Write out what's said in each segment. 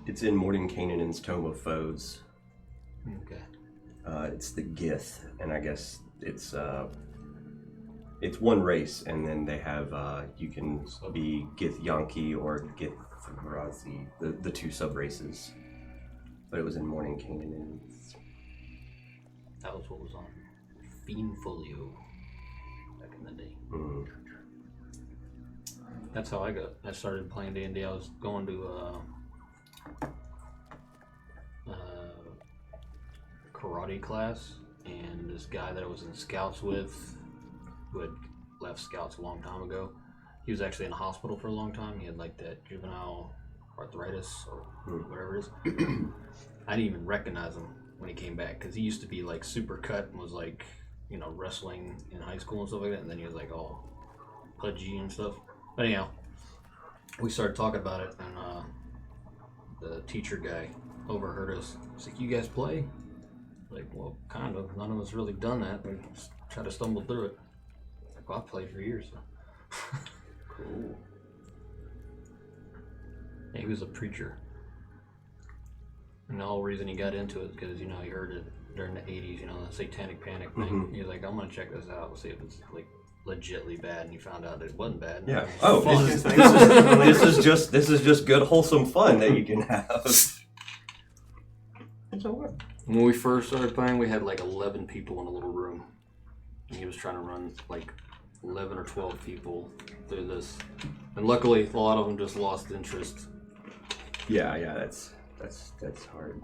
It's in Morden Canaan's Tome of Foes. Okay. It's the Gith, and I guess it's one race, and then they have you can be Gith Yonki or Gith Razi, the two sub races. But it was in Morden Canaan. That was what was on Fiend Folio back in the day. Mm. That's how I started playing D&D. I was going to karate class, and this guy that I was in scouts with, who had left scouts a long time ago, he was actually in a hospital for a long time. He had like that juvenile arthritis or whatever it is. I didn't even recognize him when he came back, because he used to be like super cut and was like, you know, wrestling in high school and stuff like that, and then he was like all pudgy and stuff. But anyhow, we started talking about it, and the teacher guy overheard us. He's like, "You guys play?" Like, well, kind of. None of us really done that. We just try to stumble through it. Like, well, I've played for years. So. Cool. Yeah, he was a preacher. And the whole reason he got into it is because, you know, he heard it during the 80s, you know, the satanic panic thing. Mm-hmm. He was like, I'm going to check this out, see if it's, like, legitly bad. And he found out that it wasn't bad. Yeah. Oh, this is just good, wholesome fun that you can have. When we first started playing, we had like 11 people in a little room. And he was trying to run like 11 or 12 people through this. And luckily, a lot of them just lost interest. Yeah, that's hard.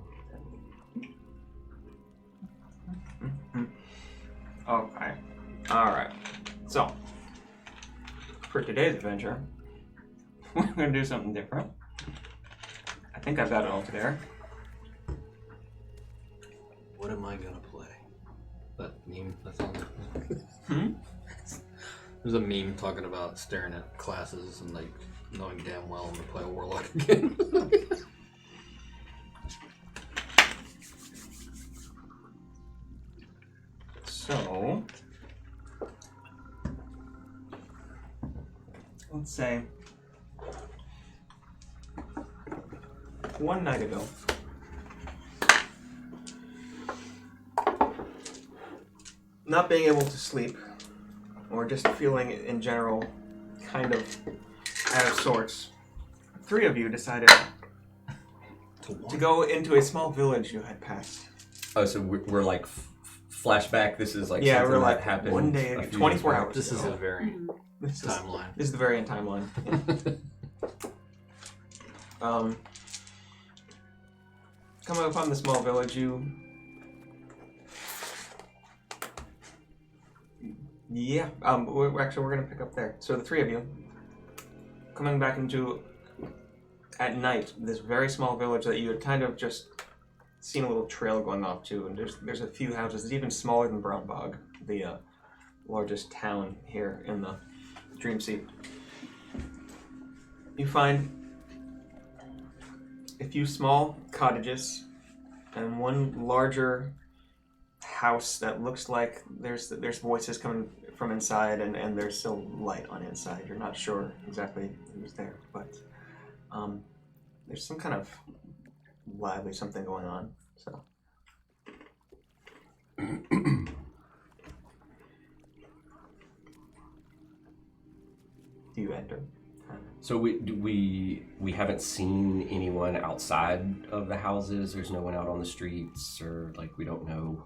Okay. Alright. So, for today's adventure, we're going to do something different. I think I've got it all together. What am I going to play? That meme that's on Hmm? There's a meme talking about staring at classes and like knowing damn well I'm going to play a warlock again. So, let's say one night ago, not being able to sleep, or just feeling in general kind of out of sorts, three of you decided to go into a small village you had passed. Oh, so we're like flashback. This is like Yeah, something we're like that happened one day, a few 24 years hours. This is a very This is timeline. This is the variant timeline. Coming upon the small village, yeah. We're gonna pick up there. So the three of you coming back into at night this very small village that you had kind of just seen a little trail going off to, and there's a few houses. It's even smaller than Brown Bog, the largest town here in the Dreamseat. You find a few small cottages and one larger house that looks like there's voices coming from inside, and there's still light on inside. You're not sure exactly who's there, but there's some kind of lively something going on. So do you enter? So we haven't seen anyone outside of the houses. There's no one out on the streets, or like we don't know.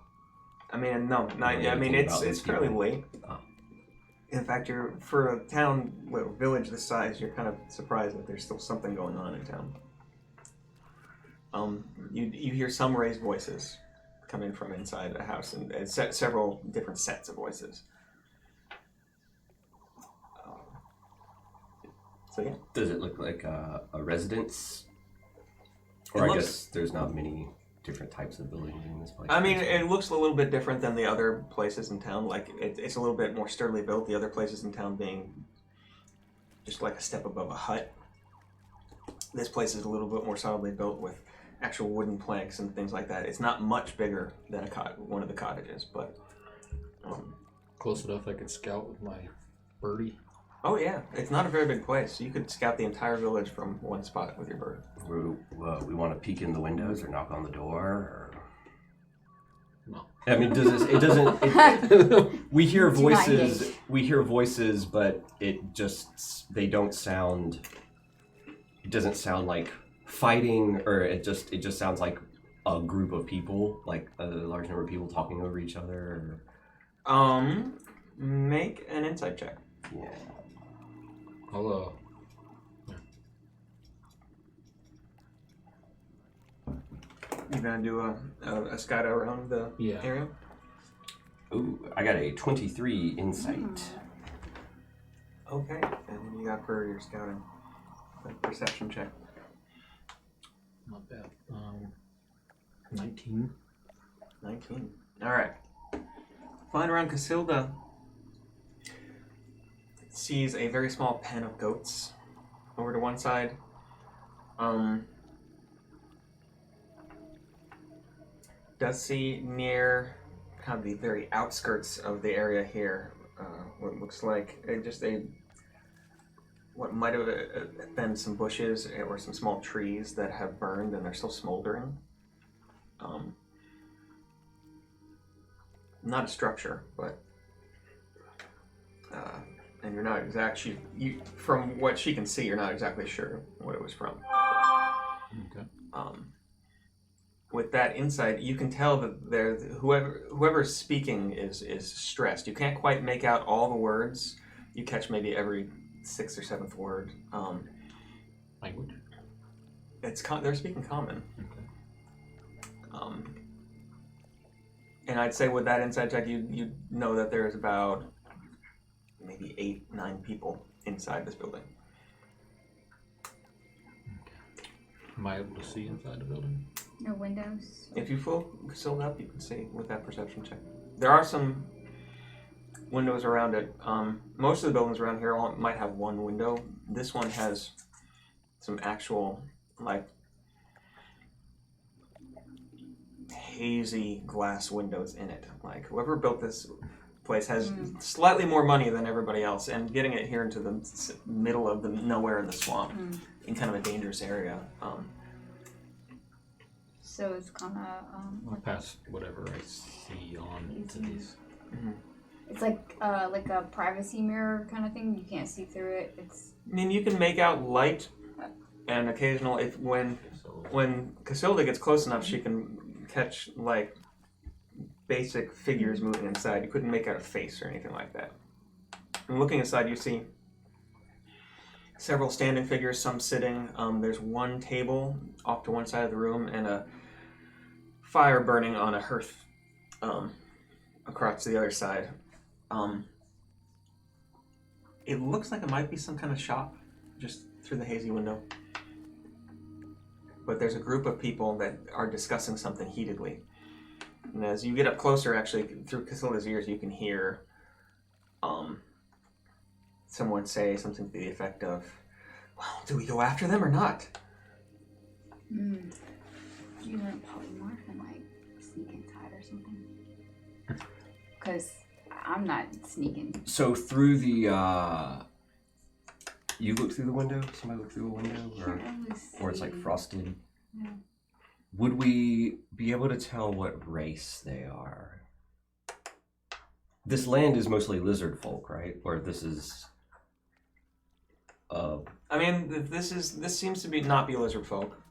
I mean, no, not yet. I mean, it's fairly late. Oh. In fact, for a town, village this size, you're kind of surprised that there's still something going on in town. You hear some raised voices coming from inside a house, and several different sets of voices. So yeah. Does it look like a residence? Or I guess there's not many different types of buildings in this place. I mean, it looks a little bit different than the other places in town. Like, it's a little bit more sturdily built. The other places in town being just like a step above a hut. This place is a little bit more solidly built with actual wooden planks and things like that. It's not much bigger than one of the cottages, but Close enough I could scout with my birdie. Oh yeah, it's not a very big place. You could scout the entire village from one spot with your bird. We want to peek in the windows or knock on the door. Or... No. I mean, does this? It doesn't. We hear Do not voices. engage. We hear voices, but they don't sound. It doesn't sound like fighting, or it just sounds like a group of people, like a large number of people talking over each other. Make an insight check. Yeah. I'll, You're gonna do a scout around the Yeah. area. Ooh, I got a 23 insight. Okay, and what do you got for your scouting? A perception check. not bad. 19. 19. Alright. Flying around Casilda sees a very small pen of goats over to one side. Does see near kind of the very outskirts of the area here what looks like what might have been some bushes or some small trees that have burned and they're still smoldering. Not a structure, but and you're not from what she can see, you're not exactly sure what it was from. Okay. With that insight, you can tell that whoever's speaking is stressed. You can't quite make out all the words. You catch maybe every 6th or 7th word. Language? They're speaking common. Okay. And I'd say with that insight check, you know that there's about maybe 8-9 people inside this building. Am I able to see inside the building? No windows. If you fill it up, you can see with that perception check. There are some windows around it. Most of the buildings around here might have one window. This one has some actual, like, hazy glass windows in it. Like, whoever built this place has slightly more money than everybody else, and getting it here into the middle of the nowhere in the swamp in kind of a dangerous area. So it's kind of I'll pass whatever I see on to these. it's like a privacy mirror kind of thing. You can't see through it. It's I mean, you can make out light, and occasional when Casilda gets close enough, she can catch like basic figures moving inside. You couldn't make out a face or anything like that. And looking inside, you see several standing figures, some sitting. There's one table off to one side of the room and a fire burning on a hearth across to the other side. It looks like it might be some kind of shop just through the hazy window. But there's a group of people that are discussing something heatedly. And as you get up closer, actually, through Casilda's ears, you can hear someone say something to the effect of, well, do we go after them or not? you want polymorph and like sneak inside or something? Because I'm not sneaking. So through the, you look through the window? Somebody look through a window? Or it's like frosted? Yeah. Would we be able to tell what race they are? This land is mostly lizard folk, right? Or this is... I mean, this seems to not be lizard folk.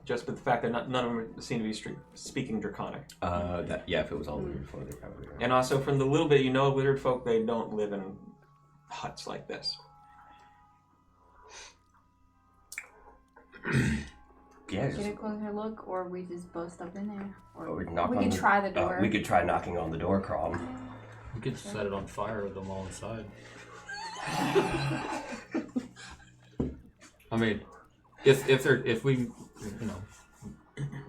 Just with the fact that none of them seem to be speaking Draconic. if it was all lizard folk, they're probably right. And also, from the little bit you know of lizard folk, they don't live in huts like this. Yeah, Get a closer look, or we just bust up in there. Or we knock we on could the- try the door. we could try knocking on the door, Crom. We could set it on fire with them all inside. I mean, if we,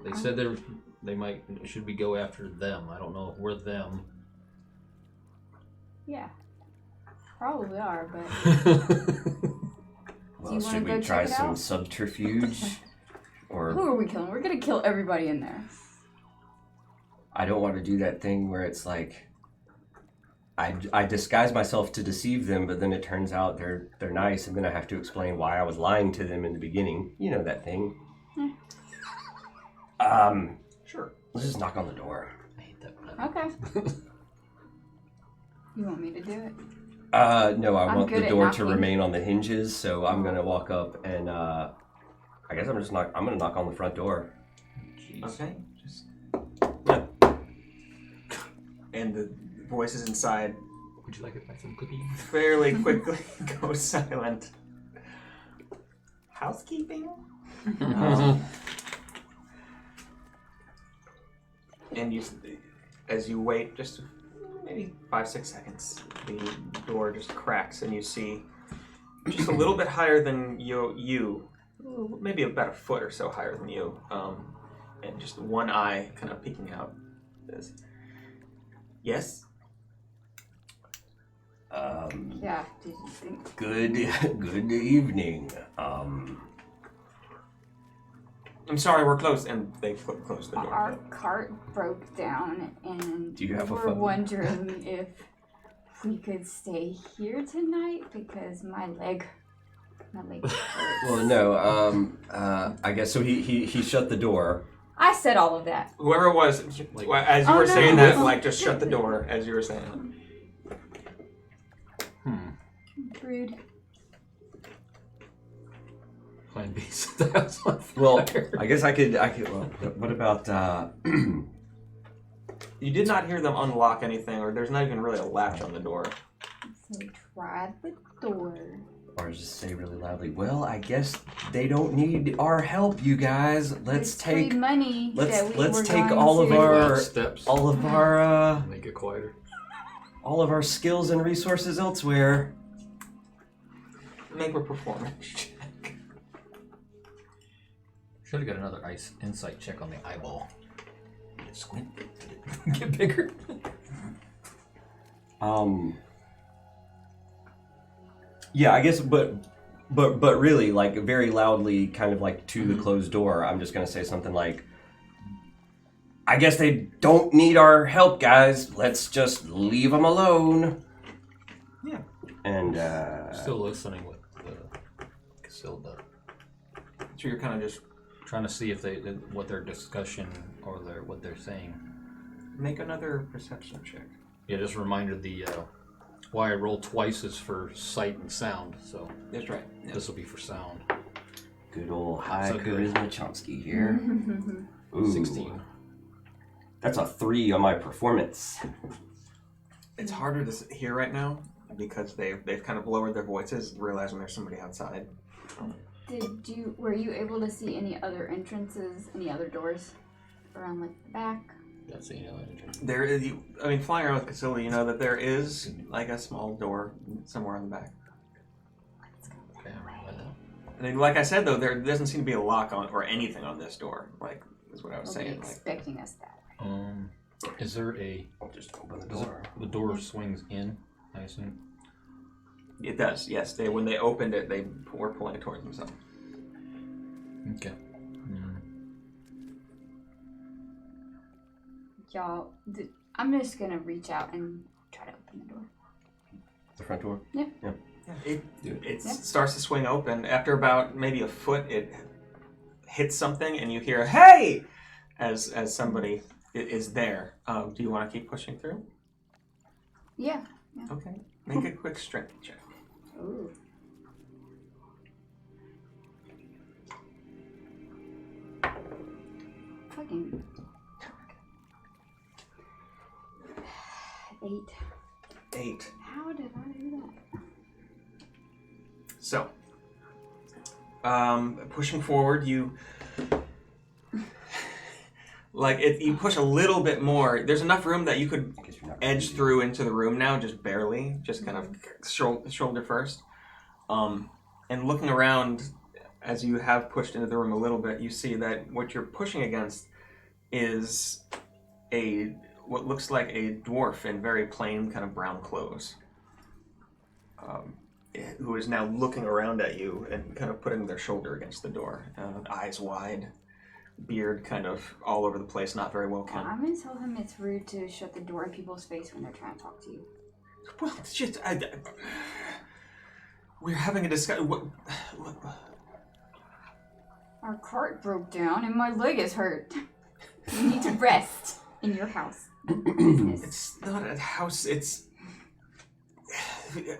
they said they should we go after them? I don't know if we're them. Yeah. Probably are, but Well, you wanna should go we try check it some out? subterfuge? Or who are we killing? We're gonna kill everybody in there. I don't want to do that thing where it's like I disguise myself to deceive them, but then it turns out they're nice, and then I have to explain why I was lying to them in the beginning. You know that thing. Sure. Let's just knock on the door. I hate that one. Okay. You want me to do it? No, I I'm want good the at door to knocking. remain on the hinges, so I'm gonna walk up and I guess I'm gonna knock on the front door. Jeez. Okay. Just. And the voices inside Would you like to buy some cookies? fairly quickly go silent. Housekeeping? And you, as you wait just maybe 5-6 seconds, the door just cracks and you see just a little bit higher than you, maybe about a foot or so higher than you, and just one eye kind of peeking out. Says, yes? Yeah. Did you think? Good evening. I'm sorry, we're closed. And they close the door. Our cart broke down, and Do you have a we're phone? wondering if we could stay here tonight because my leg hurts. Well, no. I guess so. He shut the door. I said all of that. Whoever it was, Like- as you Oh, were no. saying that, like, just shut the door as you were saying it. Rude. Plan B. set the house on Well, fire. I guess I could. Well, what about? You did not hear them unlock anything, or there's not even really a latch on the door. So try the door. Or just say really loudly. Well, I guess they don't need our help, you guys. Let's It's free take money. let's- that we let's were take going all of to- our- steps. all of Make it quieter. skills and resources elsewhere. Make a performance check. Should have got another insight check on the eyeball. Squint. Get bigger. Yeah, I guess, but really, like very loudly, kind of like to the closed door. I'm just gonna say something like, "I guess they don't need our help, guys. Let's just leave them alone." Yeah. And Still listening with Casilda. So you're kind of just Trying to see if what their discussion or what they're saying. make another perception check. Yeah, just a reminder why I roll twice is for sight and sound, so That's right. Yeah. this will be for sound. good old high So good. charisma Chomsky here. Ooh, 16. That's a 3 on my performance. It's harder to hear right now because they've kind of lowered their voices, realizing there's somebody outside. Were you able to see any other entrances, any other doors around like the back? That's the other entrance. There is, flying around with Casilda, you know that there is like a small door somewhere on the back. Okay, I'm right by that. And then, like I said, though, there doesn't seem to be a lock on or anything on this door. Like, is what I was They'll be saying. Like, expecting us that way. Is there a I'll just open the is it- door. the door swings in? I assume. it does, yes. When they opened it, they were pulling it towards themselves. Okay. Y'all, I'm just gonna reach out and try to open the door. The front door? It Yeah. starts to swing open. After about maybe a foot, it hits something, and you hear "Hey!" as somebody is there. Do you want to keep pushing through? Yeah. Okay. Make a quick strength check. Ooh. Fucking 8. 8. How did I do that? So, pushing forward, you you push a little bit more. There's enough room that you could I guess you're not edge really- through into the room now, just barely, just kind of shoulder first. And looking around, as you have pushed into the room a little bit, you see that what you're pushing against is what looks like a dwarf in very plain kind of brown clothes, who is now looking around at you and kind of putting their shoulder against the door, eyes wide, beard kind of all over the place, not very well Well, kept. I'm gonna tell him it's rude to shut the door in people's face when they're trying to talk to you. Well, shit, we're having a discussion. What? Our cart broke down and my leg is hurt. You need to rest in your house. Business. It's not a house. It's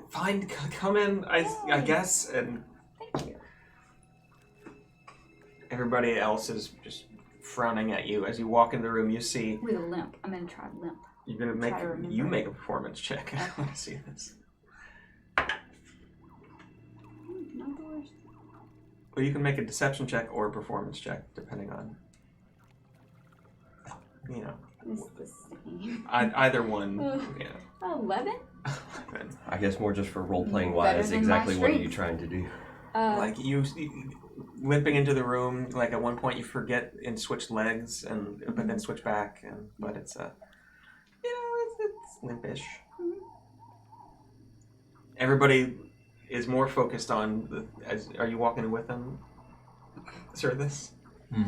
fine. Come in. I guess. And Thank you. everybody else is just frowning at you as you walk in the room. You see. With a limp. I'm gonna try limp. You're gonna Try to remember. you make a performance check. I want to see this. No doors. Well, you can make a deception check or a performance check, depending on. You know, It's the same. either one. Ugh. Yeah. 11? I guess more just for role playing Better wise. than Exactly my what are strength. you trying to do? Like you limping into the room. Like at one point you forget and switch legs, and but then switch back, and but it's it's limpish. Mhm. Everybody is more focused on are you walking with them, sir? This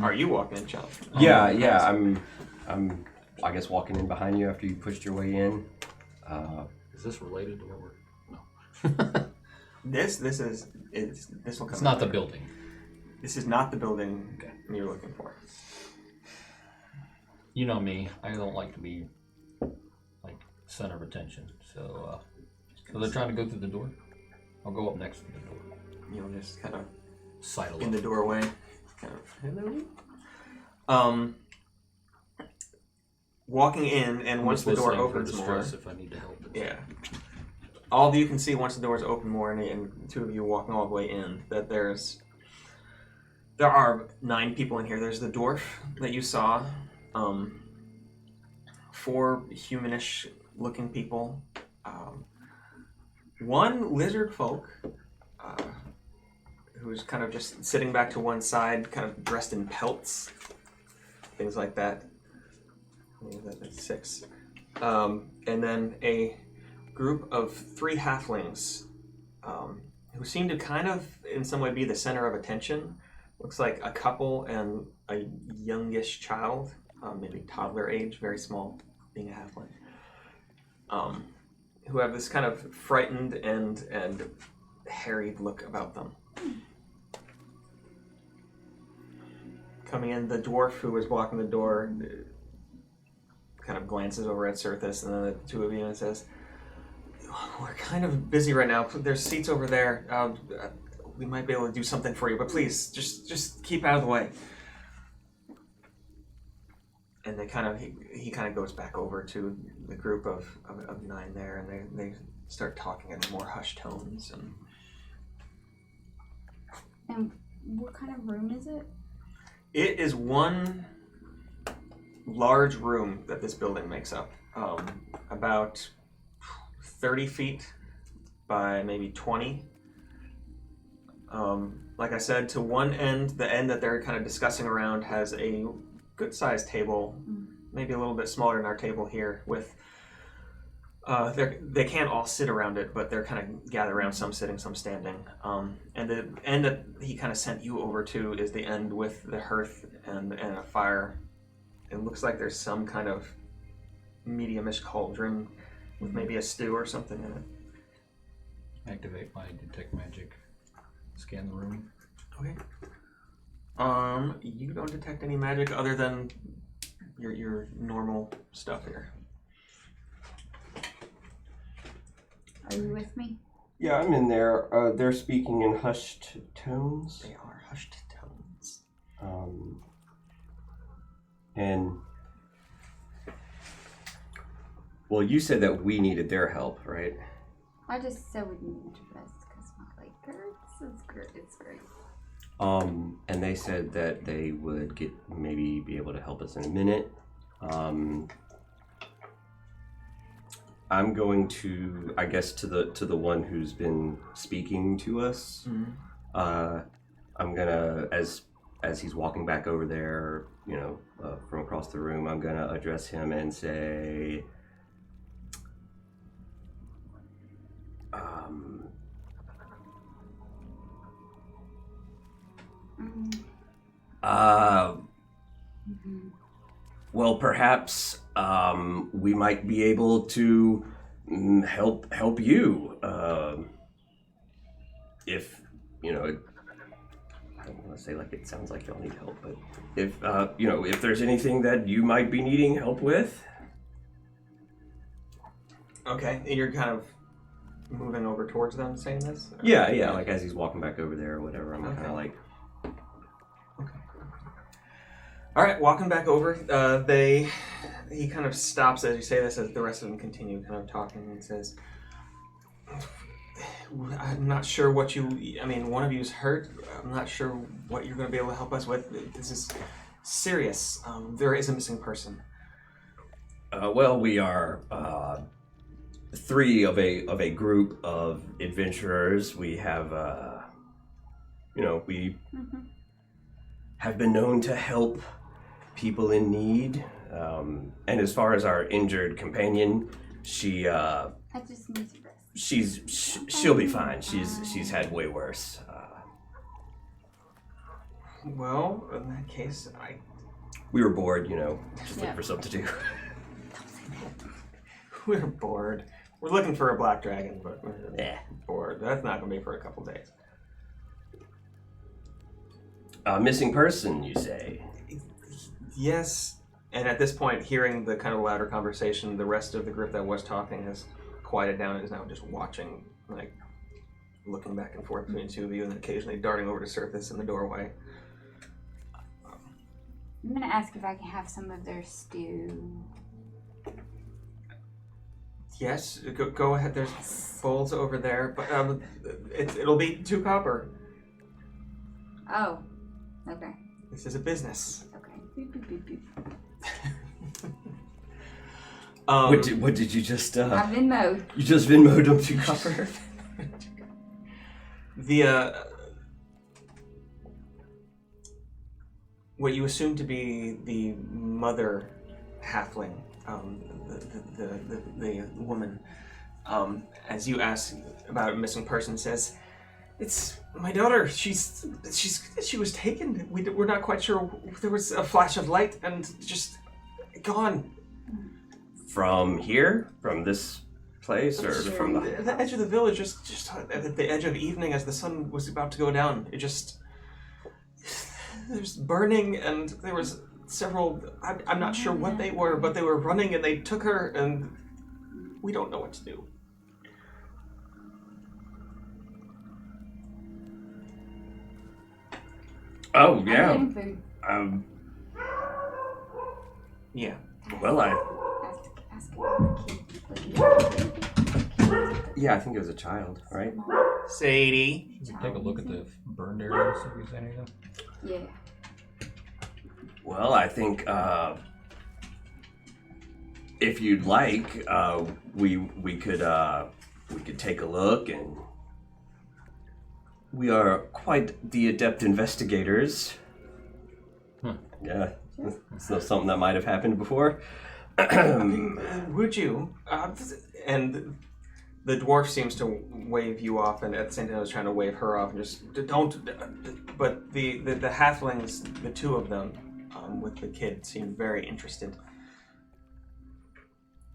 are you walking in, Chuck? Yeah. I'm. I guess walking in behind you after you pushed your way in. Is this related to what we're? No. This will come. It's not the later. building. This is not the building Okay. you're looking for. You know me. I don't like to be like center of attention. So they're trying to go through the door. I'll go up next to the door. You'll just kind of Sidle in up. the doorway. Kind of, hello. Walking in, and I'm once just the door listening for opens more, distress if I need to help. yeah, all of you can see once the doors open more, and two of you walking all the way in, that there are 9 people in here. There's the dwarf that you saw, 4 humanish looking people, 1 lizard folk, who's kind of just sitting back to one side, kind of dressed in pelts, things like that. That's 6. And then a group of 3 halflings who seem to kind of, in some way, be the center of attention. Looks like a couple and a youngish child, maybe toddler age, very small, being a halfling, who have this kind of frightened and harried look about them. Coming in, the dwarf who was blocking the door kind of glances over at Surthus and then the two of you and says, "We're kind of busy right now. There's seats over there. We might be able to do something for you, but please, just keep out of the way." And they he kind of goes back over to the group of 9 there, and they start talking in more hushed tones. And what kind of room is it? It is one large room that this building makes up, about 30 feet by maybe 20. Like I said, to one end, the end that they're kind of discussing around has a good-sized table, maybe a little bit smaller than our table here, with they can't all sit around it, but they're kind of gathered around, some sitting, some standing. And the end that he kind of sent you over to is the end with the hearth and a fire. It looks like there's some kind of medium-ish cauldron with maybe a stew or something in it. Activate my detect magic. Scan the room. Okay. You don't detect any magic other than your normal stuff here. Are you with me? Yeah, I'm in there. They're speaking in hushed tones. They are hushed tones. And well, you said that we needed their help, right? I just said we need to rest because my leg hurts. It's great. It's great. And they said that they would maybe be able to help us in a minute. I'm going to, I guess, to the one who's been speaking to us. Mm-hmm. I'm gonna, as he's walking back over there, from across the room, I'm gonna address him and say, well, perhaps we might be able to help you. If you know, I don't want to say like it sounds like y'all need help, but if if there's anything that you might be needing help with. Okay, and you're kind of moving over towards them, saying this. Or- Yeah. Like as he's walking back over there or whatever, I'm kind Okay. of like, All right, walking back over, he kind of stops as you say this, as the rest of them continue kind of talking, and says, "I'm not sure what one of you's hurt. I'm not sure what you're going to be able to help us with. This is serious. There is a missing person." well, we are three of a group of adventurers. We have we have been known to help people in need. And as far as our injured companion, she I just need to rest. she'll be fine. She's had way worse. Well, in that case, We were bored, just Yeah. looking for something to do. we're bored. We're looking for a black dragon, but we're Yeah. bored. That's not going to be for a couple days. Missing person, you say? Yes, and at this point, hearing the kind of louder conversation, the rest of the group that was talking has quieted down and is now just watching, like looking back and forth between the two of you, and then occasionally darting over to surface in the doorway. I'm gonna ask if I can have some of their stew. Yes, go ahead. There's bowls over there, but it'll be 2 copper. Oh, okay. This is a business. Okay. Beep, beep, beep, beep. What did you just? I've been mowed. You just Venmo'd them to copper. What you assume to be the mother halfling, the woman, as you ask about a missing person, says, "It's my daughter. She was taken. We're not quite sure. There was a flash of light and just gone. From here, from this place, or Sure. from the? The edge of the village, just at the edge of evening, as the sun was about to go down. It just there's burning, and there was several. I'm not sure what they were, but they were running, and they took her, and we don't know what to do." Oh I'm yeah. getting food. Yeah. Well, Ask about the kid. yeah, I think it was a child, right? Sadie. Can we take a look at the burned area, see if there's anything? Yeah. Well, I think if you'd like, we could take a look, and we are quite the adept investigators. Yeah, it's not something that might have happened before. Would you? And the dwarf seems to wave you off, and at the same time, I was trying to wave her off, and just don't. But the halflings, the 2 of them, with the kid, seem very interested.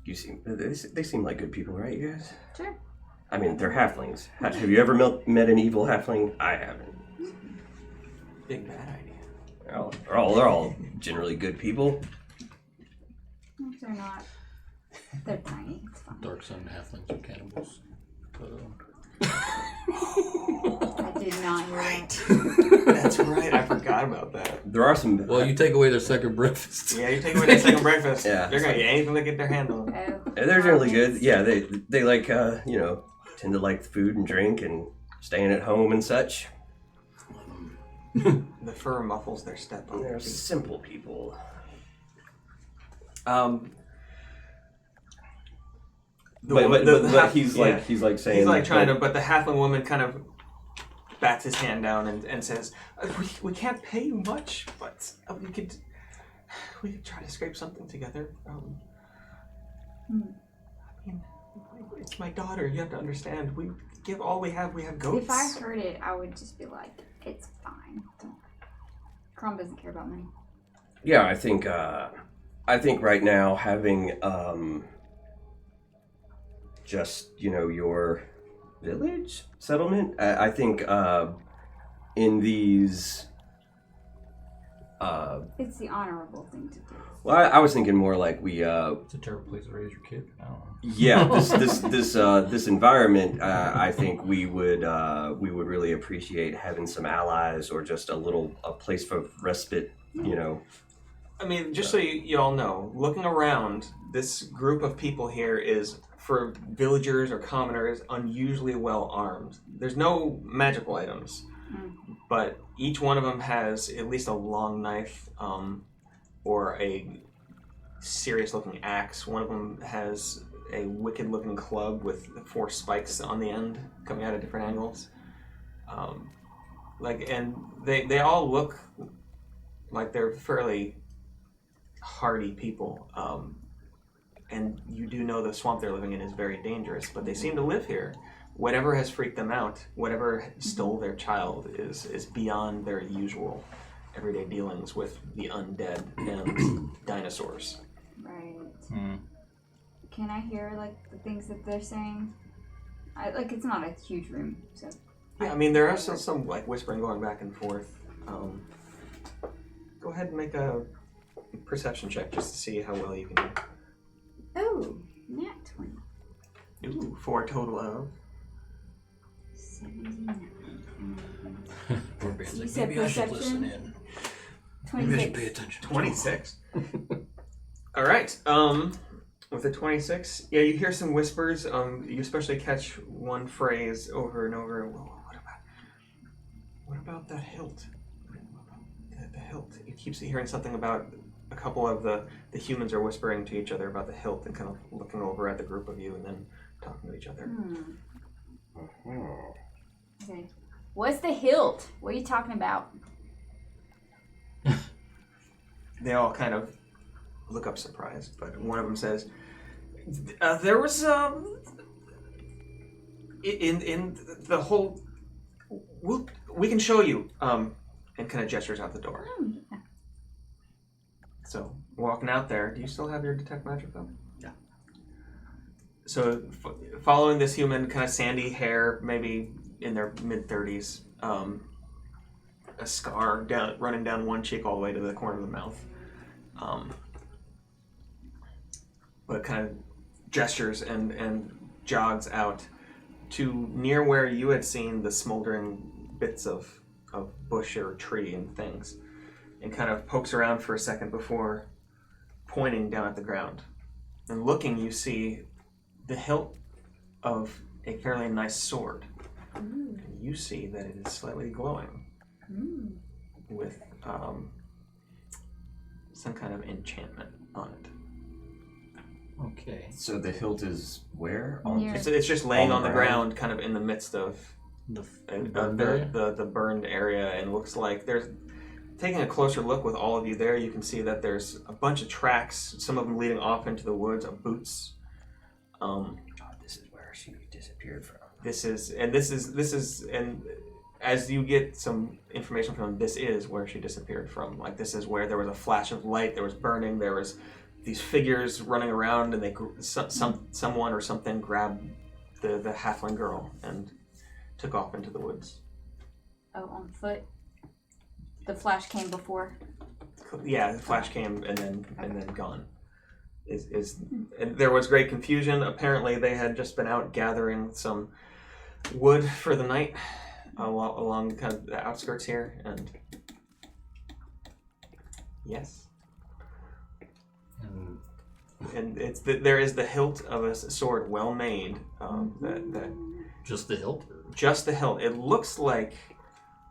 They seem like good people, right, you guys? Sure. I mean, they're halflings. Have you ever met an evil halfling? I haven't. Big bad idea. They're all generally good people. If they're not, they're tiny. It's fine. Dark Sun halflings are cannibals. I did not hear that. That's right. I forgot about that. There are some. Well, you take away their second breakfast. Yeah, you take away their second breakfast. Yeah. They're gonna eat anything they get their hand on. Oh. They're generally good. Yeah, they like tend to like food and drink and staying at home and such. The fur muffles their step. on They're their feet. simple people. But he's like saying he's like trying that- to, but the halfling woman kind of bats his hand down and says, we can't pay you much, but we could try to scrape something together. I mean, it's my daughter. You have to understand. We give all we have. We have goats. If I heard it, I would just be like, it's fine. Crom doesn't care about money. Yeah, I think right now having just your village settlement. I think in these. It's the honorable thing to do. Well, I was thinking more like we. It's a terrible place to raise your kid. I don't know. Yeah, this environment. I think we would really appreciate having some allies or just a place for respite. I mean, just so you all know, looking around, this group of people here is, for villagers or commoners, unusually well armed. There's no magical items, but each one of them has at least a long knife or a serious-looking axe. One of them has a wicked-looking club with 4 spikes on the end coming out at different angles. And they all look like they're fairly hardy people, and you do know the swamp they're living in is very dangerous, but they seem to live here. Whatever has freaked them out, whatever stole their child, is beyond their usual everyday dealings with the undead and dinosaurs. Right. Can I hear like the things that they're saying? It's not a huge room, so. Yeah, I mean there are some like whispering going back and forth. Go ahead and make a perception check just to see how well you can do. Oh, nat 20. Ooh, for a total of 79. Poor Ben's You like, said maybe I should perception? listen in. Maybe I should pay 26. attention. 26. All right. With a 26, yeah, you hear some whispers. You especially catch one phrase over and over. What about that hilt? The hilt. You keep hearing something about a couple of the humans are whispering to each other about the hilt and kind of looking over at the group of you and then talking to each other. Okay. What's the hilt? What are you talking about? They all kind of look up surprised, but one of them says, "There was in the whole. We can show you." And kind of gestures out the door. Yeah. So walking out there, do you still have your detect magic though? Yeah. So following this human, kind of sandy hair, maybe in their mid-30s, a scar running down one cheek all the way to the corner of the mouth. But kind of gestures and jogs out to near where you had seen the smoldering bits of bush or tree and things, and kind of pokes around for a second before pointing down at the ground. And looking, you see the hilt of a fairly nice sword. And you see that it is slightly glowing with some kind of enchantment on it. Okay. So the hilt is where? Near- It's just laying On on the the ground, kind of in the midst of The the burned area, and looks like there's. Taking a closer look with all of you there, you can see that there's a bunch of tracks, some of them leading off into the woods of boots. This is where she disappeared from. This is, and as you get some information from them, this is where she disappeared from. Like, this is where there was a flash of light, there was burning, there was these figures running around, and someone or something grabbed the halfling girl and took off into the woods. Oh, on foot? The flash came before? Yeah, the flash came and then gone. And there was great confusion. Apparently, they had just been out gathering some wood for the night along kind of the outskirts here, and yes, and there is the hilt of a sword, well made. That Just the hilt? just the hilt. It looks like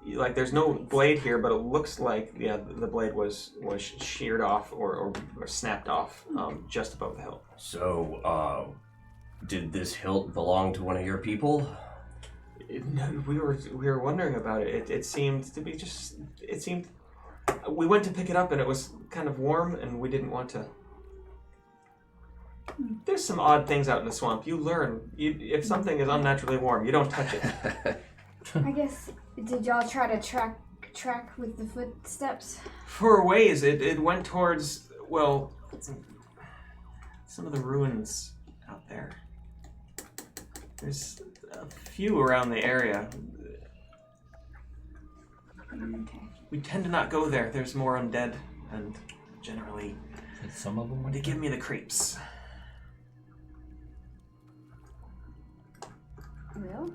there's no blade here, but it looks like the blade was sheared off or snapped off just above the hilt. So, did this hilt belong to one of your people? We were wondering about it. It seemed to be we went to pick it up and it was kind of warm and we didn't want to. There's some odd things out in the swamp. You learn. If something is unnaturally warm, you don't touch it. I guess, did y'all try to track with the footsteps? For a ways, it went towards, well, some of the ruins out there. There's a few around the area. Okay. We tend to not go there. There's more undead, and generally Some of them they give me the creeps. Well,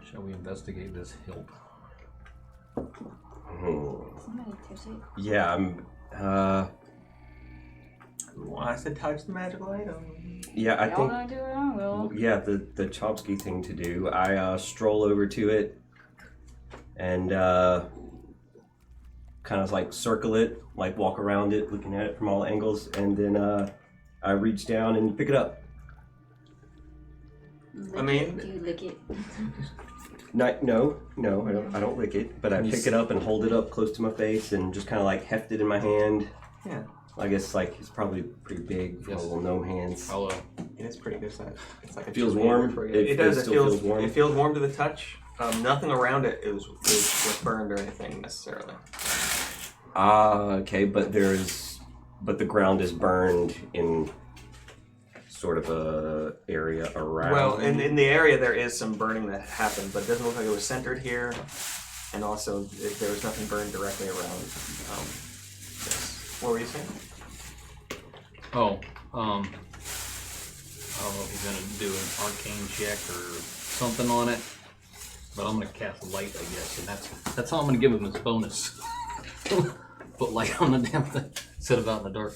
Shall we investigate this hilt? somebody touch it. Yeah, I'm. Who wants to touch the magical item? Yeah, I Y'all think. gonna do it? I will. Yeah, the Chomsky thing to do. I stroll over to it and kind of like circle it, like walk around it, looking at it from all angles, and then I reach down and pick it up. I mean- do you lick it? No, I don't lick it, but I pick it up and hold it up close to my face and just kind of like heft it in my hand. Yeah, I guess like it's probably pretty big for Yes. little gnome hands. I'll, it is pretty good size. It's like a Feels chili warm? for you. It does. still feels warm? It feels warm to the touch. Nothing around it was burned or anything necessarily. Okay, but the ground is burned in sort of a area around. Well, in the area there is some burning that happened, but it doesn't look like it was centered here. And also, there was nothing burned directly around this. What were you saying? I don't know if he's gonna do an arcane check or something on it, but I'm gonna cast light, I guess, and that's how I'm gonna give him his bonus. Put light on the damn thing, set it out in the dark.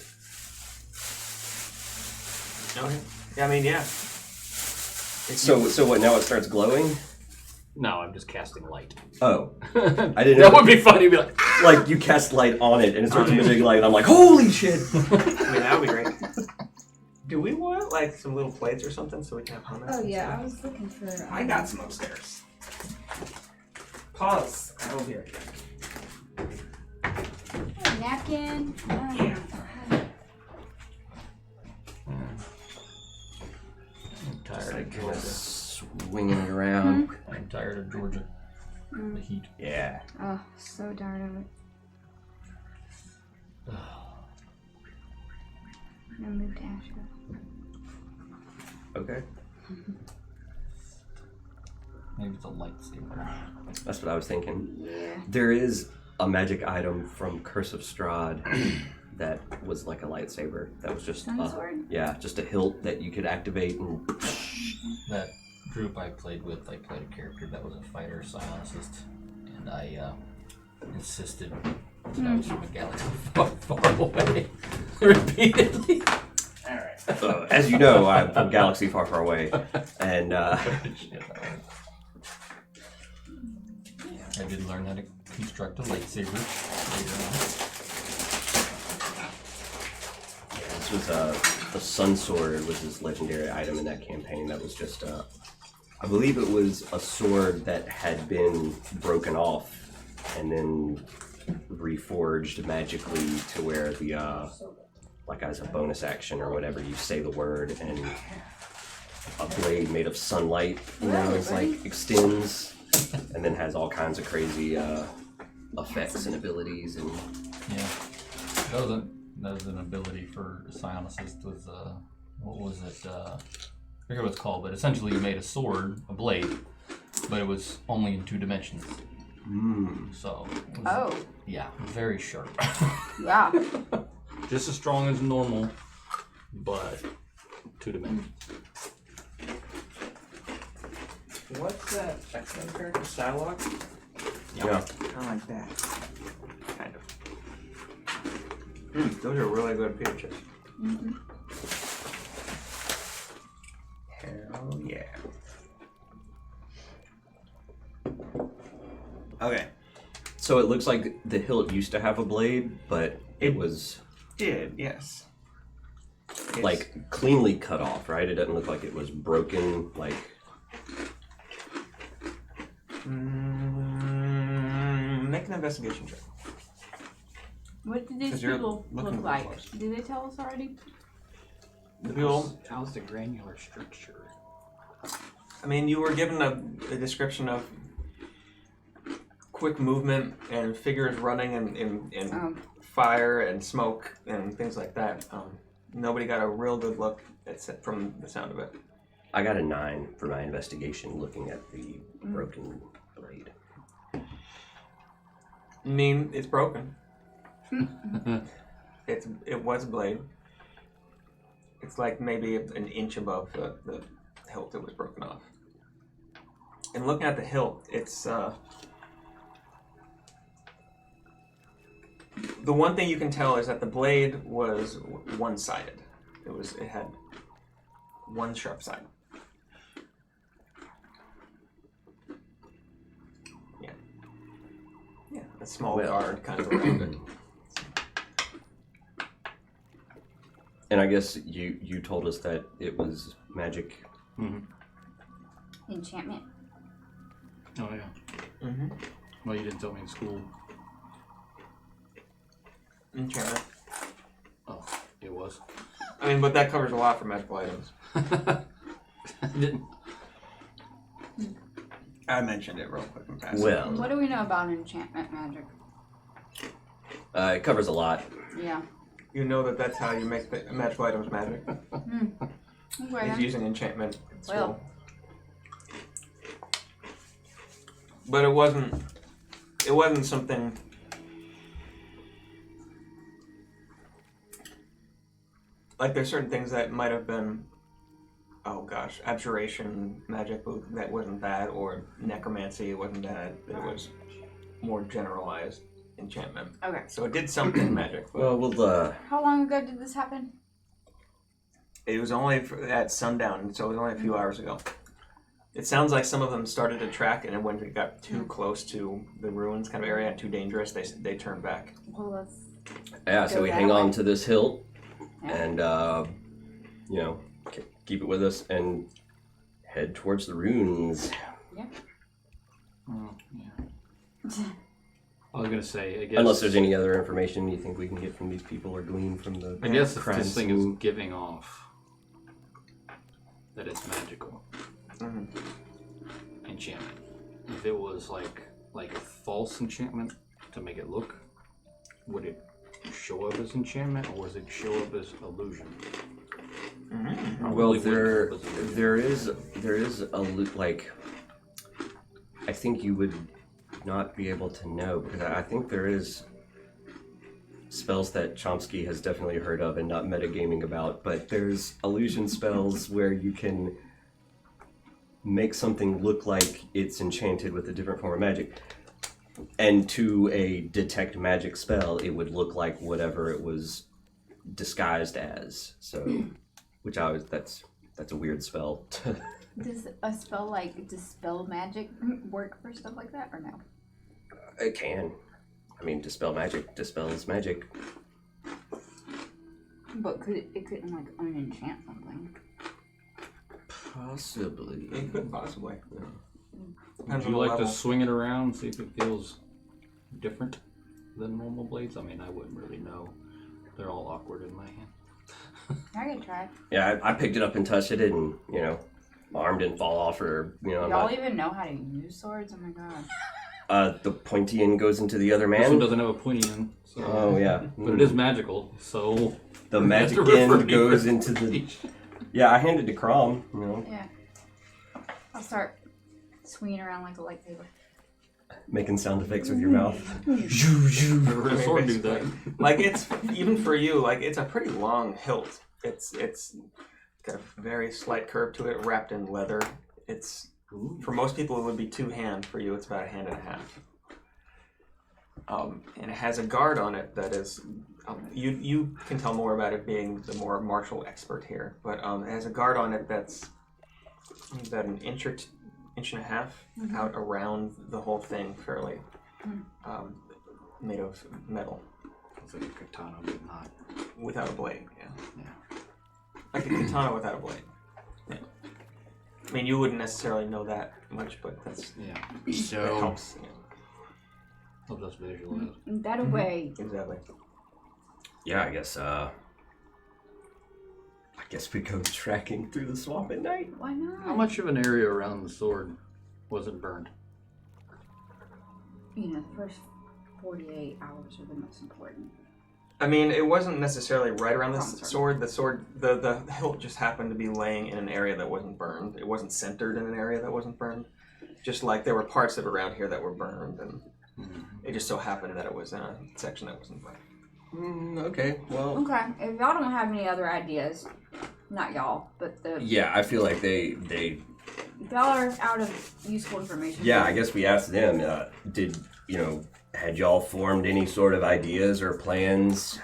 Okay. Yeah, I mean, yeah. So what? Now it starts glowing. No, I'm just casting light. Oh, that I didn't know. would be funny. Be like, Like you cast light on it and it starts emitting light, and I'm like, holy shit! I mean, that would be great. Do we want like some little plates or something so we can have hummus? Oh and yeah, stuff? I was looking for. I got some upstairs. Pause. I will be right back. A napkin. Yeah. I'm tired It's of like Georgia. swinging it around. I'm tired of Georgia. The heat. Yeah. Oh, so tired of it. I'm gonna move to Asheville. Okay. Maybe it's a lightsaber. That's what I was thinking. Yeah. There is a magic item from Curse of Strahd that was like a lightsaber. That was just Sun sword? just a hilt that you could activate and. That group I played with, I played a character that was a fighter psionicist, and I insisted that I was from a galaxy far, far away repeatedly. Alright. As you know, I'm from Galaxy Far, Far Away, and I did learn how to construct a lightsaber later this was the Sun Sword was his legendary item in that campaign. That was just I believe it was a sword that had been broken off and then reforged magically to where the like as a bonus action or whatever, you say the word and a blade made of sunlight, is like extends and then has all kinds of crazy effects and abilities and Yeah. That was an ability for Psionicist with what was it? I forget what it's called, but essentially you made a sword, a blade, but it was only in 2 dimensions. So it was, yeah, very sharp. Yeah. Just as strong as normal, but 2 dimensions. What's that X-Men character? Psylocke? yeah. Kind of like that. Kind of. Those are really good peaches. Hell yeah. Okay. So it looks like the hilt used to have a blade, but it was Did, yes. It's- like cleanly cut off, right? It doesn't look like it was broken, like make an investigation check. What did these 'Cause you're people looking look for like? close. Did they tell us already? The people, How's the granular structure? I mean, you were given a description of quick movement and figures running in fire and smoke and things like that. Nobody got a real good look from the sound of it. I got a 9 for my investigation looking at the broken blade. I mean, it's broken. It was a blade. It's like maybe an inch above the hilt that was broken off. And looking at the hilt, it's the one thing you can tell is that the blade was one-sided. It had one sharp side. Yeah, a small guard kind of around it. And I guess you told us that it was magic. Enchantment. Oh yeah. Mm-hmm. Well, you didn't tell me in school. Enchantment. Oh, it was. I mean, but that covers a lot for magical items. I didn't. I mentioned it real quick in passing. Well, What do we know about enchantment magic? it covers a lot. Yeah. You know that's how you make the magical items magic. Okay. He's using enchantment spell. Well. But it wasn't something. Like there's certain things that might have been, oh gosh, abjuration magic, but that wasn't that, or necromancy, it wasn't that. It was more generalized enchantment. Okay. So it did something magic, but Well, we'll How long ago did this happen? it was only at sundown, so it was only a few hours ago. It sounds like some of them started to track, and then when it got too close to the ruins kind of area and too dangerous, they turned back. Well, let's. yeah. So Go we that hang on way. to this hilt, Yeah. and keep it with us and head towards the ruins. Oh, yeah. I was gonna say, I guess. Unless there's any other information you think we can get from these people or glean from the I guess if crime this thing is scene. giving off that it's magical Mm-hmm. enchantment. If it was like a false enchantment to make it look, would it show up as enchantment or was it show up as illusion? Mm-hmm. Well, Probably there wouldn't come as illusion. there is a like. I think you would not be able to know because I think there is spells that Chomsky has definitely heard of and not metagaming about, but there's illusion spells where you can make something look like it's enchanted with a different form of magic. And to a detect magic spell, it would look like whatever it was disguised as. So, that's a weird spell. Does a spell like dispel magic work for stuff like that or no? It can. I mean, dispel magic dispels magic. But it couldn't like unenchant something? Possibly. It could possibly. Would Depends on you the like level. to swing it around, see if it feels different than normal blades? I mean, I wouldn't really know. They're all awkward in my hand. I could try. Yeah, I picked it up and touched it, and my arm didn't fall off, or I'm Y'all not. even know how to use swords? Oh my god. The pointy end goes into the other This one man. doesn't have a pointy end, so. Oh yeah, But it is magical, so. the we have magic to refer end to your goes into the. presentation. Yeah, I handed to Crom. Yeah. I'll start swinging around like a lightsaber. Making sound effects with your mouth. Never heard a sword do that. Like it's even for you, like it's a pretty long hilt. It's got a very slight curve to it, wrapped in leather. It's for most people it would be 2 hands. For you, it's about 1.5 hands. And it has a guard on it that is. You can tell more about it being the more martial expert here, but it has a guard on it that's about an inch or inch and a half out around the whole thing, fairly made of metal It's like a katana, but not. without a blade. Yeah, Yeah. like a katana without a blade. Yeah. I mean, you wouldn't necessarily know that much, but that Yeah. So helps. Yeah, Helps us visualize. That away. exactly. yeah, I guess we go tracking through the swamp at night. Why not? How much of an area around the sword wasn't burned? The first 48 hours are the most important. I mean, it wasn't necessarily right around this From sword. The hilt just happened to be laying in an area that wasn't burned. It wasn't centered in an area that wasn't burned. Just like there were parts of around here that were burned, and it just so happened that it was in a section that wasn't burned. Okay, well. Okay, if y'all don't have any other ideas, not y'all, but the Yeah, I feel like they. if y'all are out of useful information. Yeah, I guess we asked them. Had y'all formed any sort of ideas or plans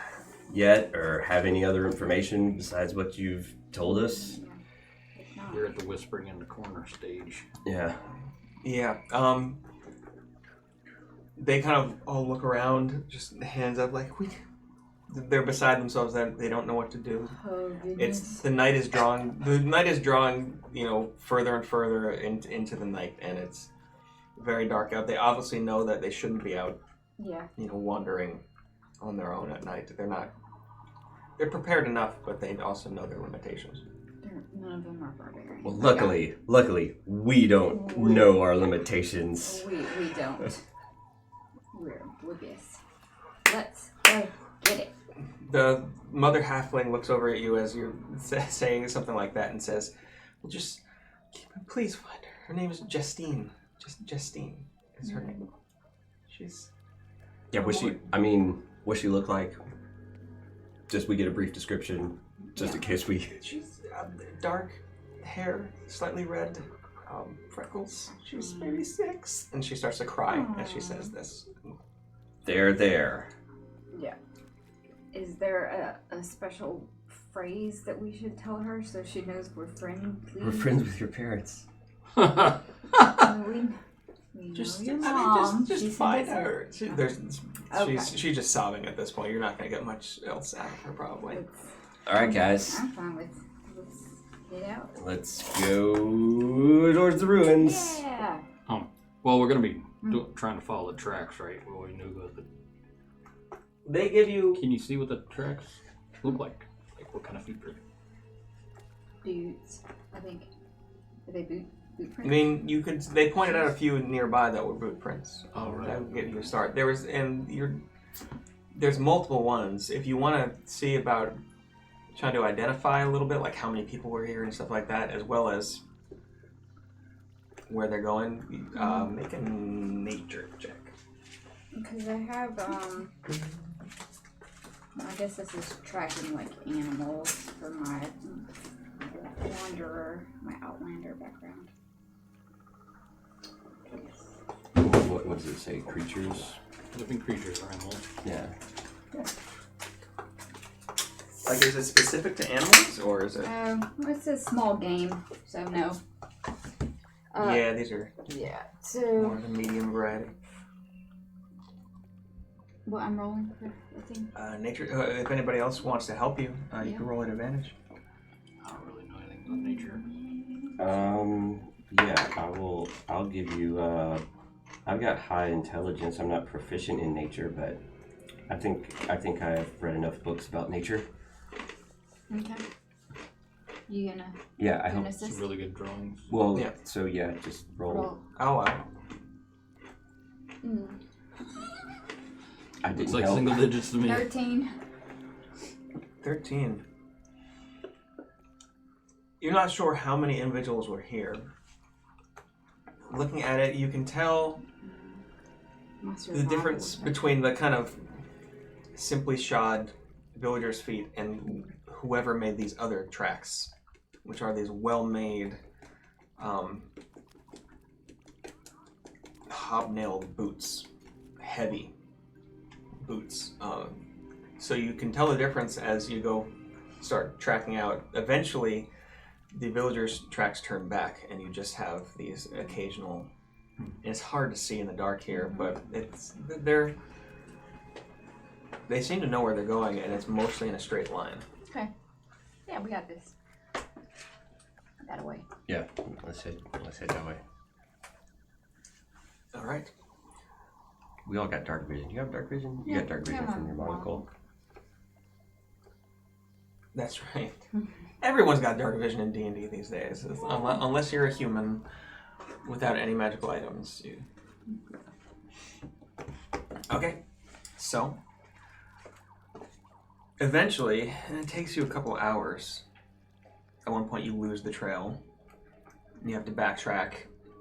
yet, or have any other information besides what you've told us? If not, We're at the whispering in the corner stage. Yeah. Yeah. They kind of all look around, just hands up, like they're beside themselves. That they don't know what to do. oh goodness. It's the night is drawing. The night is drawing, further and further into the night, and it's very dark out. They obviously know that they shouldn't be out, Yeah. wandering on their own at night. They're not. They're prepared enough, but they also know their limitations. None of them are barbarians. Well, luckily, we don't know our limitations. We don't. We're oblivious. Let's go get it. The mother halfling looks over at you as you're saying something like that and says, "Well, just please find her. Her name is Justine. Justine is her name. She's." Yeah, what's she look like? Just we get a brief description, just in case we. She's dark hair, slightly red, freckles. She's maybe 6, and she starts to cry as she says this. There. Yeah. Is there a special phrase that we should tell her so she knows we're friendly? We're friends with your parents. We Just, know your mom. just She find sent us her. Okay. She's just sobbing at this point. You're not gonna get much else out of her, probably. All right, guys. I'm fine with. Let's get out. Let's go towards the ruins. Yeah. Well, we're gonna be trying to follow the tracks, right? Well, we knew the. They give you. Can you see what the tracks look like? Like what kind of footprint? Boots. I think. Are they boot prints? I mean, you could. They pointed out a few nearby that were boot prints. Oh, right. That would get you a start. There's multiple ones. If you want to see about trying to identify a little bit, like how many people were here and stuff like that, as well as where they're going, make a nature check. Because I have I guess this is tracking like animals for my wanderer, my outlander background. What does it say? Creatures? Living creatures or animals. Yeah. Like, is it specific to animals, or is it? It's a small game, so no. Yeah, these are Yeah. more So the medium variety. what I'm rolling for the thing. Nature. If anybody else wants to help you, you Yeah. can roll an advantage. I don't really know anything about nature. Yeah, I'll give you, I've got high intelligence. I'm not proficient in nature, but I think I've read enough books about nature. Okay. You gonna Yeah, I gonna hope. Some assist? really good drawings. Well, Yeah. so yeah, just roll. Roll. Oh wow. I didn't It's like help. single digits to me. 13. 13. You're not sure how many individuals were here. Looking at it, you can tell My the survival difference was- between the kind of simply shod villagers' feet and whoever made these other tracks, which are these well-made hobnailed boots, heavy boots. So you can tell the difference as you go start tracking out. Eventually, the villagers' tracks turn back, and you just have these occasional. It's hard to see in the dark here, but they seem to know where they're going, and it's mostly in a straight line. Okay. Yeah, we got this. That away. Yeah, let's head that way. All right. We all got dark vision. You have dark vision? You Yeah, got dark vision yeah, from your monocle. That's right. Everyone's got dark vision in D&D these days, unless you're a human without any magical items. Okay, so Eventually, and it takes you a couple hours. At one point, you lose the trail. You have to backtrack,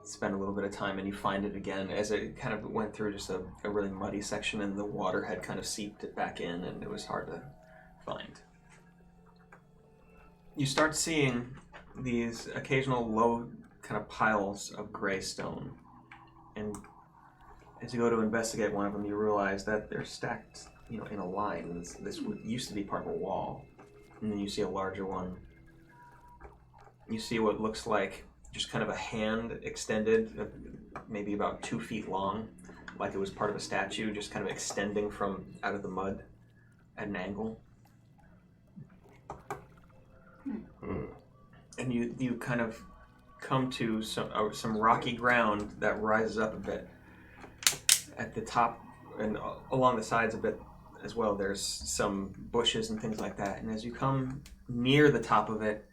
spend a little bit of time, and you find it again as it kind of went through just a really muddy section, and the water had kind of seeped it back in, and it was hard to find. You start seeing these occasional low kind of piles of gray stone, and as you go to investigate one of them, you realize that they're stacked, in a line. This used to be part of a wall, and then you see a larger one. You see what looks like just kind of a hand extended, maybe about 2 feet long, like it was part of a statue, just kind of extending from out of the mud at an angle. And you kind of come to some rocky ground that rises up a bit. At the top and along the sides a bit as well, there's some bushes and things like that. And as you come near the top of it,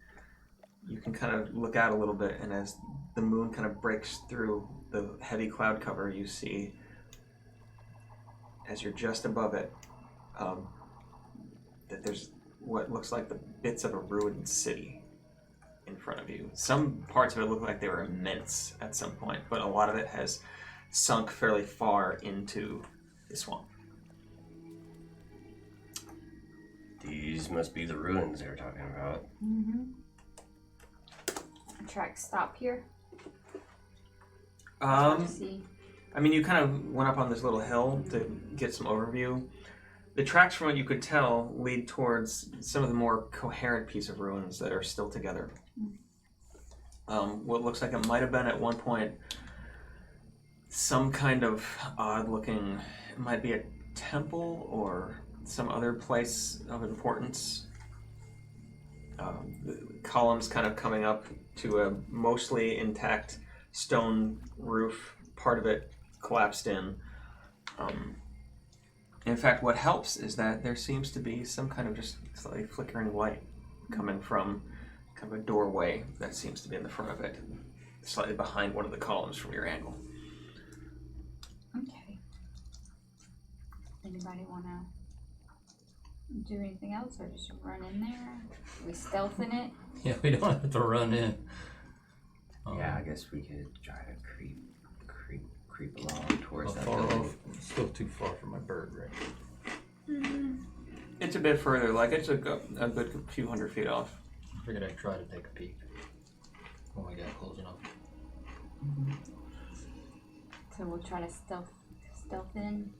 you can kind of look out a little bit, and as the moon kind of breaks through the heavy cloud cover, you see, as you're just above it, that there's what looks like the bits of a ruined city in front of you. Some parts of it look like they were immense at some point, but a lot of it has sunk fairly far into the swamp. These must be the ruins they were talking about. Mm-hmm. Track stop here. See. I mean, you kind of went up on this little hill to get some overview. The tracks, from what you could tell, lead towards some of the more coherent piece of ruins that are still together. What looks like it might have been at one point some kind of odd-looking, it might be a temple or some other place of importance. The columns kind of coming up to a mostly intact stone roof, part of it collapsed in. In fact, what helps is that there seems to be some kind of just slightly flickering light coming from kind of a doorway that seems to be in the front of it, slightly behind one of the columns from your angle. Okay. Anybody want to do anything else, or just run in there? We stealthing it? Yeah, we don't have to run in. Yeah, I guess we could try to creep along towards that Far building. off. It's still too far from my bird, right? It's a bit further, like it's a good few hundred feet off. I figured I'd try to take a peek when we got close enough. So we'll try to stealth in.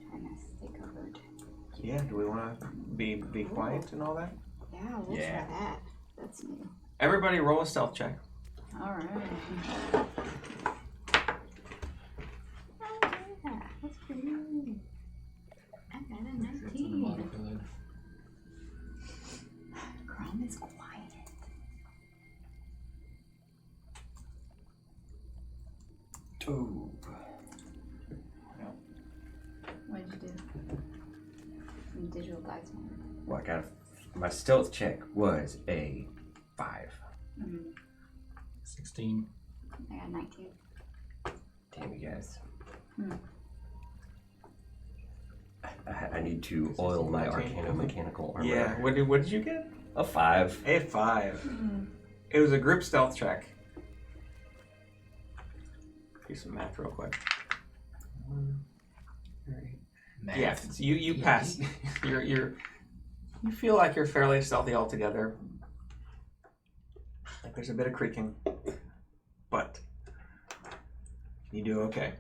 Try not to stay covered. Yeah, do we want to be quiet and all that? Yeah, we'll Yeah. try that. That's new. Everybody roll a stealth check. Alright. Yeah, that's pretty good. I got a 19. Chrome is quiet. Ooh. What did you do? Some digital dice one. Well, I got my stealth check was a 5. 16. I got 19. Damn you guys. Hmm. I need to oil my arcana mechanical armor. Yeah, what did you get? A 5. A 5. It was a group stealth check. Do some math real quick. 1, 3. Math. Yeah, so you pass. You feel like you're fairly stealthy altogether. Like there's a bit of creaking, but you do okay.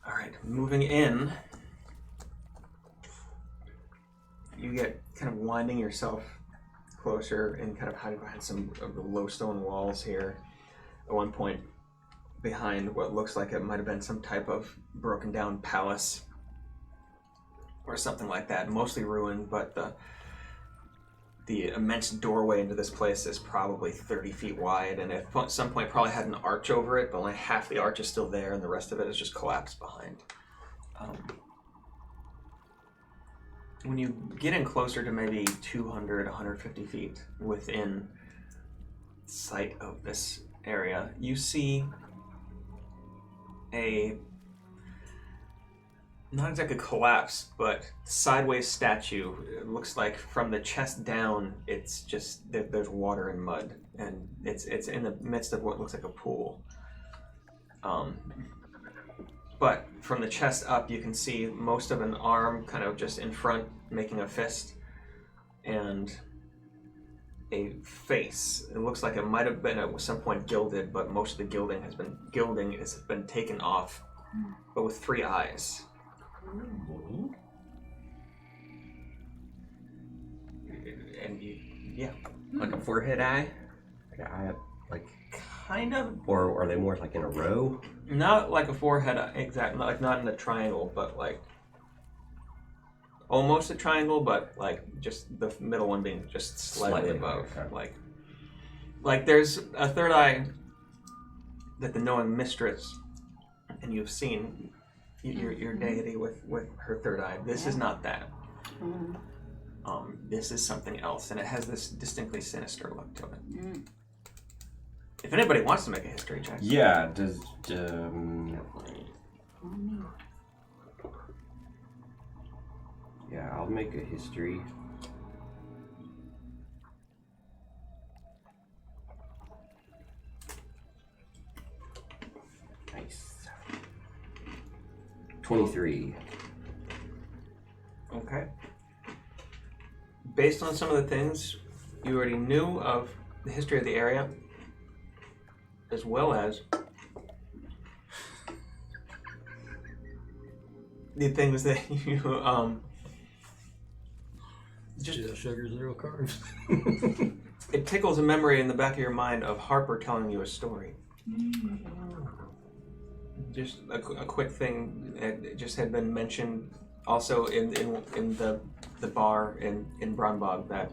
All right, moving in. You get kind of winding yourself closer and kind of hiding behind some of the low stone walls here. At one point, behind what looks like it might have been some type of broken down palace or something like that, mostly ruined, but the immense doorway into this place is probably 30 feet wide, and at some point probably had an arch over it, but only half the arch is still there and the rest of it is just collapsed behind. When you get in closer to maybe 200, 150 feet within sight of this area, you see not exactly collapse, but sideways statue. It looks like from the chest down, it's just there's water and mud, and it's in the midst of what looks like a pool. But from the chest up, you can see most of an arm kind of just in front, making a fist, and a face. It looks like it might have been at some point gilded, but most of the gilding has been taken off, but with 3 eyes. And yeah, Like a forehead eye? Like an eye up, like, kind of. or are they more like in a row? Not like a forehead exact, like not in a triangle, but like almost a triangle, but like just the middle one being just slightly above. Okay. Like there's a third eye that the knowing mistress, and you've seen your deity with her third eye. This is not that. This is something else, and it has this distinctly sinister look to it. If anybody wants to make a history check. Yeah, does yeah, I'll make a history. Nice. 23. Okay. Based on some of the things you already knew of the history of the area, as well as the things that you Just sugar, 0 carbs. it tickles a memory in the back of your mind of Harper telling you a story. Just a quick thing, it just had been mentioned also in the bar in Brunbog that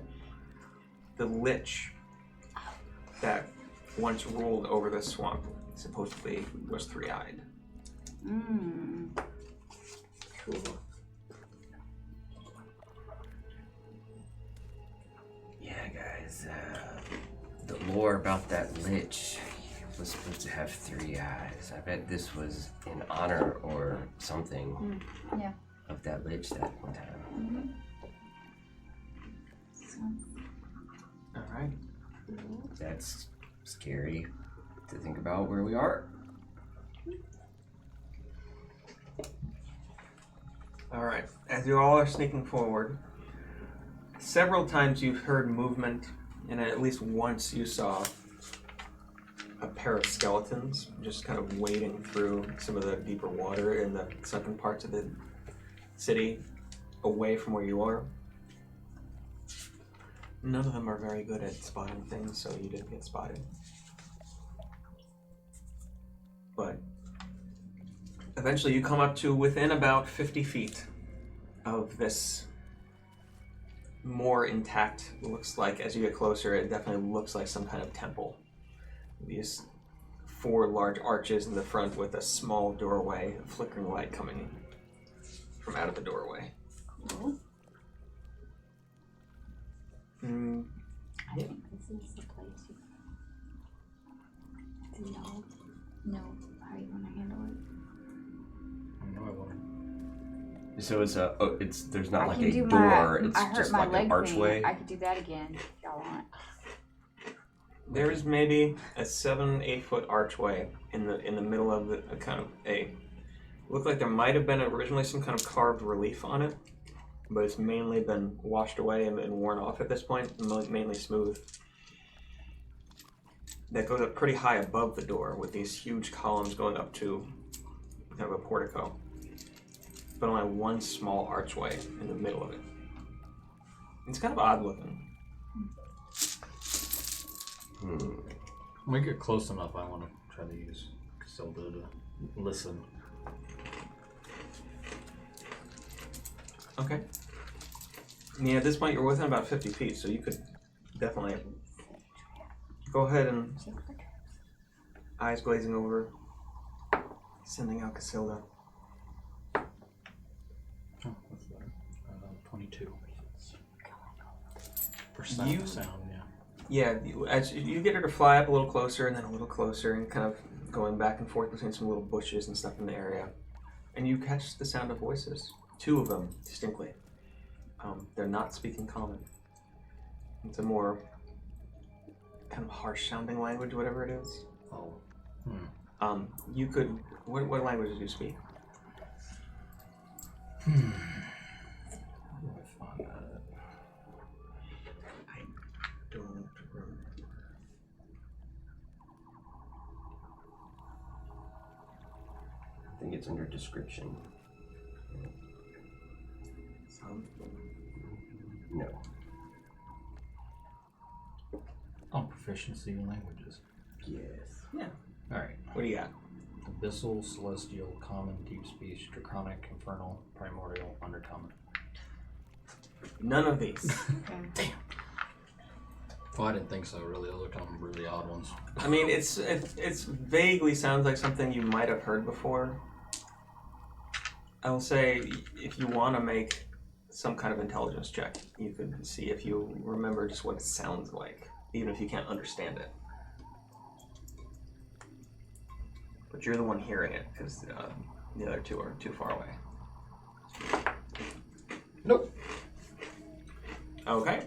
the lich that once ruled over the swamp supposedly was 3-eyed. Cool. Yeah, guys, the lore about that lich was supposed to have 3 eyes. I bet this was in honor or something Yeah. of that lich that one time. All right. That's scary to think about where we are. All right. As you all are sneaking forward, several times you've heard movement, and at least once you saw a pair of skeletons just kind of wading through some of the deeper water in the sunken parts of the city away from where you are. None of them are very good at spotting things, so you didn't get spotted. But eventually you come up to within about 50 feet of this more intact, looks like, as you get closer, it definitely looks like some kind of temple. These 4 large arches in the front with a small doorway, a flickering light coming in from out of the doorway. Cool. Yeah. This is the place you know how you want to handle it. I know I won't. So it's there's not I like can a do door. my, It's I hurt just my like leg an archway. thing. I could do that again if y'all want. There's maybe a 7-8 foot archway in the middle of the kind of a. Looked like there might have been originally some kind of carved relief on it, but it's mainly been washed away and worn off at this point, mainly smooth. That goes up pretty high above the door with these huge columns going up to kind of a portico, but only one small archway in the middle of it. It's kind of odd looking. When we get close enough, I want to try to use Casilda to listen. Okay. Yeah, at this point you're within about 50 feet, so you could definitely go ahead and eyes glazing over, sending out Casilda. Oh, that's better. 22. Percent You- sound, yeah. Yeah, as you get her to fly up a little closer and then a little closer and kind of going back and forth between some little bushes and stuff in the area. and you catch the sound of voices. 2 of them distinctly. They're not speaking common. It's a more kind of harsh sounding language, whatever it is. Oh. You could. What language do you speak? How do I find that? Don't remember. I think it's under description. No. Oh, proficiency in languages. Yes. Yeah. Alright. What do you got? Abyssal, celestial, common, deep speech, draconic, infernal, primordial, undercommon. None of these. Okay. Well, I didn't think so, really. Those are kind of really odd ones. I mean, it's vaguely sounds like something you might have heard before. I will say, if you want to make some kind of intelligence check, you could see if you remember just what it sounds like, even if you can't understand it. But you're the one hearing it, because the other 2 are too far away. Nope. Okay.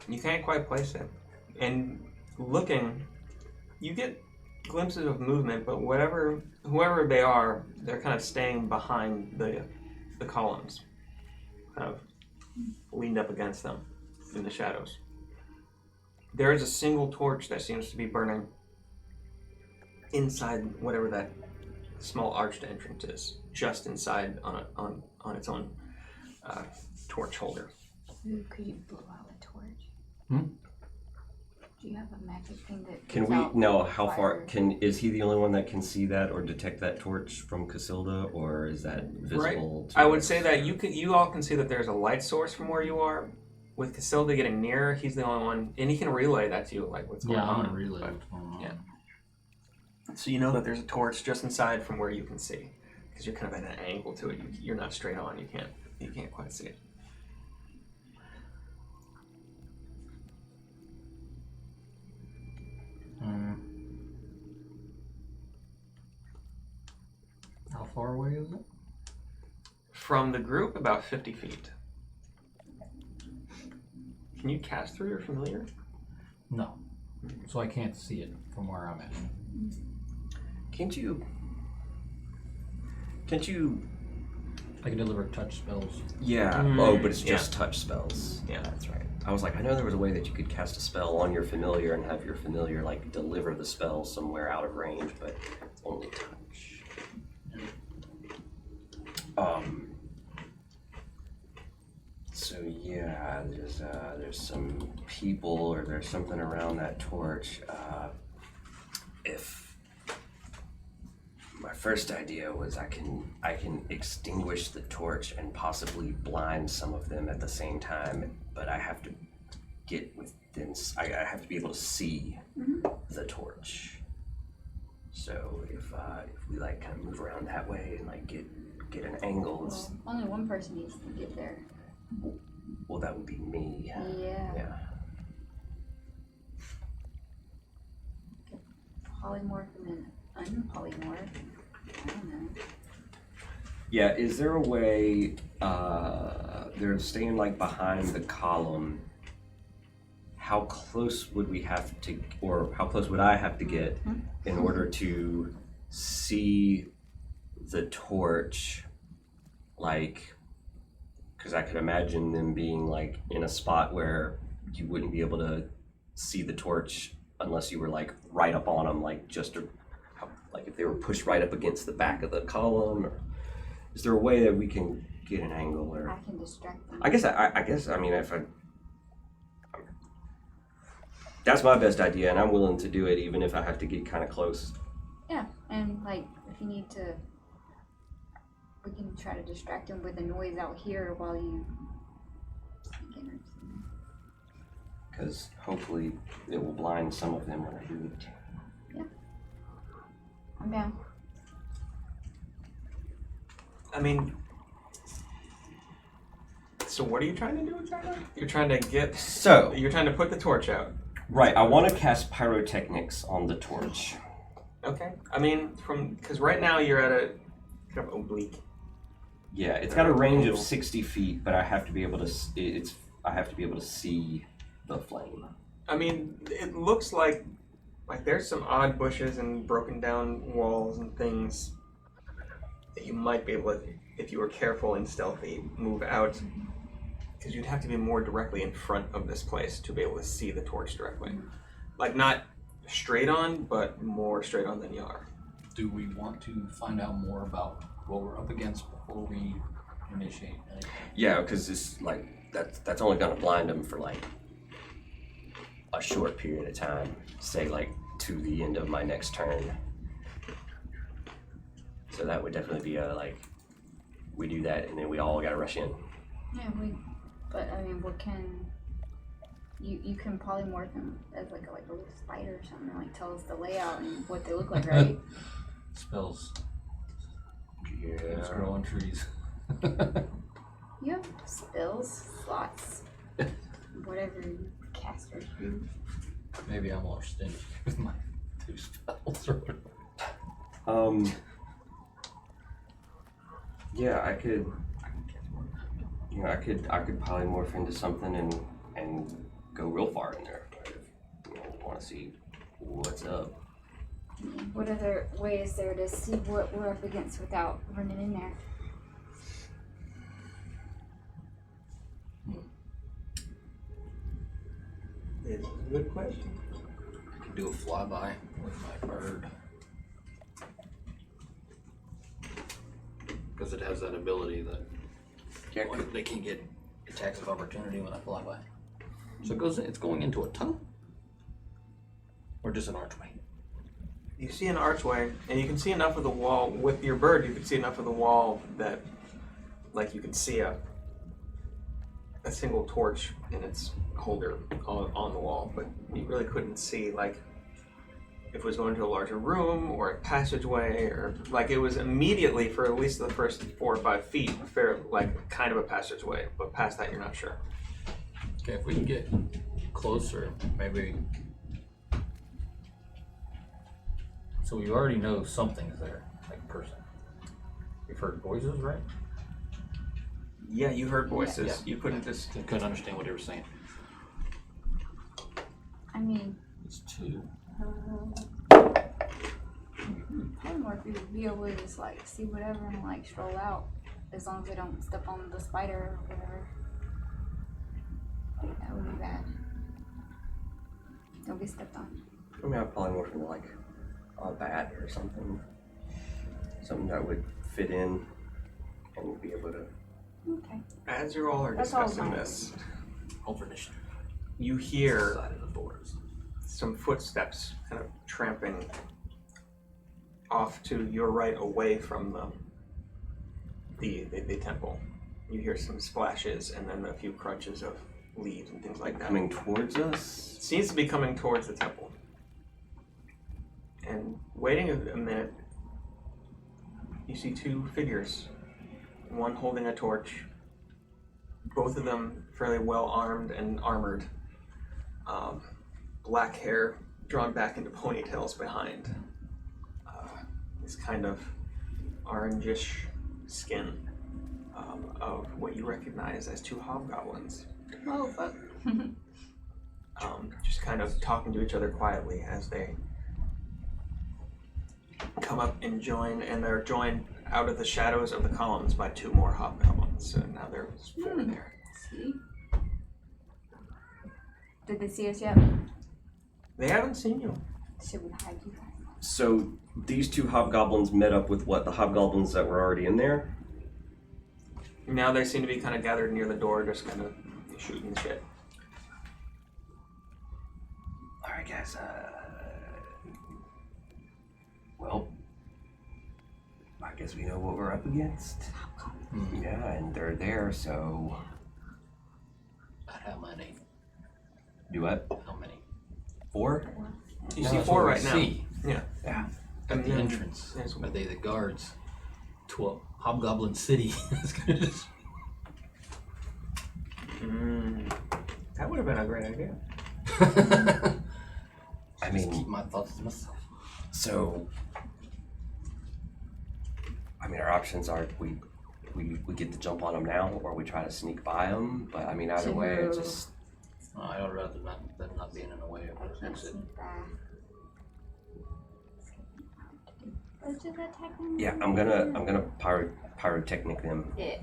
You can't quite place it. And looking, you get glimpses of movement, but whoever they are, they're kind of staying behind the columns, kind of leaned up against them in the shadows. There is a single torch that seems to be burning inside whatever that small arched entrance is, just inside on its own torch holder. Ooh, could you blow out a torch? Hmm? Do you have a magic thing that Can puts we out know how far fire? is he the only one that can see that or detect that torch from Casilda, or is that visible to I would us? say that you all can see that there's a light source from where you are. With Casilda getting nearer, he's the only one, and he can relay that to you, like what's going Yeah, I'm on. gonna relay but- what's going on. yeah. So you know that there's a torch just inside from where you can see, because you're kind of at an angle to it. You're not straight on. You can't quite see it. How far away is it? From the group, about 50 feet. Can you cast through your familiar? No. So I can't see it from where I'm at. Can't you I can deliver touch spells. yeah. Mm, Oh, but it's yeah. just touch spells. Yeah. That's right. I was like, I know there was a way that you could cast a spell on your familiar and have your familiar like deliver the spell somewhere out of range, but only touch. So yeah, there's some people or there's something around that torch. If my first idea was I can extinguish the torch and possibly blind some of them at the same time, but I have to get within. I have to be able to see the torch. So if we like kind of move around that way and like get an angle, Well, only one person needs to get there. well that would be me. Yeah. Yeah. Polymorph and then unpolymorph. I don't know. Yeah, is there a way they're staying like behind the column? How close would we have to, or how close would I have to get in order to see the torch? Like, because I could imagine them being like in a spot where you wouldn't be able to see the torch unless you were like right up on them, like just like if they were pushed right up against the back of the column. Or is there a way that we can get an angle? Or I can distract them. I guess I mean if I. That's my best idea, and I'm willing to do it even if I have to get kind of close. Yeah, and like if you need to, we can try to distract them with the noise out here while you sneak in or something. Because hopefully it will blind some of them when I do it. I'm down. I mean, so what are you trying to do exactly? You're trying to put the torch out. Right, I want to cast pyrotechnics on the torch. Okay. I mean, because right now you're at kind of oblique. Yeah, it's got a range of 60 feet, but I have to be able to. I have to be able to see the flame. I mean, it looks like there's some odd bushes and broken down walls and things that you might be able to, if you were careful and stealthy, move out. Because you'd have to be more directly in front of this place to be able to see the torch directly. Like, not straight on, but more straight on than you are. Do we want to find out more about what we're up against before we initiate anything? Yeah, because it's like that's only gonna blind them for like a short period of time. Say like to the end of my next turn. So that would definitely be a like we do that and then we all gotta rush in. Yeah, but I mean, what can you can polymorph them as like a little spider or something, like tell us the layout and what they look like, right? Spells. Yeah. Things grow on trees. You have spells, slots, whatever casters do. Maybe I'm more stingy with my 2 spells or whatever. Yeah, I could polymorph into something and go real far in there if you want to see what's up. What other way is there to see what we're up against without running in there? It's a good question. I can do a flyby with my bird. Because it has that ability that they can get attacks of opportunity when I fly by. So it's going into a tunnel? Or just an archway? You see an archway, and you can see enough of the wall with your bird. You can see enough of the wall that, like, you can see a single torch in its holder on the wall, but you really couldn't see like if it was going to a larger room or a passageway, or like it was immediately for at least the first 4 or 5 feet, kind of a passageway, but past that you're not sure. Okay, if we can get closer, maybe. So we already know something's there, like person. We've heard voices, right? Yeah, you heard voices. Yeah. You couldn't just. I couldn't understand what they were saying. I mean, It's 2. polymorph, you would be able to just like see whatever and like stroll out, as long as they don't step on the spider or whatever. That would be bad. Don't get stepped on. I mean, I'd polymorph into like a bat or something that would fit in and be able to. Okay. As you all are That's all discussing mine. this, Over initiative. you hear Side of the doors. some footsteps kind of tramping off to your right, away from the temple. You hear some splashes and then a few crunches of leaves and things like that. Coming towards us. It seems to be coming towards the temple. And waiting a minute, you see 2 figures. One holding a torch. Both of them fairly well armed and armored. Black hair drawn back into ponytails behind. This kind of orangish skin of what you recognize as 2 hobgoblins. Oh fuck. Just kind of talking to each other quietly as they come up and join, and they're joined out of the shadows of the columns by 2 more hobgoblins. So now there's 4 there. See? Did they see us yet? They haven't seen you. Should we hide you guys? So these 2 hobgoblins met up with what? The hobgoblins that were already in there? Now they seem to be kind of gathered near the door, just kind of shooting shit. Alright guys, well, I guess we know what we're up against. Yeah, and they're there, so... How many? Do what? How many? 4? You No, see that's 4 what we right now. see Yeah. Yeah. At the then entrance. there's- Are they the guards to a hobgoblin city? It's gonna just- That would have been a great idea. I Just mean, keep my thoughts to myself. so... I mean, our options are we get the jump on them now, or we try to sneak by them. But I mean, either way, it just I'd rather them not being in the way of I our can't exit. sneak by. Let's just attack them. yeah. I'm gonna pyrotechnic them. Yeah.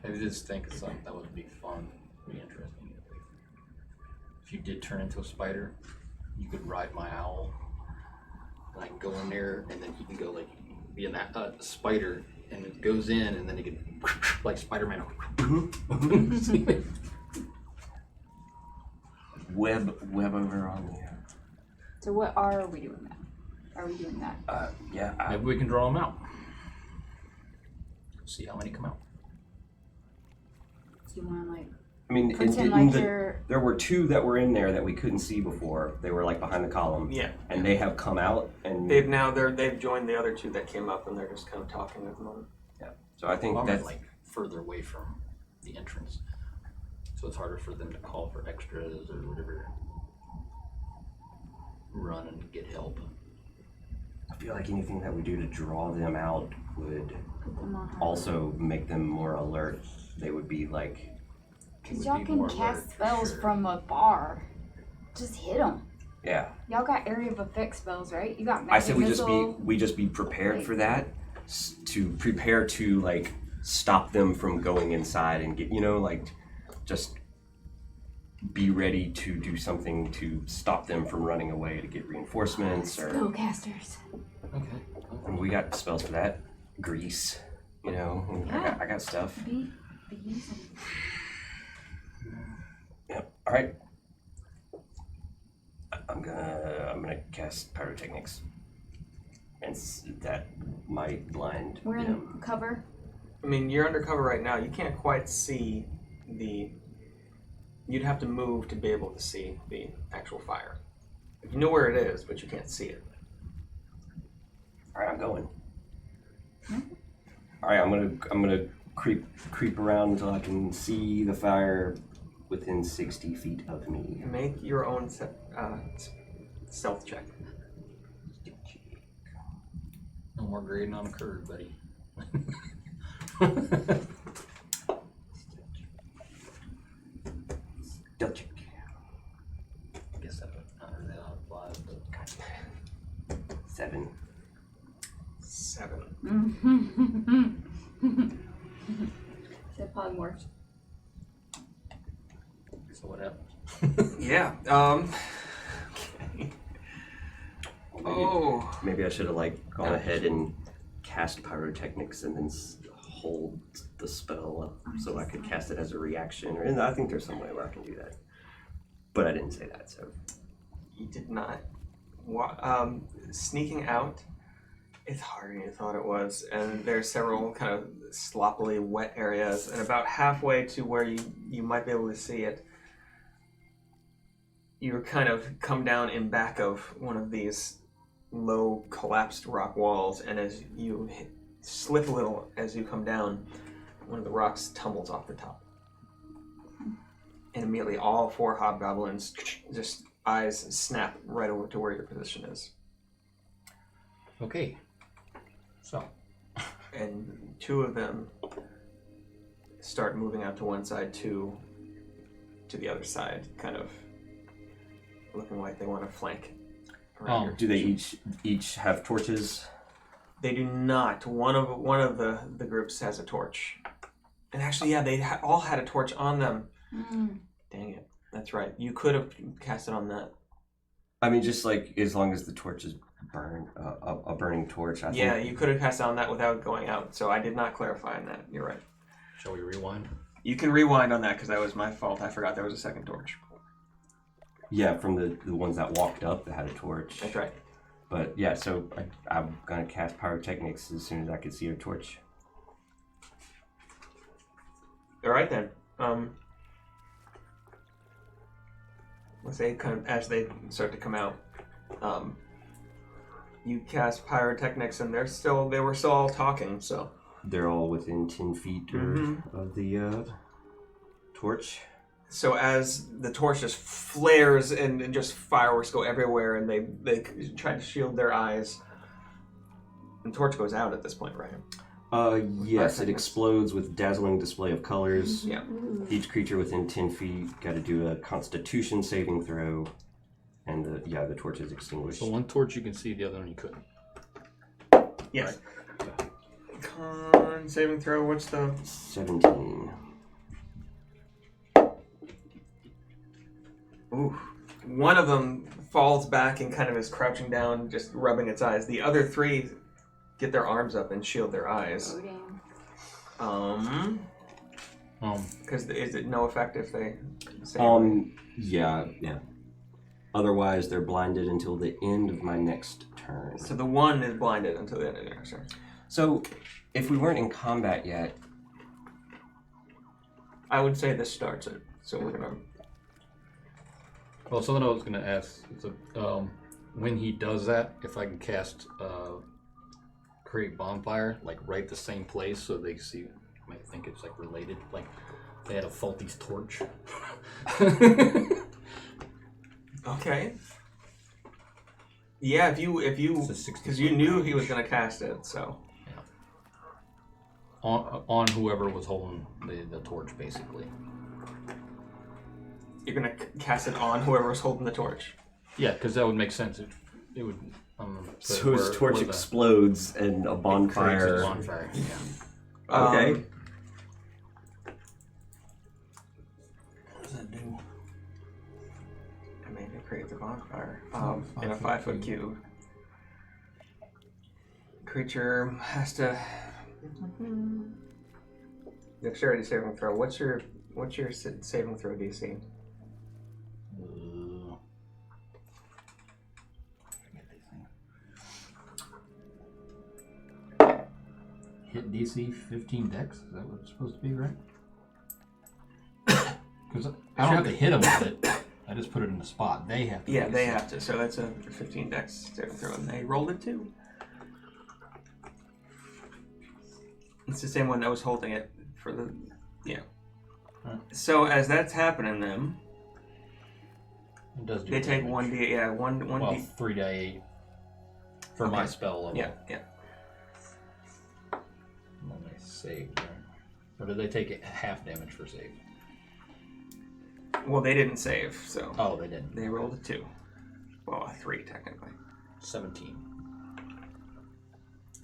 I just think it's something that would be fun, be interesting. If you did turn into a spider, you could ride my owl. Like go in there, and then he can go like be in that spider, and it goes in, and then he can like Spider-Man. Web over on the. So what are we doing now? Are we doing that? Yeah. Maybe we can draw them out. See how many come out. Do you want to like I mean, pretend like you're? there were two that were in there that we couldn't see before. They were like behind the column. Yeah. And they have come out and They've joined the other two that came up, and they're just kind of talking at the moment. so I think Well, I'm that's like further away from the entrance, so it's harder for them to call for extras or whatever. Run and get help. I feel like anything that we do to draw them out would Put them on her. also make them more alert. They would be like, It would Y'all be can more cast alert for spells sure. from afar. Just hit them. yeah. Y'all got area of effect spells, right? You got magic I said missile. we just be prepared Like- for that, to prepare to like stop them from going inside and get like just be ready to do something to stop them from running away to get reinforcements or. Spellcasters. Okay. And we got spells for that. Grease, Yeah. I got stuff. Be using. Yep. All right. I'm gonna cast pyrotechnics, and that might blind We're in them. cover. I mean, you're undercover right now. You can't quite see the. You'd have to move to be able to see the actual fire. You know where it is, but you can't see it. All right, I'm going. All right, I'm gonna creep around until I can see the fire within 60 feet of me. Make your own stealth check. No more grading on a curve, buddy. Stealth check. I guess that would not really apply, but 7. 7. Said polymorph. so what happened? Yeah. Okay. Oh. Maybe I should have gone ahead and cast pyrotechnics and then hold the spell so I could cast it as a reaction. And I think there's some way where I can do that, but I didn't say that. So You did not. Sneaking out, it's harder than you thought it was, and there's several kind of sloppily wet areas, and about halfway to where you might be able to see it, you kind of come down in back of one of these low collapsed rock walls, and as you slip a little as you come down, one of the rocks tumbles off the top. And immediately all 4 hobgoblins just eyes snap right over to where your position is. Okay. So, And 2 of them start moving out to one side, to the other side, kind of looking like they want to flank around your do they position. each have torches? They do not. One of the groups has a torch. And actually, yeah, they all had a torch on them. Dang it. That's right. You could have cast it on that. I mean, just as long as the torch is burned, a burning torch. I Yeah, think. you could have cast it on that without going out. So I did not clarify on that. You're right. shall we rewind? You can rewind on that because that was my fault. I forgot there was a second torch. Yeah, from the ones that walked up that had a torch. That's right. But yeah, so I'm gonna cast pyrotechnics as soon as I can see a torch. All right then. Let's say as they start to come out, you cast pyrotechnics, and they were still all talking. So They're all within 10 feet of the torch. So as the torch just flares and just fireworks go everywhere, and they try to shield their eyes, The torch goes out at this point, right? Yes, it Pyrotechnics. explodes with dazzling display of colors. Yeah. Each creature within 10 feet got to do a Constitution saving throw, and the torch is extinguished. So one torch you can see, the other one you couldn't. Yes. Con saving throw. What's the? 17. Ooh. One of them falls back and kind of is crouching down, just rubbing its eyes. The other three get their arms up and shield their eyes. Oh, damn. Because is it no effect if they say Yeah. Otherwise, they're blinded until the end of my next turn. So the one is blinded until the end of the next turn. So, if we weren't in combat yet, I would say this starts it. So we're gonna. Well, something I was going to ask is when he does that, if I can cast create bonfire, like right the same place so they see, might think it's like related, like they had a faulty torch. Okay. Yeah, if you It's a 60 because you knew he was gonna cast it, so on whoever was holding the torch, basically. you're gonna cast it on whoever was holding the torch. Yeah, because that would make sense. It would. so his torch explodes and a bonfire. Bonfire. Yeah. Okay. What does that do? I mean, it creates a bonfire in a 5-foot cube. Creature has to. Dexterity saving throw. What's your saving throw DC? Hit DC 15 dex? Is that what it's supposed to be, right? Because I don't have to hit them with it. I just put it in the spot. They have to. Yeah, make they it. have to. So that's a 15 dex saving throw, and they rolled it too. It's the same one that was holding it for the. Yeah. Huh. So as that's happening, then It does do they take damage. 1d. Yeah, one Well, d. 3d8 for my Okay. spell level. Yeah, yeah. And then they save. Right? Or did they take it half damage for save? Well, they didn't save, so Oh, they didn't. they rolled a 2. Well, a 3 technically. 17.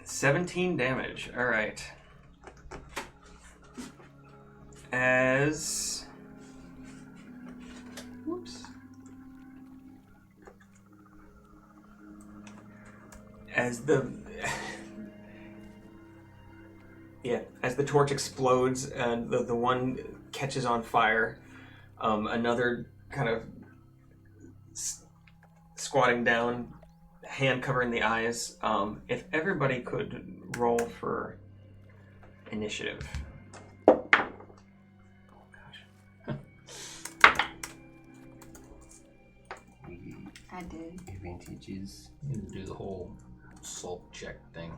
17 damage. All right. As. Whoops. As the. Yeah, as the torch explodes and the one catches on fire, another kind of squatting down, hand covering the eyes. If everybody could roll for initiative. I did. Advantages. You need to do the whole salt check thing.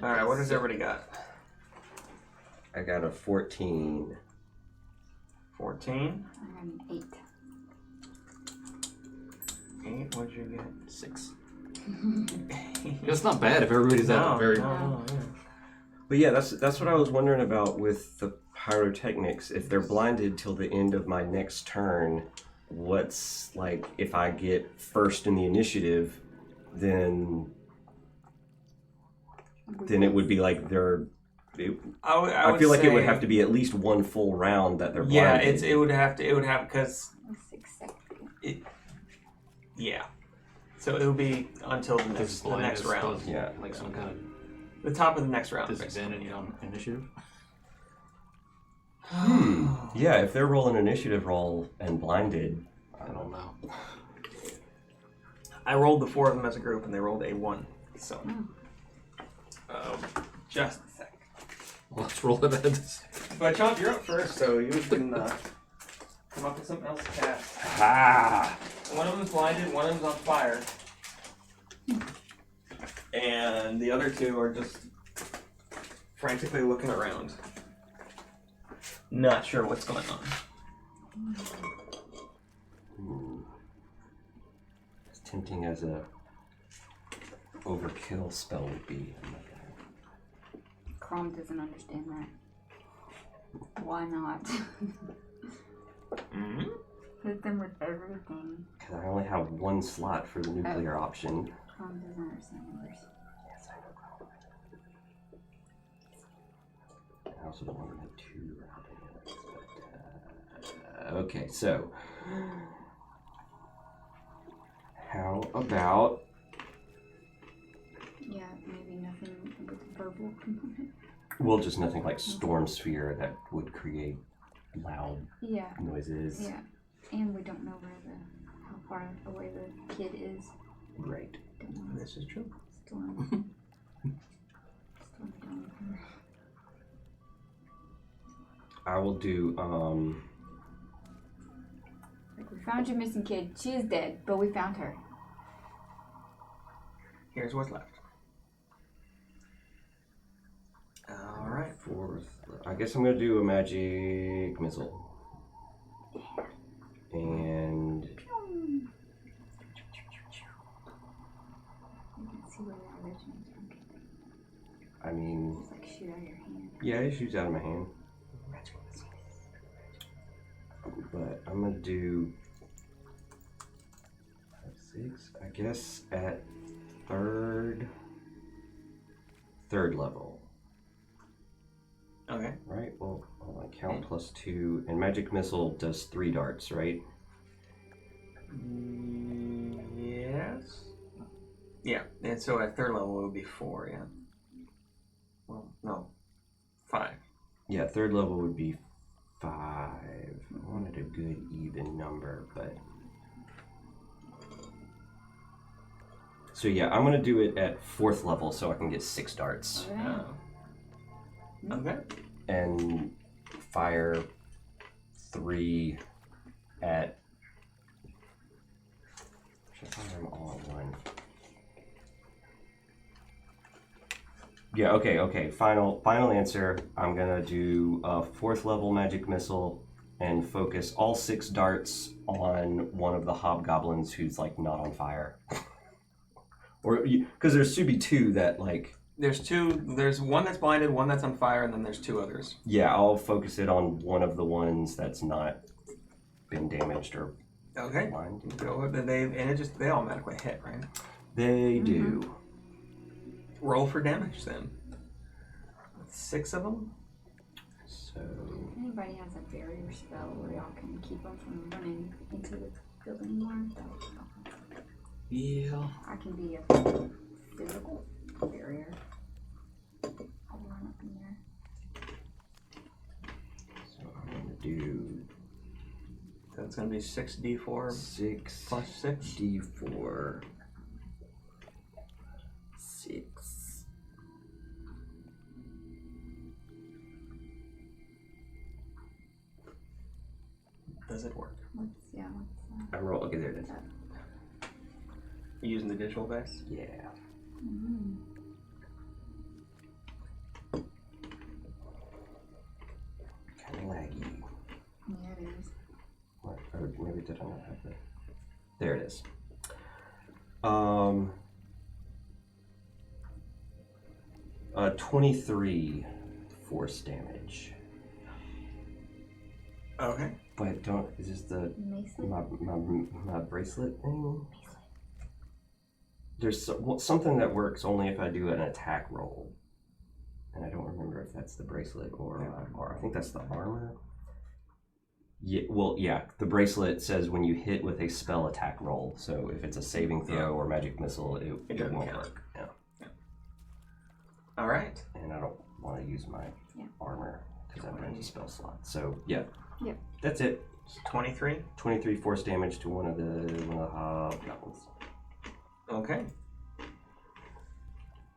All right, what has everybody got? I got a 14. 14. I got an 8. 8. What'd you get? 6. That's not bad if everybody's at the very. no. But yeah, that's what I was wondering about with the pyrotechnics. If they're blinded till the end of my next turn, what's like if I get first in the initiative, then it would be like they're. I feel like it would have to be at least one full round that they're Yeah, blinded. it would have because 6 seconds. yeah. So it would be until the This next blind round. is Yeah. like some kind of The top of the next round. disadvantage on initiative. Yeah, if they're rolling an initiative roll and blinded, I don't know. I rolled the 4 of them as a group, and they rolled a 1. So, just a sec. Well, let's roll it at But Chomp, you're up first, so you can come up with something else to cast. ah, One of them's blinded, one of them's on fire, and the other 2 are just frantically looking around, not sure what's going on. tempting as a overkill spell would be. I'm not gonna... Crom doesn't understand that. Why not? Mm-hmm. Hit them with everything. Because I only have one slot for the nuclear option. Crom doesn't understand numbers. Yes, I know. I also don't want to make 2 rounding errors, but okay, so how about Yeah, maybe nothing with the verbal component. well, just nothing like storm sphere that would create loud Yeah, noises. yeah. And we don't know how far away the kid is. Right. Don't know. This is true. Storm. Storm down here. I will do Like, we found your missing kid. She is dead, but we found her. Here's what's left. All right. 4th. I guess I'm gonna do a magic missile. And You can see where that originates from. I mean, Just like shoot out of your hand. yeah, it shoots out of my hand. But I'm gonna do 6, I guess, at third level. Okay. Right? Well, hold on, count +2, and magic missile does 3 darts, right? Yes. Yeah, and so at third level it would be 4. Yeah. Well, no, 5. Yeah, third level would be 5. I wanted a good even number, but so yeah, I'm gonna do it at 4th level so I can get 6 darts Alright. Okay. and fire 3 at. Should I fire them all at one? Yeah. Okay. Final answer. I'm gonna do a 4th level magic missile and focus all 6 darts on one of the hobgoblins who's like not on fire. Or because there should be 2 that like. There's 2. There's one that's blinded, one that's on fire, and then there's 2 others. Yeah, I'll focus it on one of the ones that's not been damaged or Okay. blinded. Go and they automatically hit, right? They do. Roll for damage then. 6 of them. So If anybody has a barrier spell where y'all can keep them from running into the building more, that would be helpful. Yeah. I can be a physical barrier. I'll run up in there. So I'm gonna do That's gonna be 6d4 6 plus 6. d4 6. Does it work? What's I'm roll. Okay, there it is. You using the digital dice? Yeah. mm-hmm. Kind of laggy. Yeah, it is. What? Or maybe did I not have that? There it is. 23 force damage. Okay. But don't. Is this the Mason? my bracelet thing? There's something that works only if I do an attack roll, and I don't remember if that's the bracelet or I think that's the armor. Yeah, well, yeah. The bracelet says when you hit with a spell attack roll. So if it's a saving throw or magic missile, it doesn't won't count. work. Yeah. All right. And I don't want to use my armor because that burns a spell slot. So yeah. Yep. That's it. It's 23. 23 force damage to one of the hobgoblins. Okay.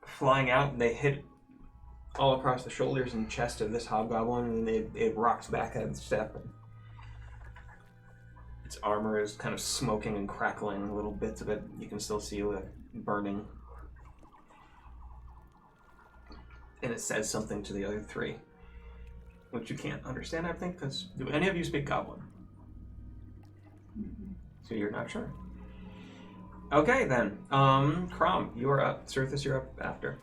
Flying out, they hit all across the shoulders and chest of this hobgoblin, and it rocks back at its step. And its armor is kind of smoking and crackling. Little bits of it you can still see burning. And it says something to the other 3, which you can't understand, I think, because do any of you speak Goblin? So you're not sure? Okay then. Crom, you are up. Surthus, you're up after.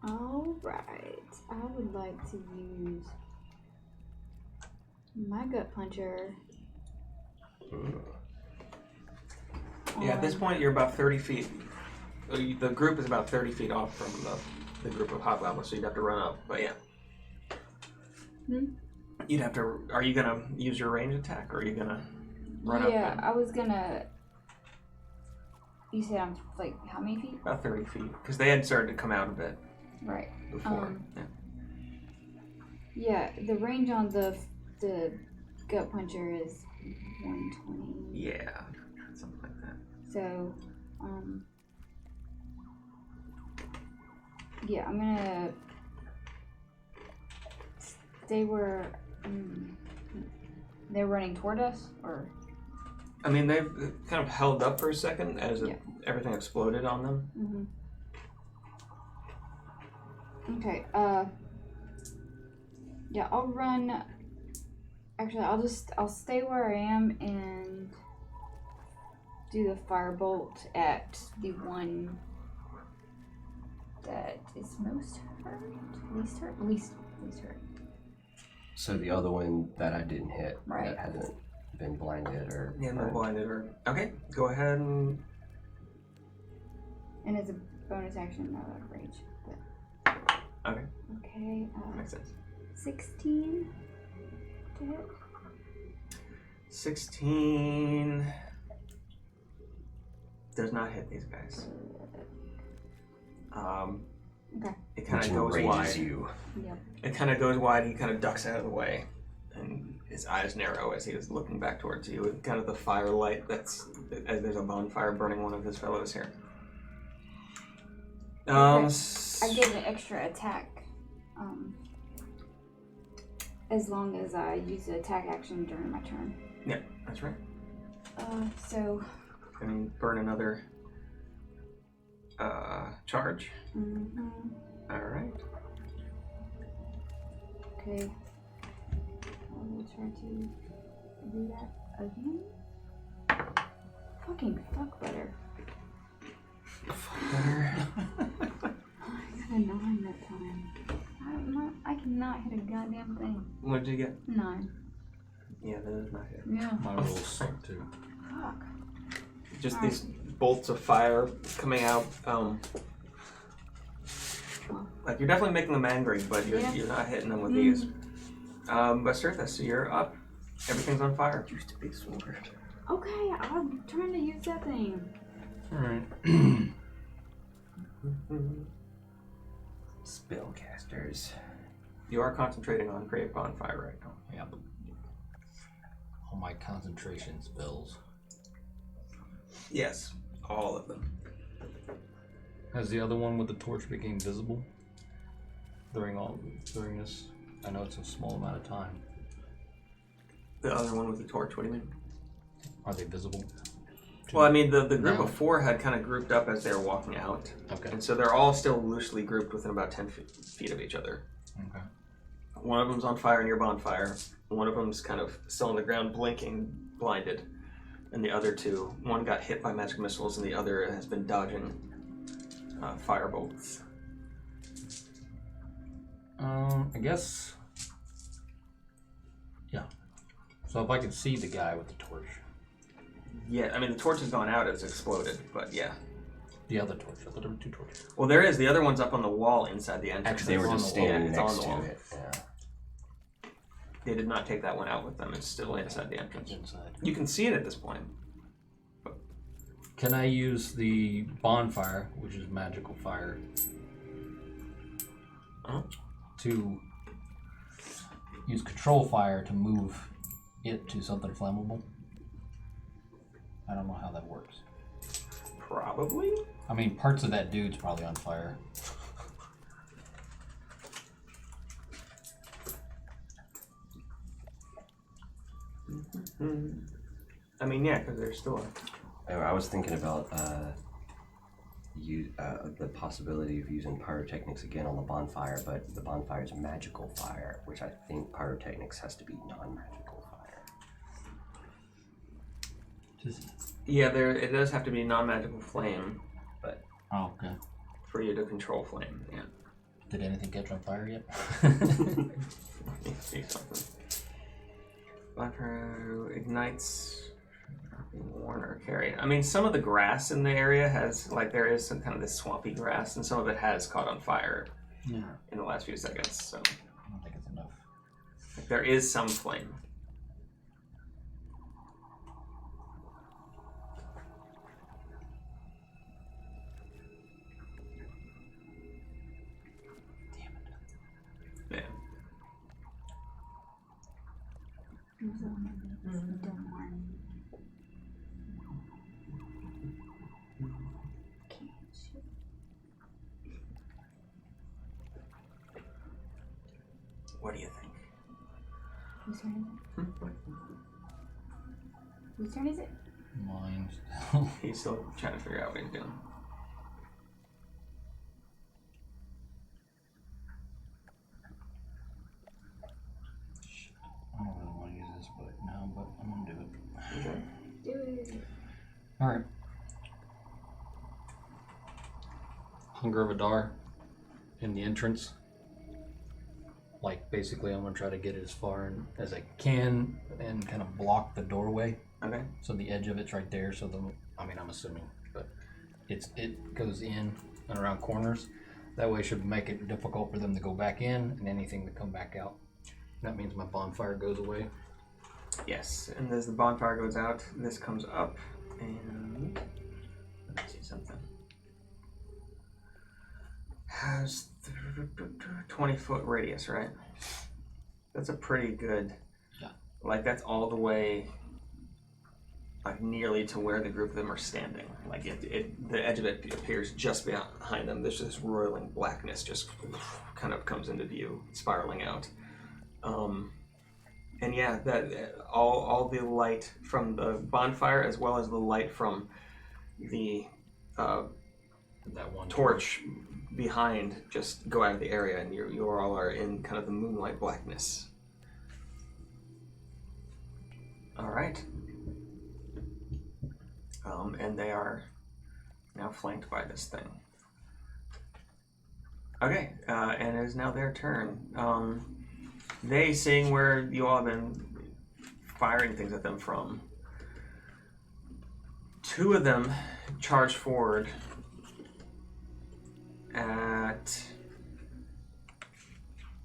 Alright. I would like to use my gut puncher. Yeah, at this point you're about 30 feet. The group is about 30 feet off from the group of hobgoblins, so you'd have to run up. But yeah. You'd have to. Are you gonna use your range attack, or are you gonna run up? Yeah, I was gonna. You said I'm like how many feet? About 30 feet, because they had started to come out a bit Right. before. Yeah, the range on the gut puncher is 120. Yeah, something like that. So, yeah, I'm gonna stay where they're running toward us, or I mean, they've kind of held up for a second as Yeah. everything exploded on them. Okay. Yeah, I'll run. Actually, I'll stay where I am and do the firebolt at the one that is most hurt, least hurt. So the other one that I didn't hit, Right. that hasn't been blinded or Yeah, no burned. blinded or. Okay, go ahead and. And it's a bonus action, not like rage. But... Okay, Okay. makes sense. 16 to hit. 16 does not hit these guys. Okay. It kind Which of goes enrages wide. you. Yep. It kind of goes wide. He kind of ducks out of the way, and his eyes narrow as he is looking back towards you. And kind of the firelight as there's a bonfire burning one of his fellows here. I get an extra attack. As long as I use the attack action during my turn. Yeah, that's right. So. And burn another charge. All right. Okay. I will try to do that again. Fucking fuck better. Better. I got a 9 that time. I cannot hit a goddamn thing. What did you get? 9. Yeah, that is not hit. Yeah. My rules suck too. Fuck. Just these bolts of fire coming out. Like you're definitely making them angry, but you're not hitting them with these. But Surthus, you're up. Everything's on fire. Used to be sword. Okay, I'm trying to use that thing. Alright. Spellcasters. You are concentrating on Create Bonfire right now. Yep. All my concentration spells. Yes, all of them. Has the other one with the torch became visible during this? I know it's a small amount of time. The other one with the torch, what do you mean? Are they visible? Well, I mean, the group No. of 4 had kind of grouped up as they were walking out. Okay. And so they're all still loosely grouped within about 10 feet of each other. Okay. One of them's on fire near bonfire. One of them's kind of still on the ground, blinking, blinded. And the other 2, one got hit by magic missiles, and the other has been dodging fire bolts. I guess. Yeah. So if I could see the guy with the torch, Yeah, I mean, the torch has gone out, it's exploded, but yeah. the other torch. I thought there were 2 torches. Well, there is. The other one's up on the wall inside the entrance. They were It's on just the wall. standing Yeah, it's next on the wall. to it. Yeah. They did not take that one out with them. It's still inside the entrance. Inside. You can see it at this point. Can I use the bonfire, which is magical fire, to use control fire to move it to something flammable? I don't know how that works. Probably. I mean, parts of that dude's probably on fire. I mean, yeah, because there's still I was thinking about the possibility of using pyrotechnics again on the bonfire, but the bonfire is magical fire, which I think pyrotechnics has to be non-magical fire. Yeah, it does have to be non-magical flame Oh, okay. for you to control flame. Yeah. Did anything catch on fire yet? See something. Bonfire ignites, being worn or carried. I mean, some of the grass in the area has, like, there is some kind of this swampy grass, and some of it has caught on fire Yeah. in the last few seconds. So I don't think it's enough. there is some flame. Yeah. What do you think? Whose turn is it? What? Whose turn is it? Mine still. He's still trying to figure out what he's doing. I don't really want to use this book now, but I'm gonna do it. Okay. Do it. Alright. Hunger of Adar in the entrance. Like, basically, I'm gonna try to get it as far in as I can and kind of block the doorway. Okay. So the edge of it's right there. So I'm assuming, but it goes in and around corners. That way, should make it difficult for them to go back in and anything to come back out. That means my bonfire goes away. Yes, and as the bonfire goes out, this comes up, and let me see something. Has 20-foot radius, right? That's a pretty good. Yeah. Like that's all the way, like nearly to where the group of them are standing. Like the edge of it appears just behind them. There's this roiling blackness just kind of comes into view, spiraling out. And yeah, that all the light from the bonfire as well as the light from the That one torch behind just go out of the area, and you all are in kind of the moonlight blackness. All right. And they are now flanked by this thing. Okay, and it is now their turn. They, seeing where you all have been firing things at them from, two of them charge forward at,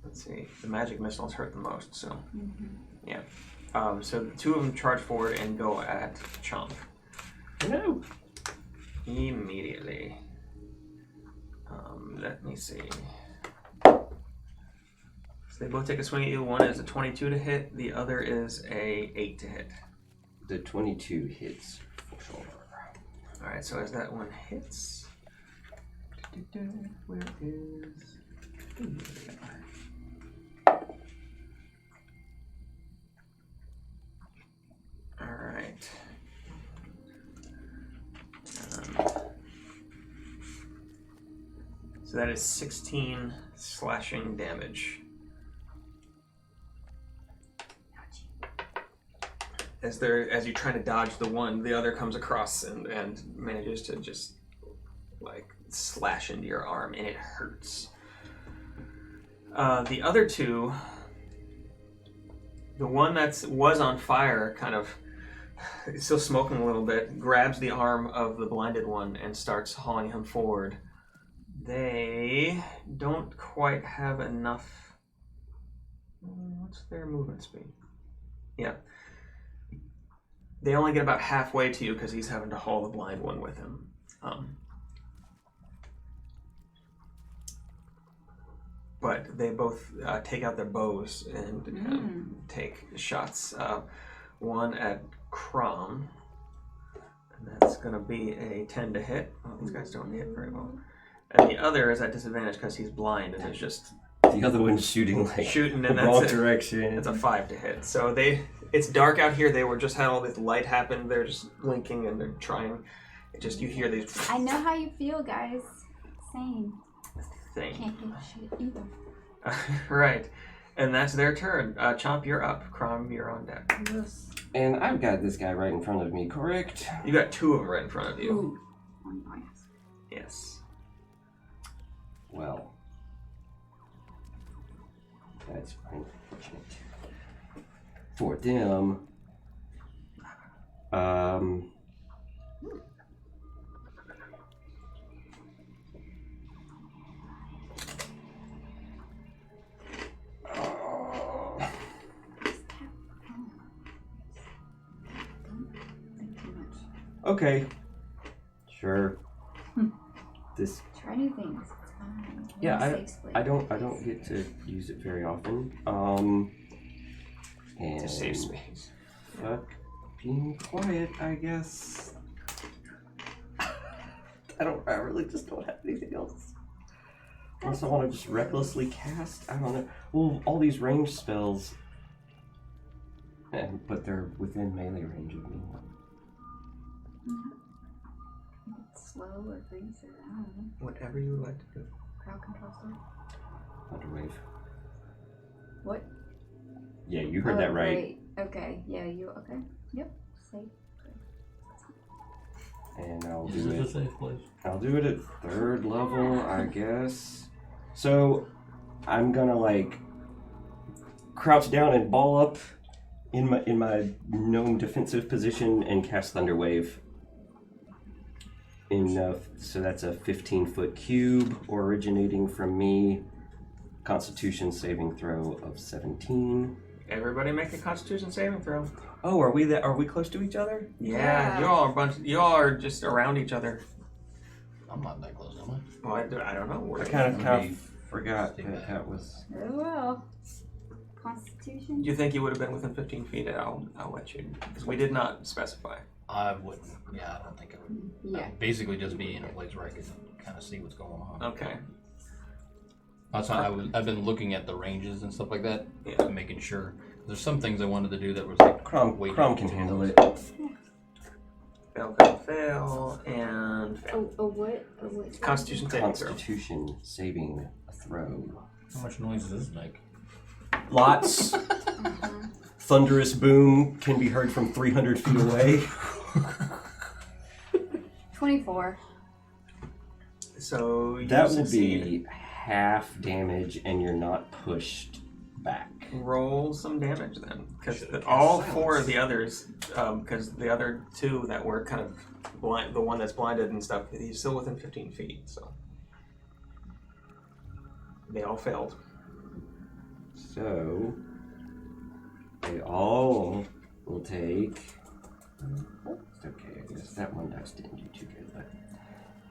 let's see, the magic missiles hurt the most, so yeah. So the two of them charge forward and go at Chomp. No. Immediately. Let me see. So they both take a swing at you. One is a 22 to hit, the other is a 8 to hit. The 22 hits for sure. Alright, so as that one hits, where is... Alright. So that is 16 slashing damage. As you're trying to dodge the one, the other comes across and manages to just like slash into your arm, and it hurts. The other two, the one that was on fire, kind of still smoking a little bit, grabs the arm of the blinded one and starts hauling him forward. They don't quite have enough. What's their movement speed? Yeah. They only get about halfway to you because he's having to haul the blind one with him. But they both take out their bows and take shots. One at Crom, and that's going to be a 10 to hit. Well, these guys don't hit very well. And the other is at disadvantage because he's blind and is just The other one's shooting like shooting, the and wrong that's it. direction. It's a 5 to hit. So it's dark out here. They were just had all this light happen. They're just blinking and they're trying. It just you hear these I know how you feel, guys. Same. thing. Can't do shit either. Right. And that's their turn. Chomp, you're up. Crom, you're on deck. Yes. And I've got this guy right in front of me, correct? You got two of them right in front of you. Ooh. Oh, nice. Yes. Well, that's unfortunate for them. Think too much. Okay, sure. This Try new things. It's fine. Yeah, We're in a safe space. I don't get to use it very often. And It's a safe space. fuck being quiet, I guess. I really just don't have anything else. Unless I want to just recklessly cast. I don't know. Well, all these range spells, but they're within melee range of me. It's slow or freeze or I don't know. Whatever you would like to do. Crowd control stuff. Thunderwave. What? Yeah, you heard that right. Okay. Yeah, you okay? Yep. Safe. And I'll This do is it. a safe place. I'll do it at 3rd level, I guess. So I'm gonna like crouch down and ball up in my gnome defensive position and cast Thunderwave. So that's a 15-foot cube originating from me. Constitution saving throw of 17. Everybody make a Constitution saving throw. Oh, are we close to each other? Yeah, y'all are just around each other. I'm not that close, am I? Well, I don't know. I kind of forgot that was. Very well. Constitution. You think you would have been within 15 feet? I'll let you, because we did not specify. I wouldn't. Yeah, I don't think I would. Yeah. I'd basically just be in a place where I could kind of see what's going on. Okay. That's how I've been looking at the ranges and stuff like that, Yeah. and making sure. There's some things I wanted to do that was like Crom way can too handle close. it. Fail, and fail. A what? A what? Constitution saving throw. Constitution saving throw. How much noise does this make? Lots. Thunderous boom can be heard from 300 feet away. 24. So you That will succeed. be half damage, and you're not pushed back. Roll some damage then, because Should've cast all silence. 4 of the others, because the other 2 that were kind of blind, the one that's blinded and stuff, he's still within 15 feet, so they all failed. So they all will take. It's okay, I guess that one dice didn't do too good,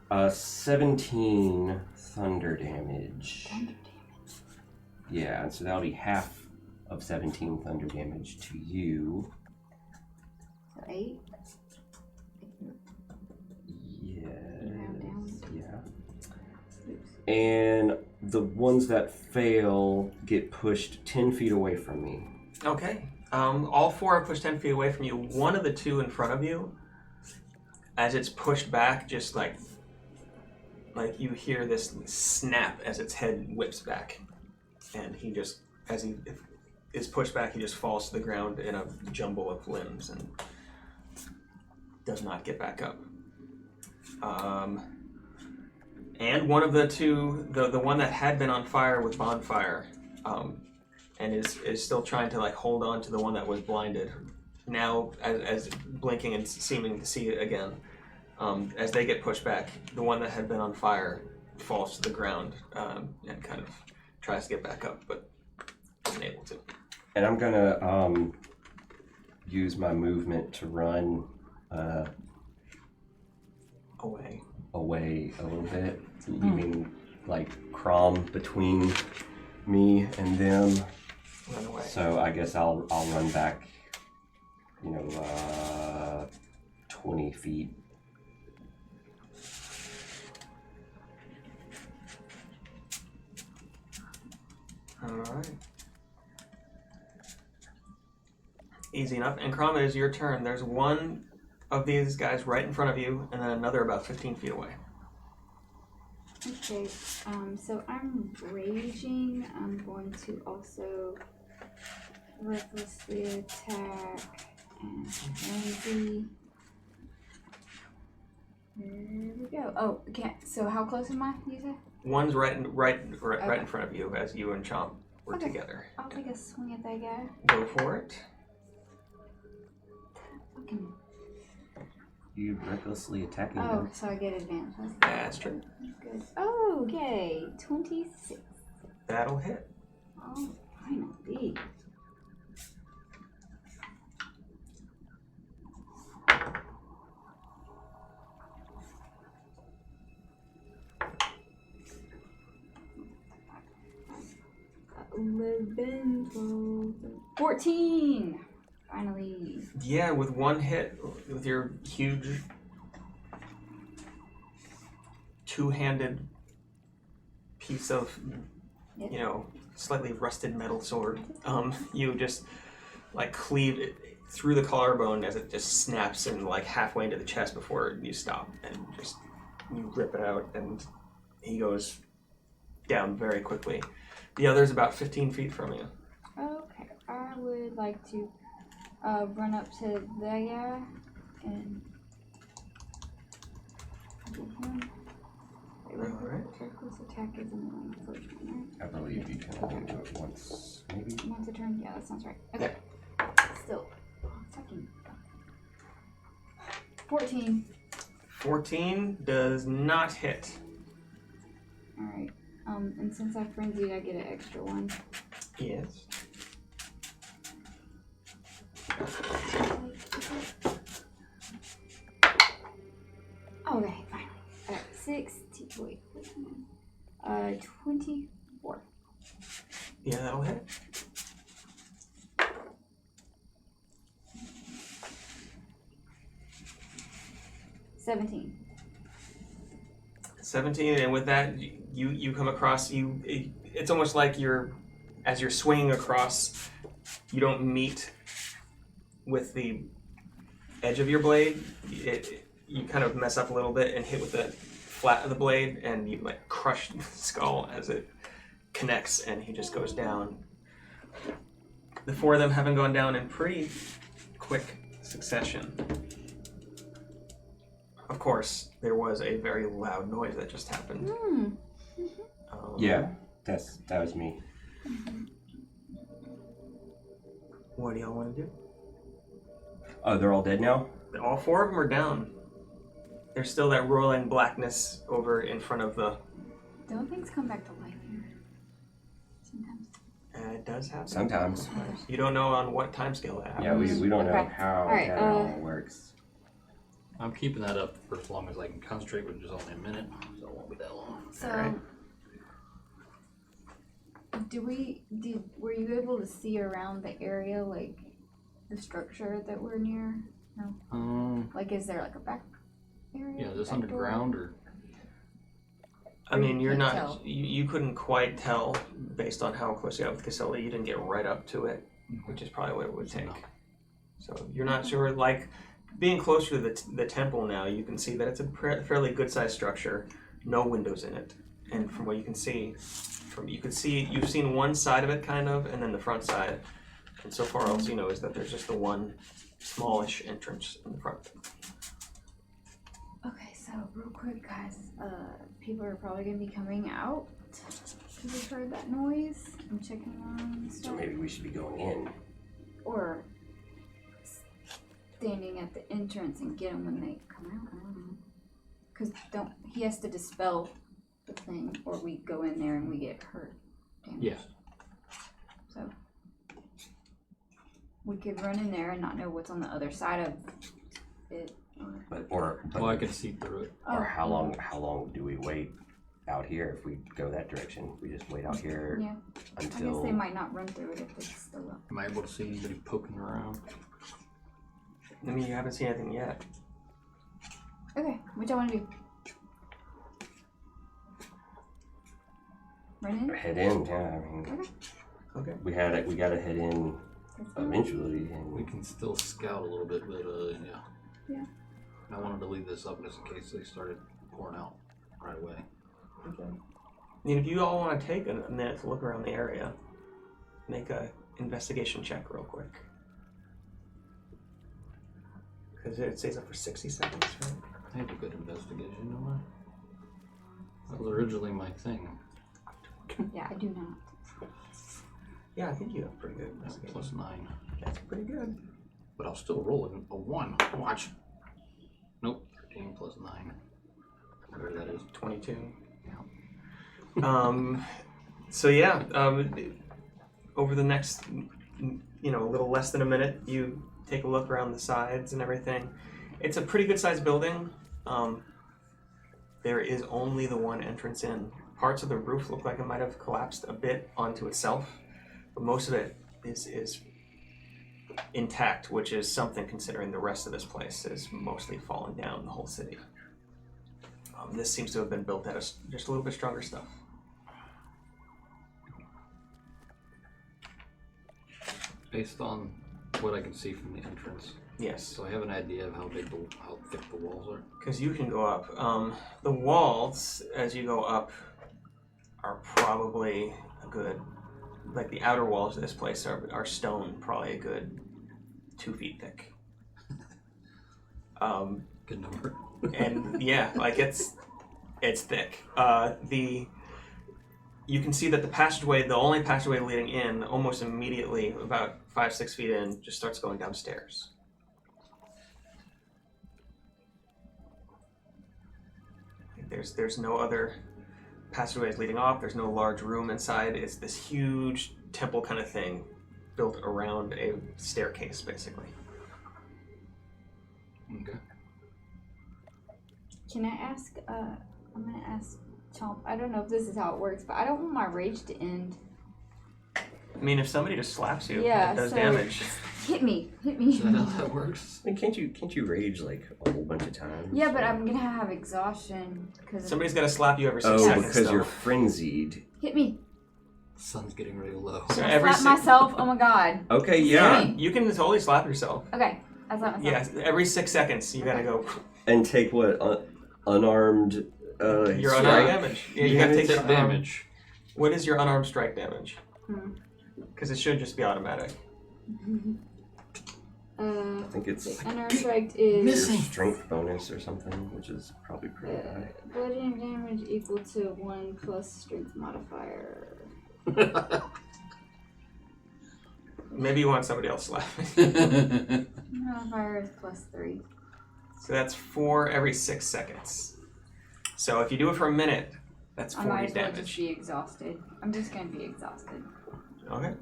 but 17 thunder damage. Yeah, and so that'll be half of 17 thunder damage to you. So 8. Yes. Yeah. Oops. And the ones that fail get pushed 10 feet away from me. Okay. All 4 are pushed 10 feet away from you. One of the 2 in front of you, as it's pushed back, just like you hear this snap as its head whips back. And he just, as he is pushed back, he just falls to the ground in a jumble of limbs and does not get back up. And one of the 2, the one that had been on fire with bonfire, and is still trying to like hold on to the one that was blinded. Now, as blinking and seeming to see it again, as they get pushed back, the one that had been on fire falls to the ground and kind of tries to get back up, but isn't able to. And I'm gonna use my movement to run Away. away a little bit, leaving like Crom between me and them. Run away. So I guess I'll run back, 20 feet. Alright. Easy enough. And Crom, it is your turn. There's one of these guys right in front of you, and then another about 15 feet away. Okay, so I'm raging. I'm going to also recklessly attack and frenzy. There we go. Oh, okay. So how close am I? You said? One's right in front of you as you and Chomp were Okay. together. I'll take a swing at that guy. Go for it. Fucking. You recklessly attacking Oh, them. so I get advantage. That's true. Good. Oh, yay! 26. That'll hit. Oh, finally. Eleven, 12, 14. Finally. Yeah, with one hit, with your huge two-handed piece of, Yep. you know, slightly rusted metal sword, you just like cleave it through the collarbone as it just snaps and like halfway into the chest before you stop, and just you rip it out, and he goes down very quickly. The other's about 15 feet from you. Okay, I would like to run up to the guy and get him. Alright. Reckless attack is in the first one, I believe you can only do it once, maybe. right? Once a turn? Yeah, that sounds right. Okay. Still. Fucking. 14. 14 does not hit. Alright. And since I frenzied, I get an extra one. Yes. Okay, finally. Alright, 16. Wait, what's mine? 24. Yeah, that'll hit. 17. 17, and with that, you come across it's almost like as you're swinging across, you don't meet with the edge of your blade. You kind of mess up a little bit and hit with the flat of the blade, and you like crush the skull as it connects, and he just goes down. The four of them having gone down in pretty quick succession. Of course, there was a very loud noise that just happened. Yeah, that was me. What do y'all want to do? Oh, they're all dead now? All four of them are down. There's still that rolling blackness over in front of the... Don't things come back to life here? Sometimes. It does happen. Sometimes. You don't know on what time scale that happens. Yeah, we don't know Okay. how Alright, that all works. I'm keeping that up for as long as I can concentrate, which is only a minute, so it won't be that long. So, Alright. were you able to see around the area, like, the structure that we're near? No? Like, is there, like, a back area? Yeah, is this back door? underground or? I mean, you're Can't not... tell. You couldn't quite tell based on how close you got with Casella. You didn't get right up to it, which is probably what it would take. So you're not sure, like... Being closer to the temple now, you can see that it's a fairly good-sized structure, no windows in it, and from what you can see, you've seen one side of it kind of, and then the front side, and so far all you know is that there's just the one smallish entrance in the front. Okay, so real quick, guys, people are probably gonna be coming out because we've heard that noise. I'm checking on So stuff. maybe we should be going in. Or standing at the entrance and get them when they come out. I don't know. Because he has to dispel the thing, or we go in there and we get hurt. Damaged. Yeah. So we could run in there and not know what's on the other side of it. Well, I can see through it. Or how long do we wait out here if we go that direction? We just wait out here Yeah. I guess until they might not run through it if it's still up. Am I able to see anybody poking around? I mean, you haven't seen anything yet. Okay, what y'all want to do? Run in? head in. Yeah, I mean, Okay. we gotta head in Let's go. eventually, We and can still scout a little bit, but yeah. Yeah. I wanted to leave this up just in case they started pouring out right away. Okay. And if you all want to take a minute to look around the area, make a investigation check real quick. Because it stays up for 60 seconds, right? I have a good investigation, don't I? That was originally my thing. Yeah, I do not. Yeah, I think you have pretty good investigation. Plus 9. That's pretty good. But I'll still roll a 1. Watch. Nope. 13 plus 9. Whatever that is. 22. Yeah. So yeah, over the next, a little less than a minute, you take a look around the sides and everything. It's a pretty good sized building. There is only the one entrance in. Parts of the roof look like it might have collapsed a bit onto itself, but most of it is intact, which is something considering the rest of this place is mostly fallen down, the whole city. This seems to have been built out of just a little bit stronger stuff. Based on what I can see from the entrance. Yes. So I have an idea of how thick the walls are. Because you can go up. The walls, as you go up, are probably a good, like the outer walls of this place are stone, probably a good 2 feet thick. Good number. And yeah, like it's thick. You can see that the only passageway leading in, almost immediately, about 5-6 feet in, just starts going downstairs. There's no other passageways leading off. There's no large room inside. It's this huge temple kind of thing built around a staircase, basically. Okay. Can I ask, I'm gonna ask Chomp, I don't know if this is how it works, but I don't want my rage to end. I mean, if somebody just slaps you, Yeah, it does so- damage. Hit me. Is that how that works? I mean, can't you rage like a whole bunch of times? Yeah, but I'm gonna have exhaustion because Somebody's got to slap you every 6 Oh, seconds. because though. you're frenzied. hit me. Sun's getting really low. So I every slap si- myself. Oh my god. Okay, Yeah, yeah. you can totally slap yourself. Okay, I slap myself. Yeah, every 6 seconds you gotta go. And take what unarmed. Your strike? unarmed damage. Yeah, you gotta take Take your damage. What is your unarmed strike damage? Hmm. Because it should just be automatic. I think it's The unarmed strike is your strength bonus or something, which is probably pretty high. bludgeoning damage equal to 1 plus strength modifier. Maybe you want somebody else slapping. Modifier is plus 3. So that's 4 every 6 seconds. So if you do it for a minute, that's I 40 might as well just damage. be exhausted. I'm just gonna be exhausted. Okay.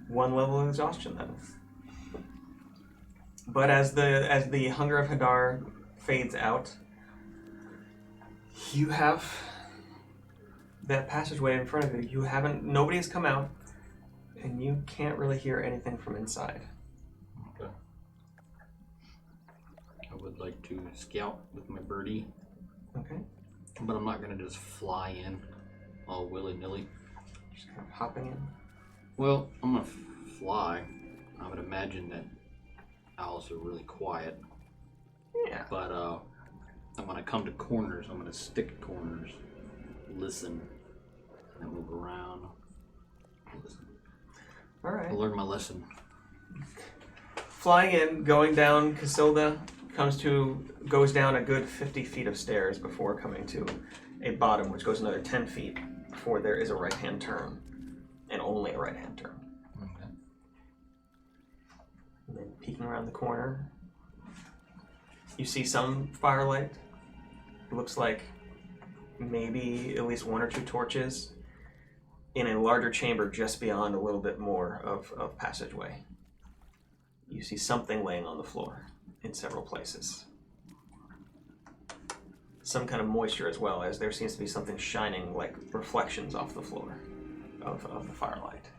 1 level of exhaustion then. But as the hunger of Hadar fades out, you have that passageway in front of you. Nobody has come out, and you can't really hear anything from inside. Okay. I would like to scout with my birdie, Okay. but I'm not gonna just fly in all willy-nilly. Just kind of hopping in. Well, I'm gonna fly. I would imagine that owls are really quiet, Yeah. but I'm gonna come to corners. I'm gonna stick at corners, listen, and then move around. Listen. All right. I'll learn my lesson. Flying in, going down, Casilda goes down a good 50 feet of stairs before coming to a bottom, which goes another 10 feet before there is a right-hand turn, and only a right-hand turn. Okay. And then peeking around the corner, you see some firelight. It looks like maybe at least 1 or 2 torches in a larger chamber just beyond a little bit more of passageway. You see something laying on the floor in several places. Some kind of moisture as well, as there seems to be something shining like reflections off the floor of the firelight.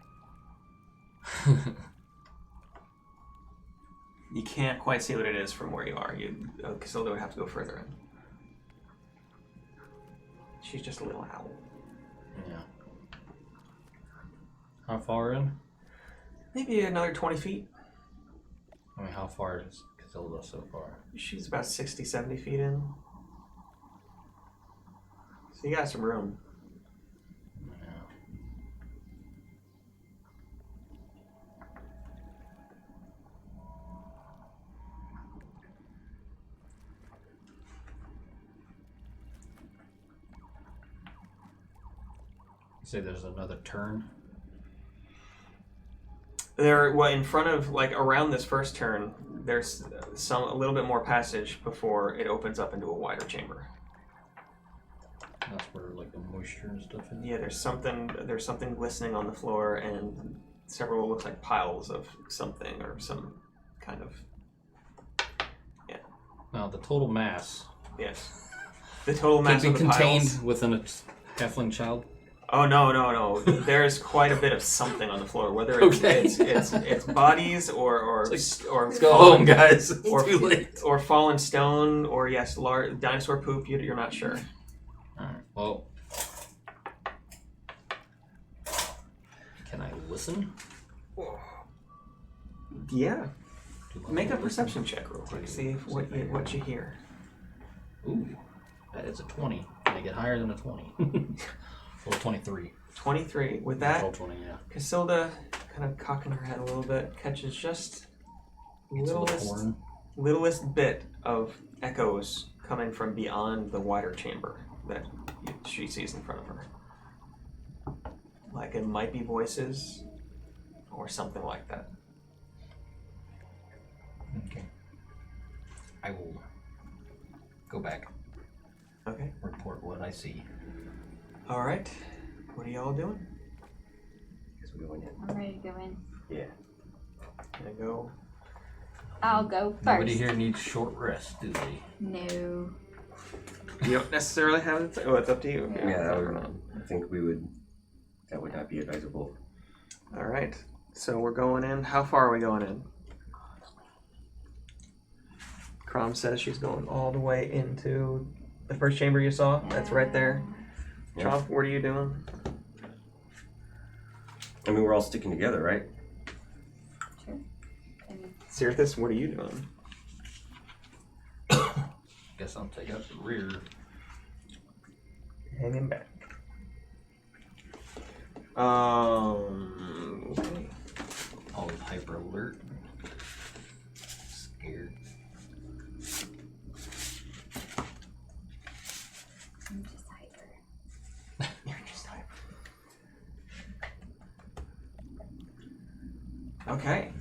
You can't quite see what it is from where you are. Casilda would have to go further in. She's just a little owl. Yeah. How far in? Maybe another 20 feet. I mean, how far is Casilda so far? She's about 60, 70 feet in. So you got some room. Yeah. Say there's another turn. In front of, like, around this first turn, there's a little bit more passage before it opens up into a wider chamber. That's where like the moisture and stuff is. Yeah, there's something glistening on the floor, and several looks like piles of something or some kind of. Now the total mass Yes. The total could mass be of the contained piles. within a halfling child. Oh no! There's quite a bit of something on the floor. Whether Okay. it's bodies or It's or Let's go fallen- home, guys. It's or too late. or fallen stone or dinosaur poop. You're not sure. Alright, well. Can I listen? Yeah. Do I Make a listen? perception check real quick. See what you hear. Ooh, that is a 20. Can I get higher than a 20? Well, 23. 23. With Roll that, 20, yeah. Casilda, kind of cocking her head a little bit, catches just It's a little horn. littlest bit of echoes coming from beyond the wider chamber that she sees in front of her. Like it might be voices or something like that. Okay. I will go back, Okay. report what I see. All right. What are y'all doing? Guess we're going in. I'm ready to go in. Yeah. Gonna go. I'll go first. Nobody here needs short rest, do they? No. You don't necessarily have it. Oh, it's up to you. Yeah, I think that would not be advisable. All right. So we're going in. How far are we going in? Crom says she's going all the way into the first chamber you saw. That's right there. Yeah. Chomp, what are you doing? I mean, we're all sticking together, right? Sure. And Sirthis, what are you doing? Guess I'll take up the rear. Hanging back. Okay. Always hyper alert. Scared. I'm just hyper. You're just hyper. Okay.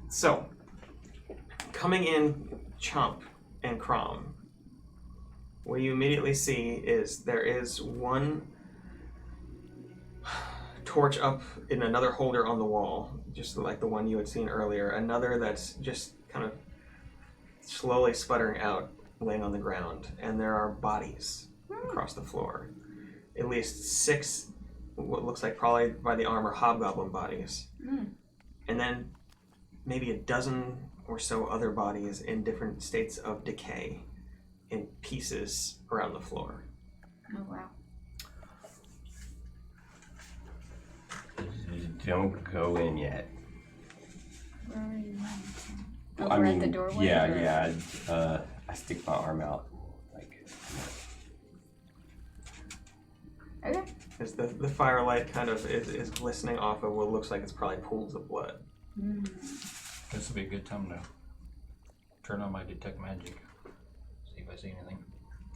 So, coming in, Chomp and Crom, what you immediately see is there is one torch up in another holder on the wall, just like the one you had seen earlier. Another that's just kind of slowly sputtering out, laying on the ground. And there are bodies across the floor. At least 6, what looks like probably by the armor, hobgoblin bodies. Mm. And then maybe a dozen or so other bodies in different states of decay in pieces around the floor. Oh wow. Don't go in yet. Where are you? Oh, I we're mean, at the doorway? yeah, or- yeah. I stick my arm out, like. Okay. As the firelight kind of is glistening off of what looks like it's probably pools of blood. Mm. This would be a good time to turn on my detect magic. See if I see anything.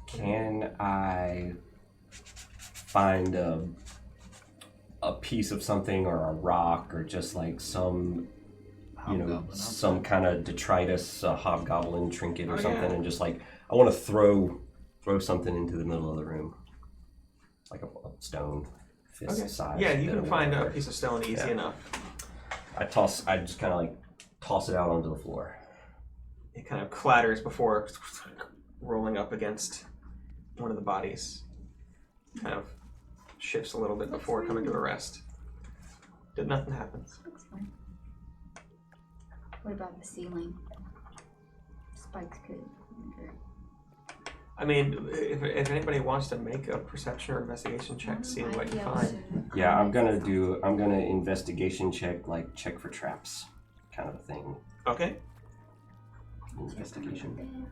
Can I find a piece of something or a rock or just like some, Hobgoblin some kind of detritus, hobgoblin trinket or Oh, something, yeah. and just like I want to throw something into the middle of the room, like a stone fist size. Yeah, you bit can of find a whatever. piece of stone easy Yeah. enough. I just kind of like toss it out onto the floor. It kind of clatters before rolling up against one of the bodies. Kind of shifts a little bit before coming to a rest. Nothing happens. Looks fine. What about the ceiling? Spikes could. Okay. I mean, if anybody wants to make a perception or investigation check, see what you find. Yeah, I'm gonna investigation check for traps, kind of a thing. Okay. Investigation.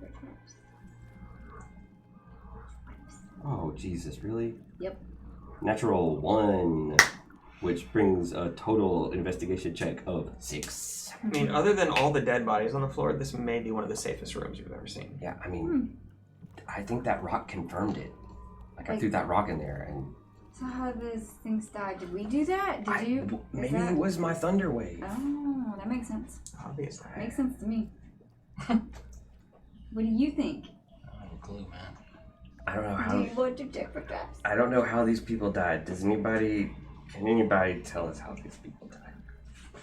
Oh, Jesus, really? Yep. Natural 1, which brings a total investigation check of 6. I mean, other than all the dead bodies on the floor, this may be one of the safest rooms you've ever seen. Yeah, I mean, I think that rock confirmed it. Like, I Like- threw that rock in there, and So how these things died? Did we do that? Did you? Is maybe that- it was my thunder wave. Oh, that makes sense. Obviously. Makes sense to me. What do you think? I don't have a clue, man. I don't know Do how. you want to check for traps? I don't know how these people died. Can anybody tell us how these people died?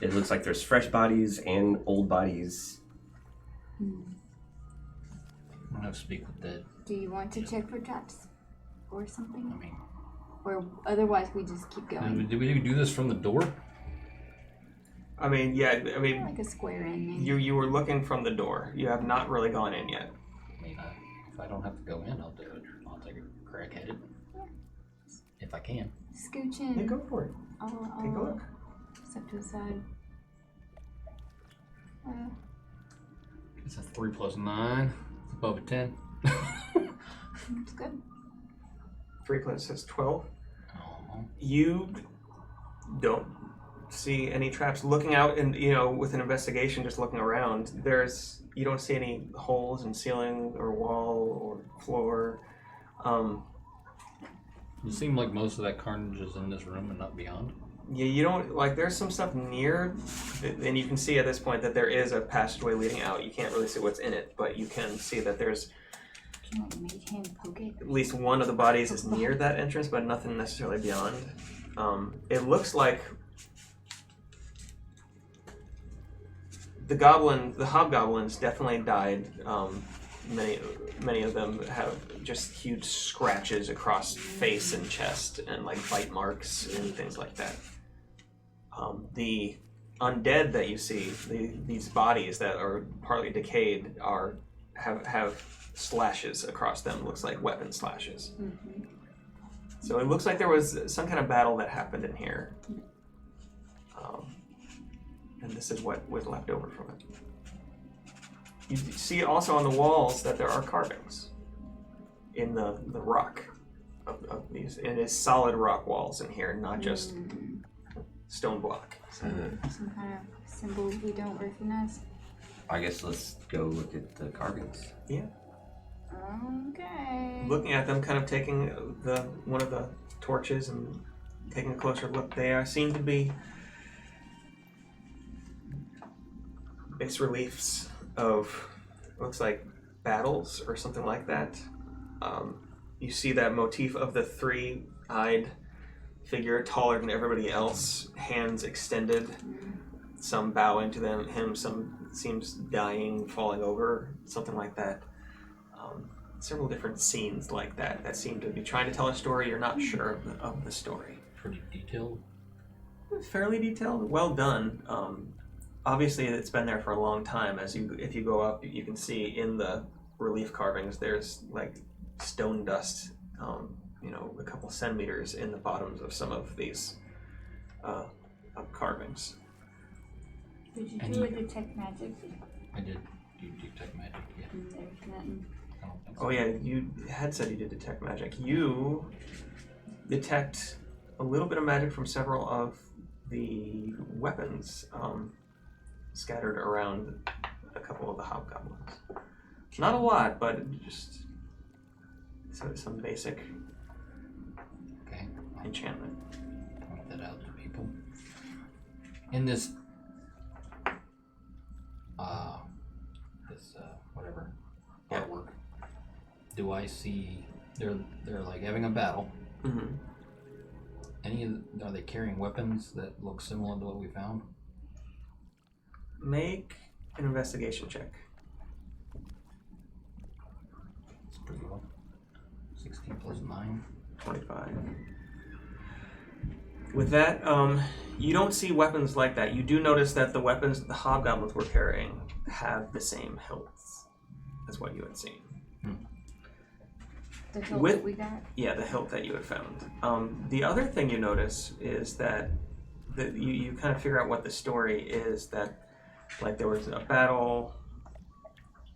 It looks like there's fresh bodies and old bodies. I'm gonna have to speak with Dead. Do you want to check for traps or I something? mean, Or otherwise we just keep going? did we do this from the door? I mean, yeah, I mean, Like a square ending. you were looking from the door. You have not really gone in yet. I mean, if I don't have to go in, I'll do it. I'll take a crack at it. If I can. Scooch Yeah, in. go for it. I'll Take a look. step to the side. It's a 3 plus 9. It's above a 10. It's good. 3 plus is 12. Oh, You don't see any traps. Looking out and with an investigation, just looking around, you don't see any holes in ceiling or wall or floor. It seemed like most of that carnage is in this room and not beyond. Yeah, you don't there's some stuff near, and you can see at this point that there is a passageway leading out. You can't really see what's in it, but you can see that there's Can I make him poke it? at least one of the bodies is near that entrance, but nothing necessarily beyond. It looks like the hobgoblins definitely died. Many of them have just huge scratches across face and chest and like bite marks and things like that. The undead that you see, these bodies that are partly decayed, have slashes across them. Looks like weapon slashes. Mm-hmm. So it looks like there was some kind of battle that happened in here. And this is what was left over from it. You see also on the walls that there are carvings in the rock of these. It is solid rock walls in here, not just stone block. Some kind of symbol we don't recognize. I guess let's go look at the carvings. Yeah. Okay. Looking at them, kind of taking one of the torches and taking a closer look, they seem to be bas reliefs of, looks like battles or something like that. You see that motif of the three-eyed figure, taller than everybody else, hands extended, some bowing to him, some seems dying, falling over, something like that. Several different scenes like that seem to be trying to tell a story. You're not sure of the story. pretty detailed. Fairly detailed, well done. Obviously, it's been there for a long time. If you go up, you can see in the relief carvings there's like stone dust, a couple centimeters in the bottoms of some of these carvings. Did you And do you- a detect magic? I did do detect magic, yeah. There's nothing. I don't think so. Oh yeah, you had said you did detect magic. You detect a little bit of magic from several of the weapons scattered around a couple of the hobgoblins. Not a lot, but just some basic Okay. enchantment. Point that out to people. In this whatever Yeah. artwork, do I see they're like having a battle? Mm-hmm. Are they carrying weapons that look similar to what we found? Make an investigation check. It's pretty good. 16 plus 9. 25. With that, you don't see weapons like that. You do notice that the weapons the hobgoblins were carrying have the same hilts as what you had seen. The hilt With- that we got? Yeah, the hilt that you had found. The other thing you notice is that you kind of figure out what the story is, that like there was a battle,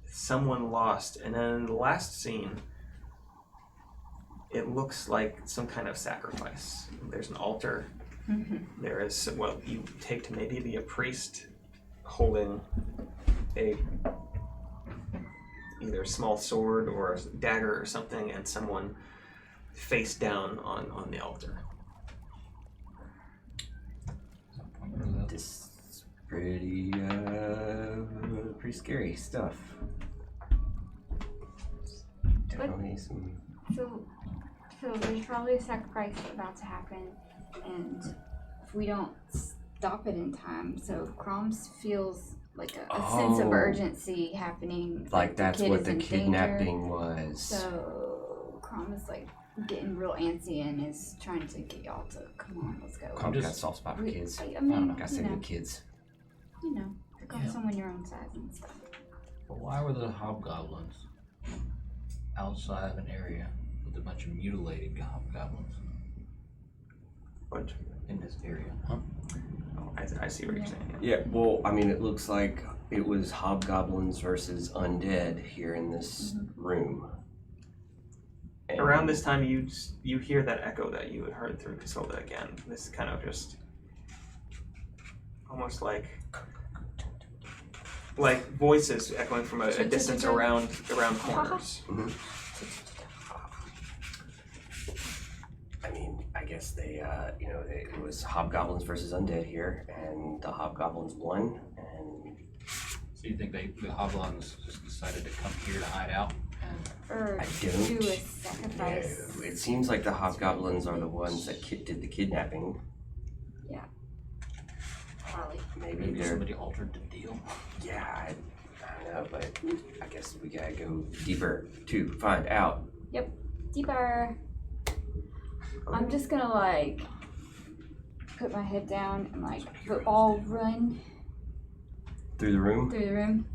someone lost, and then in the last scene, it looks like some kind of sacrifice. There's an altar. There is what you take to maybe be a priest holding a either a small sword or a dagger or something, and someone face down on the altar. This is pretty scary stuff. Definitely some. So there's probably a sacrifice about to happen, and if we don't stop it in time, so Kroms feels like a sense of Oh. urgency happening. Like the that's kid what is the in danger. kidnapping was. So Crom is like getting real antsy and is trying to get y'all to come on, let's go. Crom's got a soft spot for We- kids. I mean, Gotta save the kids. pick on someone your own size and stuff. But why were the hobgoblins outside of an area with a bunch of mutilated hobgoblins But in this area? Huh? oh, I see what you're saying. Yeah, well, I mean, it looks like it was hobgoblins versus undead here in this room. And Around this time, you hear that echo that you had heard through Casilda again. This is kind of just almost like voices echoing from a distance around corners. I mean, I guess they, it was hobgoblins versus undead here, and the hobgoblins won, and So you think the hobgoblins just decided to come here to hide out? And Or I don't. do a sacrifice. it seems like the hobgoblins are the ones that did the kidnapping. Probably. Maybe maybe they're, somebody altered the deal? yeah, I don't know, but I guess we gotta go deeper to find out. Deeper. I'm just gonna like put my head down and like football run Through the room, through the room.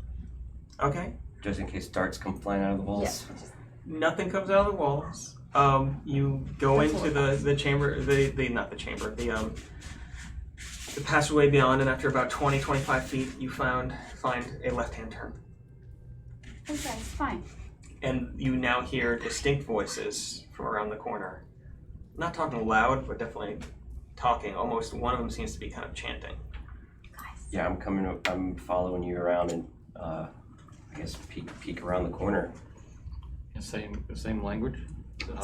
Okay. just in case darts come flying out of the walls. Yeah. Just, Nothing comes out of the walls. You go That's into what the chamber, the passageway beyond, and after about 20-25 feet, you find a left-hand turn. okay, it's fine. And you now hear distinct voices from around the corner. Not talking loud, but definitely talking. Almost one of them seems to be kind of chanting. Guys. Yeah, I'm following you around and I guess peek around the corner. The same language? The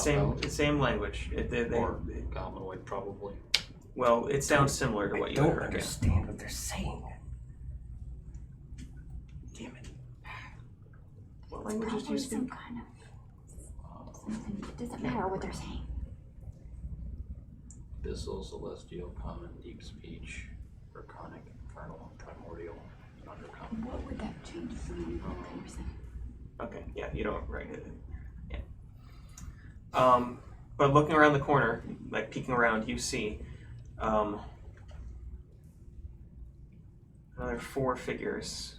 Same language. Or goblinoid, probably. Well, it sounds similar to what I you don't heard. understand what they're saying. Damn it. What languages do you Probably speak? some kind of something. It doesn't matter what they're saying. Abyssal, celestial, common, deep speech, draconic, infernal, primordial, undercommon. What would that change from what they were saying? Okay, yeah, you don't write it. Yeah. But looking around the corner, like peeking around, you see another 4 figures.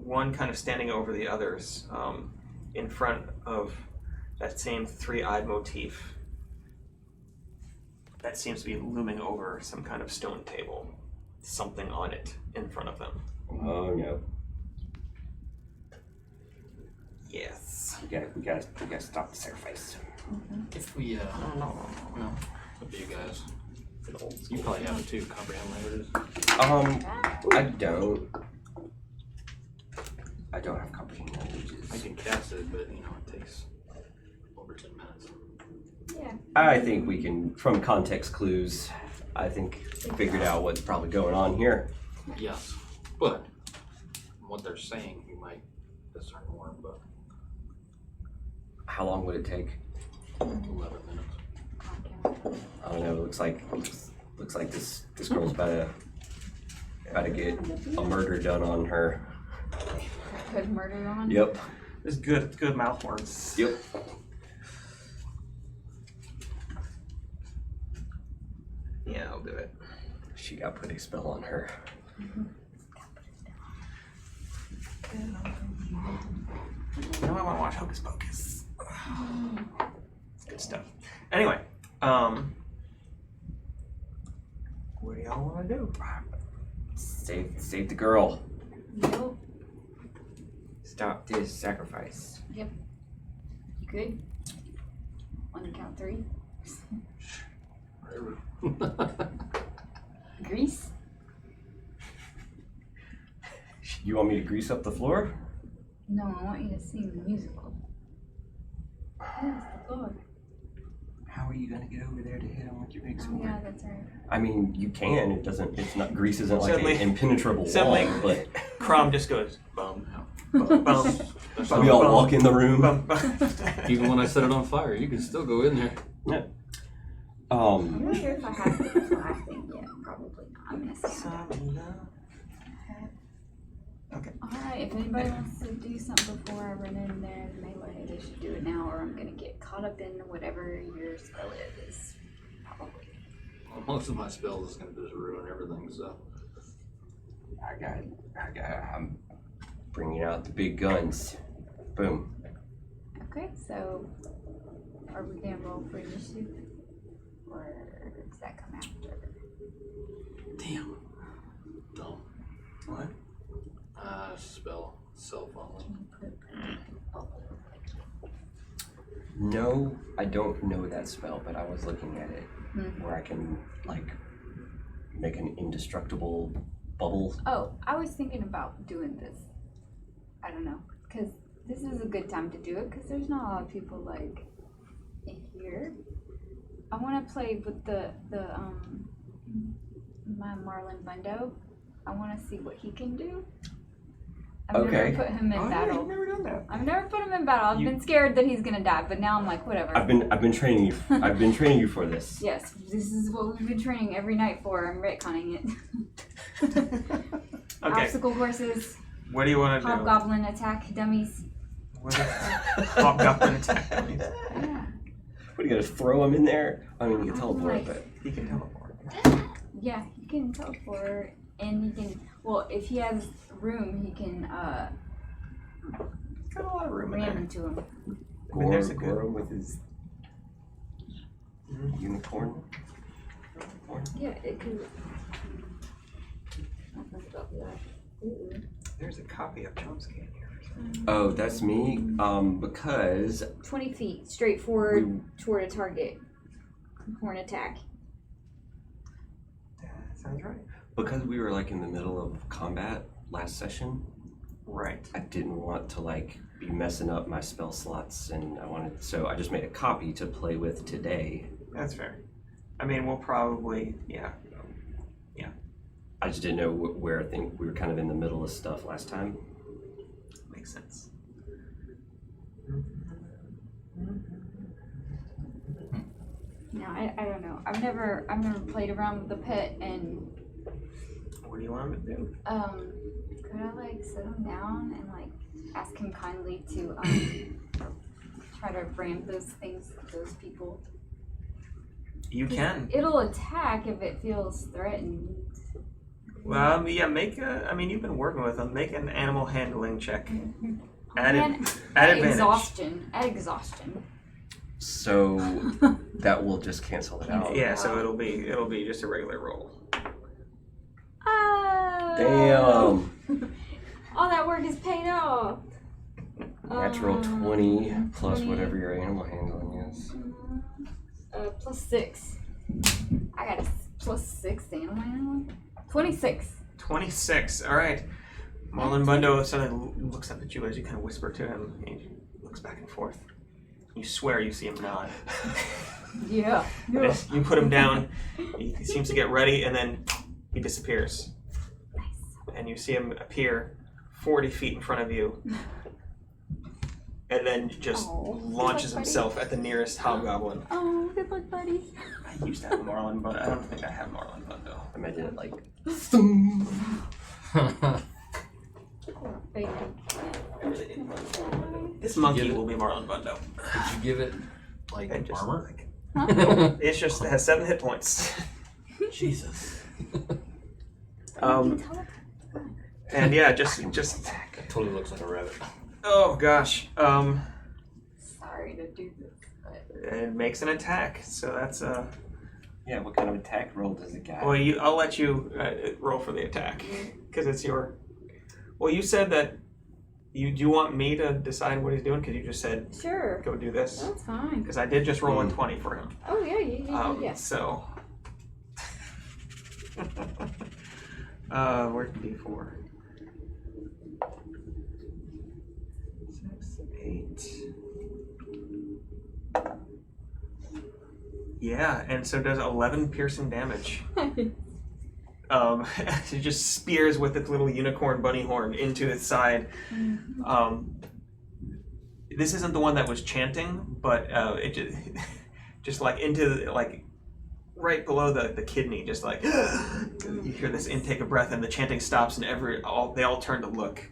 One kind of standing over the others, in front of that same 3-eyed motif that seems to be looming over some kind of stone table. Something on it in front of them. Oh no. Yes. We gotta stop the sacrifice. If we, no, up to you guys. You probably have it too, comprehend languages. I don't have comprehend languages. I can cast it, but it takes over 10 minutes. Yeah. I think we can, from context clues, I think figured out what's probably going on here. Yes, but from what they're saying, you might discern more, but How long would it take? 11 minutes. I don't know. Looks like this girl's about to get a murder done on her. Put murder on. Yep. It's good mouth words. Yep. Yeah, I'll do it. She got put a spell on her. Now I want to watch Hocus Pocus. It's good stuff. Anyway, what do y'all want to do? Save the girl. Nope. Stop this sacrifice. You Good. On the count 3. Grease. You want me to grease up the floor? No, I want you to sing the musical. Yes, the floor. How are you gonna get over there to hit him with your big Oh sword? yeah, that's right. I mean, you can. It doesn't. It's not. Grease isn't like Suddenly- an impenetrable Suddenly, wall. But Crom just goes bum, bum, bum, we all walk in the room. bum, bum. Even when I set it on fire, you can still go in there. I'm not sure if I have the fly thing yet. Probably not. I'm gonna say. Alright, if anybody wants to do something before I run in there in melee, they should do it now, or I'm gonna get caught up in whatever your spell is. Probably. Well, most of my spells is gonna just ruin everything. So I'm bringing out the big guns. Boom. Okay, so are we gonna roll for initiative? Or does that come after? damn. Dumb. What? Spell self only. No, I don't know that spell, but I was looking at it Hmm. where I can like make an indestructible bubble. Oh, I was thinking about doing this. I don't know, because this is a good time to do it, because there's not a lot of people like in here. I want to play with my Marlon Bundo. I want to see what he can do. I've Okay. never put him in Oh, yeah, battle. you've never done that. I've never put him in battle. I've You- been scared that he's gonna die, but now I'm like, whatever. I've been training you. I've been training you for this. Yes, this is what we've been training every night for. I'm retconning it. Okay, Obstacle courses, what do you want to do? hobgoblin attack dummies. What is hobgoblin attack? Dummies? Yeah. What, you gotta throw him in there? I mean, you can teleport, Like- but He can teleport. Yeah, he can teleport, and he can. Well, if he has room, he can Got a lot of room in ram there. into him. I mean, there's a Gore good. him with his unicorn. Yeah, it could. There's a copy of Chomsky in here. Oh, that's me. Because 20 feet straight forward we, toward a target for an attack. That sounds right. because we were like in the middle of combat last session, Right. I didn't want to like be messing up my spell slots, and so I just made a copy to play with today. That's fair. I mean, we'll probably, yeah. I just didn't know where I think we were kind of in the middle of stuff last time. Makes sense. No, I don't know. I've never played around with the pet, and What do you want him to do? could I like sit him down and like ask him kindly to try to ram those people? You can. It'll attack if it feels threatened. Well, yeah, I mean, you've been working with him. Make an animal handling check. At And advantage. exhaustion. At exhaustion. So that will just cancel it out. Yeah, so it'll be just a regular roll. Damn. All that work is paid off. Natural 20 plus 20. whatever your animal handling is. Plus 6. I got a +6 to animal handling. 26. 26. All right. Marlon Bundo suddenly looks up at you as you kind of whisper to him. He looks back and forth. You swear you see him nod. Yeah. And as you put him down, he seems to get ready, and then he disappears. And you see him appear 40 feet in front of you, and then just Oh, launches good luck, himself at the nearest hobgoblin. Oh, good luck, buddy. I used to have Marlon, but I don't think I have Marlon Bundo. Imagine it like. Poor baby. I really didn't want Marlon Bundo. This monkey Get it? will be Marlon Bundo. Did you give it like And just armor? like, Huh? it has 7 hit points. Jesus. And yeah, just That totally looks like a rabbit. oh gosh. Sorry to do this, but It makes an attack. So that's Yeah, what kind of attack roll does it got? well, I'll let you roll for the attack because it's your. Well, you said that Do you want me to decide what he's doing? Because you just said Sure. go do this. That's fine. Because I did just roll a 20 for him. Oh yeah, yeah. So. Where's D4? 6, 8. Yeah, and so does 11 piercing damage. It just spears with its little unicorn bunny horn into its side. This isn't the one that was chanting, but it just like into like right below the kidney, just like you hear this intake of breath, and the chanting stops, and they all turn to look.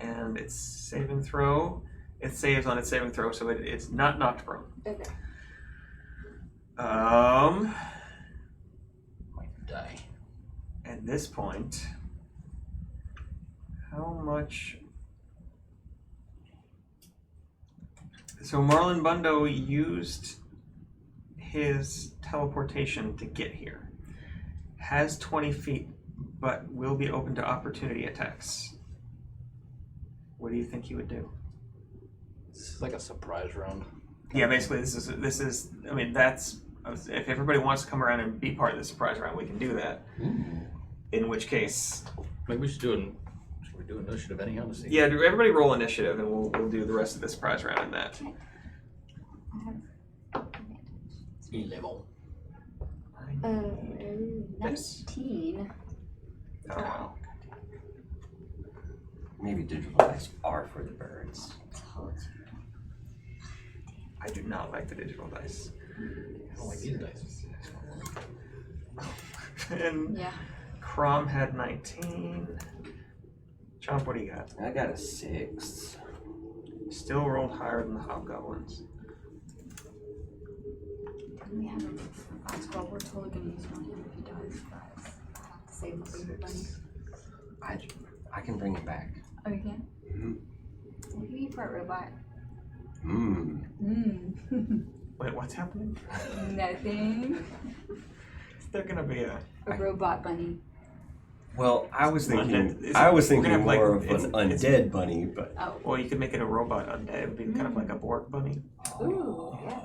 And its saving throw, it saves on its saving throw, so it's not knocked prone. Okay. Might die. At this point, how much? So Marlon Bundo used his teleportation to get here. Has 20 feet, but will be open to opportunity attacks. What do you think he would do? This is like a surprise round. Yeah, basically this is. I mean, that's if everybody wants to come around and be part of the surprise round, we can do that. In which case, Maybe we should do it. Should we do initiative anyhow to see? yeah, everybody roll initiative, and we'll do the rest of the surprise round in that. Level. 19. Oh. Maybe digital dice are for the birds. I do not like the digital dice. I don't like these dice. And Yeah. Crom had 19. Chomp, what do you got? I got a 6. Still rolled higher than the hobgoblins. We have a well, we're totally gonna use one of him if he dies, guys. I have to save the baby bunny. I can bring it back. Oh, you can? Mm-hmm. Well, you be part robot. Wait, what's happening? Nothing. Is there gonna be a A robot bunny. Well, I was Undead. thinking Is I it- was we're thinking gonna have, like, more of it's- an it's- undead bunny, but Oh. well, you could make it a robot undead. It would be kind of like a Borg bunny. Ooh, yeah.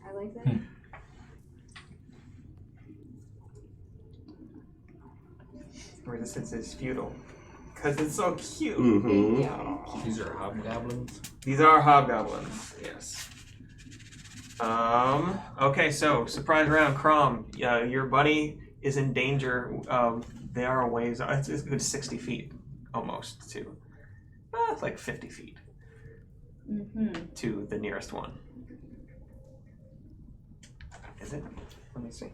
I like that. Resistance is futile. Because it's so cute. mm-hmm. Yeah. These are hobgoblins. These are hobgoblins, yes. Okay, so surprise round, Crom. Your buddy is in danger. They are a ways. It's a good 60 feet, almost to. It's like 50 feet to the nearest one. Is it? Let me see.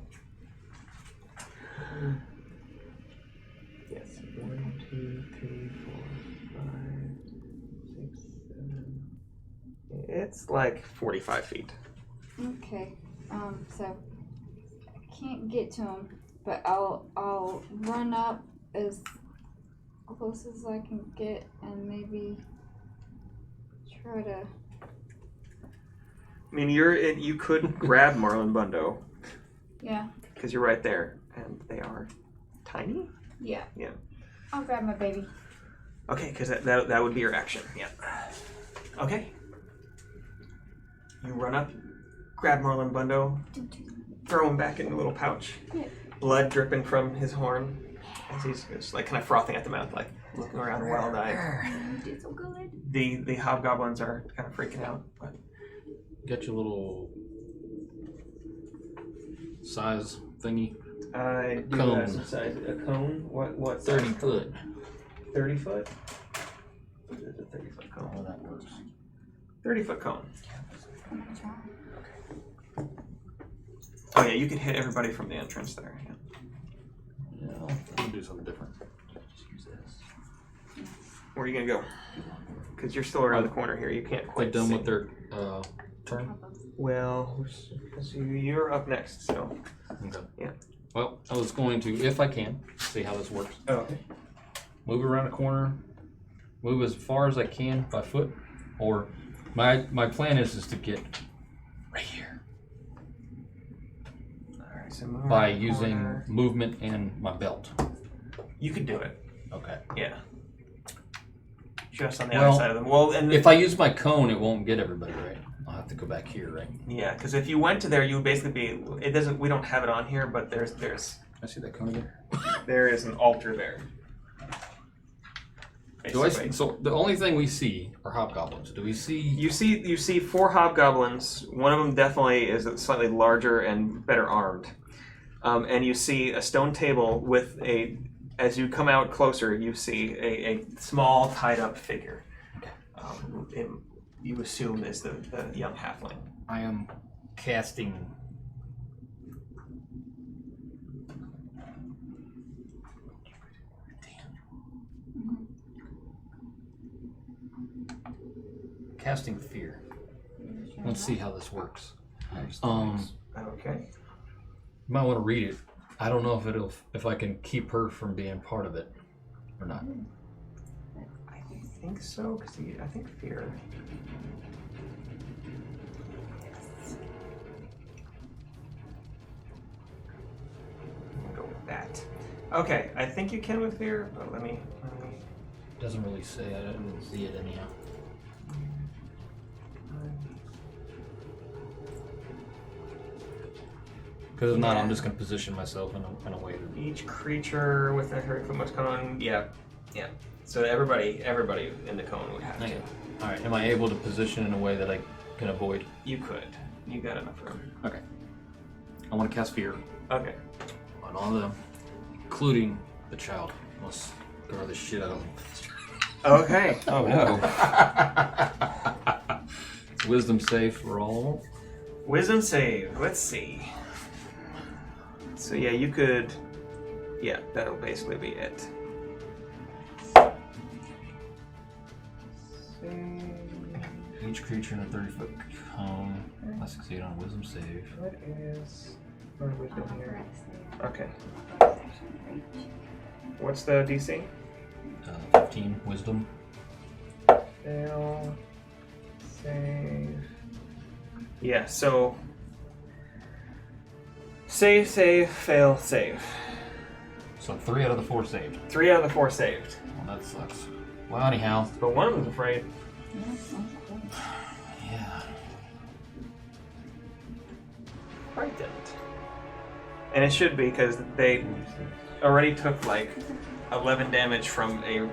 Yes. 1, 2, 3, 4, 5, 6, 7. It's like 45 feet. Okay. So I can't get to him, but I'll run up as close as I can get and maybe try to. I mean, you could grab Marlon Bundo Yeah. because you're right there, and they are tiny. Yeah. Yeah. I'll grab my baby. Okay, because that would be your action. Yeah. Okay. You run up, grab Marlon Bundo, throw him back in the little pouch. Yeah. Blood dripping from his horn as he's just like kind of frothing at the mouth, like looking around wild-eyed. You did so good. The hobgoblins are kind of freaking out, but Get your little size thingy. I do Cone. have some size. A cone? What? 30 size cone? foot. 30 foot? What is a 30 foot cone? How that works. 30 foot cone. I'm gonna try. Oh yeah, you could hit everybody from the entrance there. Yeah. Yeah, I'll do something different. Just use this. Where are you gonna go? Because you're still around the corner here. You can't They quite done see. with their turn? Well, you're up next, so. Okay. Yeah. Well, I was going to, if I can, see how this works. Oh, okay. Move around a corner, move as far as I can by foot, or my plan is to get right here Alright, so move by around the using corner. movement and my belt. You could do it. Okay. Yeah. just on the Well, outside of them. Well, and If I use my cone, it won't get everybody, right? I'll have to go back here, right? yeah, because if you went to there, you would basically be. It doesn't. We don't have it on here, but there's I see that cone again. there is an altar there. Do I? Basically. So the only thing we see are hobgoblins. Do we see? You see 4 hobgoblins. One of them definitely is slightly larger and better armed. And you see a stone table with a. As you come out closer, you see a small tied up figure. Okay. You assume is the young halfling. I am casting. Casting fear. Let's see how this works. Okay. You might want to read it. I don't know if I can keep her from being part of it or not. I think so, because I think fear. We'll go with that. Okay, I think you can with fear, but let me. Doesn't really say. I didn't see it anyhow. Because if not, I'm just going to position myself in a way to... Each creature within a 30-foot must come on. Yeah. So everybody in the cone would have to. Okay. Alright, am I able to position in a way that I can avoid? You could. You got enough room. Okay. I want to cast fear Okay. on all of them, including the child. Let's throw the shit out of them. Okay. Oh no. Wisdom save for all. Wisdom save. Let's see. So yeah, you could. Yeah, that'll basically be it. Each creature in a 30-foot cone must succeed on a wisdom save. What is our wisdom here? Okay. What's the DC? 15 wisdom. Fail. Save. Yeah. So. Save, fail, save. So 3 out of the 4 saved. 3 out of the 4 saved. Well, that sucks. Well, anyhow. But one of them's afraid. Yeah. Frightened. And it should be because they already took like 11 damage from a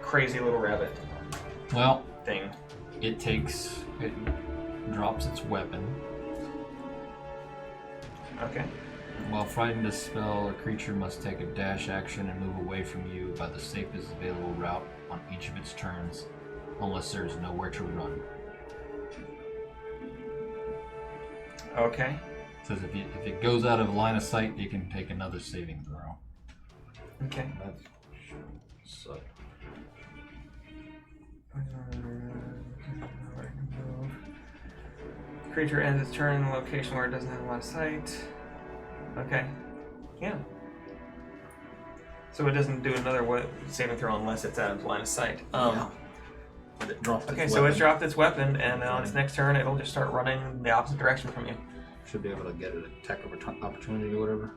crazy little rabbit Well, thing. it drops its weapon. Okay. While frightened, a spell, a creature must take a dash action and move away from you by the safest available route on each of its turns, unless there is nowhere to run. Okay. It says if it goes out of line of sight, you can take another saving throw. Okay. That sucks. Creature ends its turn in a location where it doesn't have a line of sight. Okay. Yeah. So it doesn't do another saving throw unless it's out of line of sight. Yeah. It dropped Okay, its so it's weapon. dropped its weapon, and on its next turn, it'll just start running the opposite direction from you. Should be able to get an attack of opportunity or whatever.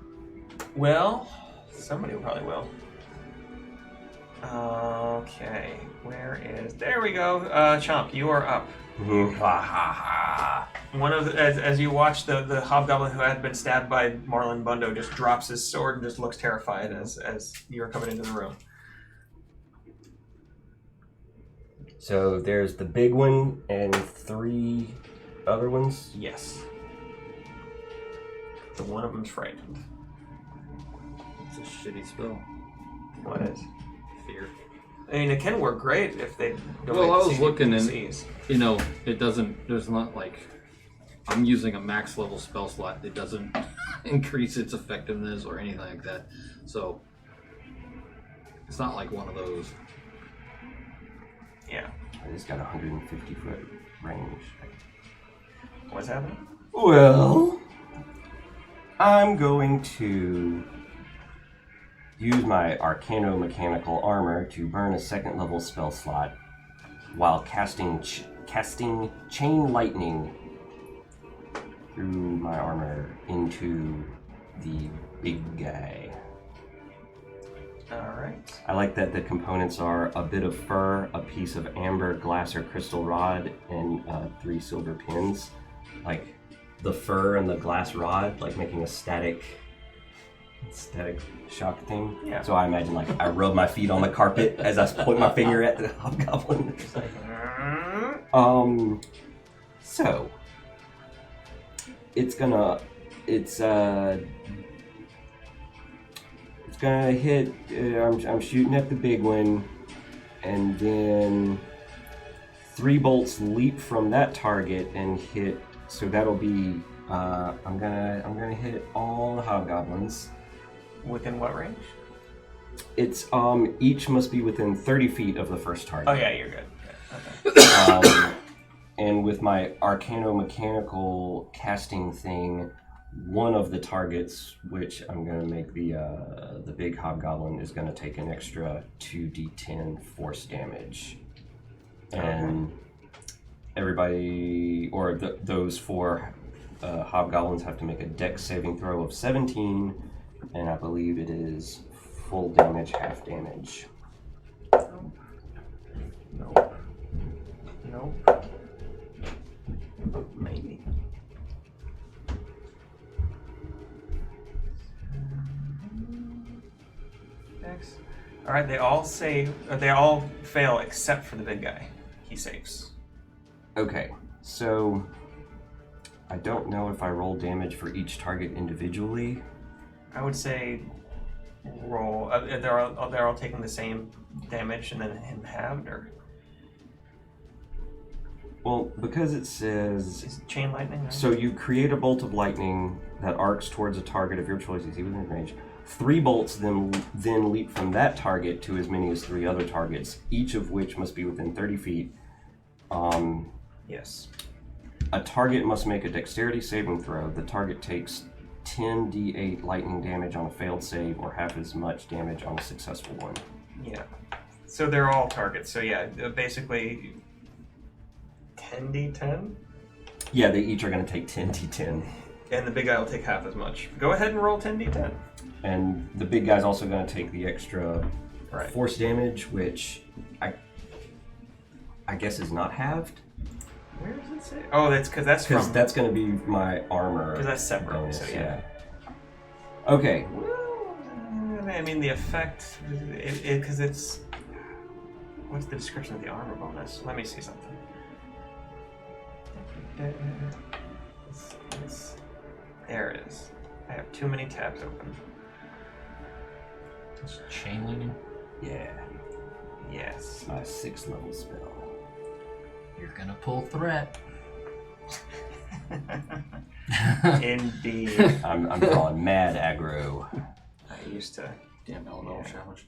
Well, somebody probably will. Okay, where is? There we go. Chomp, you are up. One of as you watch the hobgoblin who had been stabbed by Marlon Bundo just drops his sword and just looks terrified as you are coming into the room. So there's the big one and 3 other ones. Yes. The one of them's frightened. It's a shitty spell. What is? Fear. I mean, it can work great if they don't. Well, make I was the looking and DCs. it doesn't. There's not like I'm using a max level spell slot. It doesn't increase its effectiveness or anything like that. So it's not like one of those. Yeah. It's got 150 foot range. What's happening? Well, I'm going to use my Arcano-Mechanical Armor to burn a second level spell slot while casting Chain Lightning through my armor into the big guy. Alright. I like that the components are a bit of fur, a piece of amber, glass, or crystal rod, and 3 silver pins. Like the fur and the glass rod, like making a static shock thing. Yeah. So I imagine like I rub my feet on the carpet as I point my finger at the hobgoblin. It's like, So it's gonna hit. I'm shooting at the big one, and then 3 bolts leap from that target and hit. So that'll be. I'm gonna hit all the hobgoblins. within what range? It's each must be within 30 feet of the first target. Oh yeah, you're good. Okay. And with my arcano-mechanical casting thing, one of the targets, which I'm going to make the big hobgoblin, is going to take an extra 2d10 force damage. And everybody, or those 4 hobgoblins have to make a dex saving throw of 17, and I believe it is full damage, half damage. Nope. Maybe. Dex. All right, they all fail except for the big guy. He saves. Okay, so I don't know if I roll damage for each target individually. I would say roll. They're all taking the same damage and then him halved, or Well, because it says, is it chain lightning? Right? so you create a bolt of lightning that arcs towards a target of your choice, is even in range. 3 bolts then leap from that target to as many as 3 other targets, each of which must be within 30 feet. Yes. A target must make a dexterity saving throw. The target takes 10d8 lightning damage on a failed save, or half as much damage on a successful one. Yeah. So they're all targets. So yeah, basically 10d10, Yeah, they each are going to take 10d10. and the big guy will take half as much. Go ahead and roll 10d10. And the big guy's also going to take the extra Right. force damage, which I guess is not halved. Where does it say? Oh, that's because that's Because from. that's going to be my armor. Because that's separate. bonus, So yeah. Okay. Well, I mean the effect, because it's. What's the description of the armor bonus? Let me see something. There it is. I have too many tabs open. It's chain lightning. Yeah. Yes. My 6th level spell. You're gonna pull threat. Indeed. I'm drawing mad aggro. I used to. Damn elemental challenge.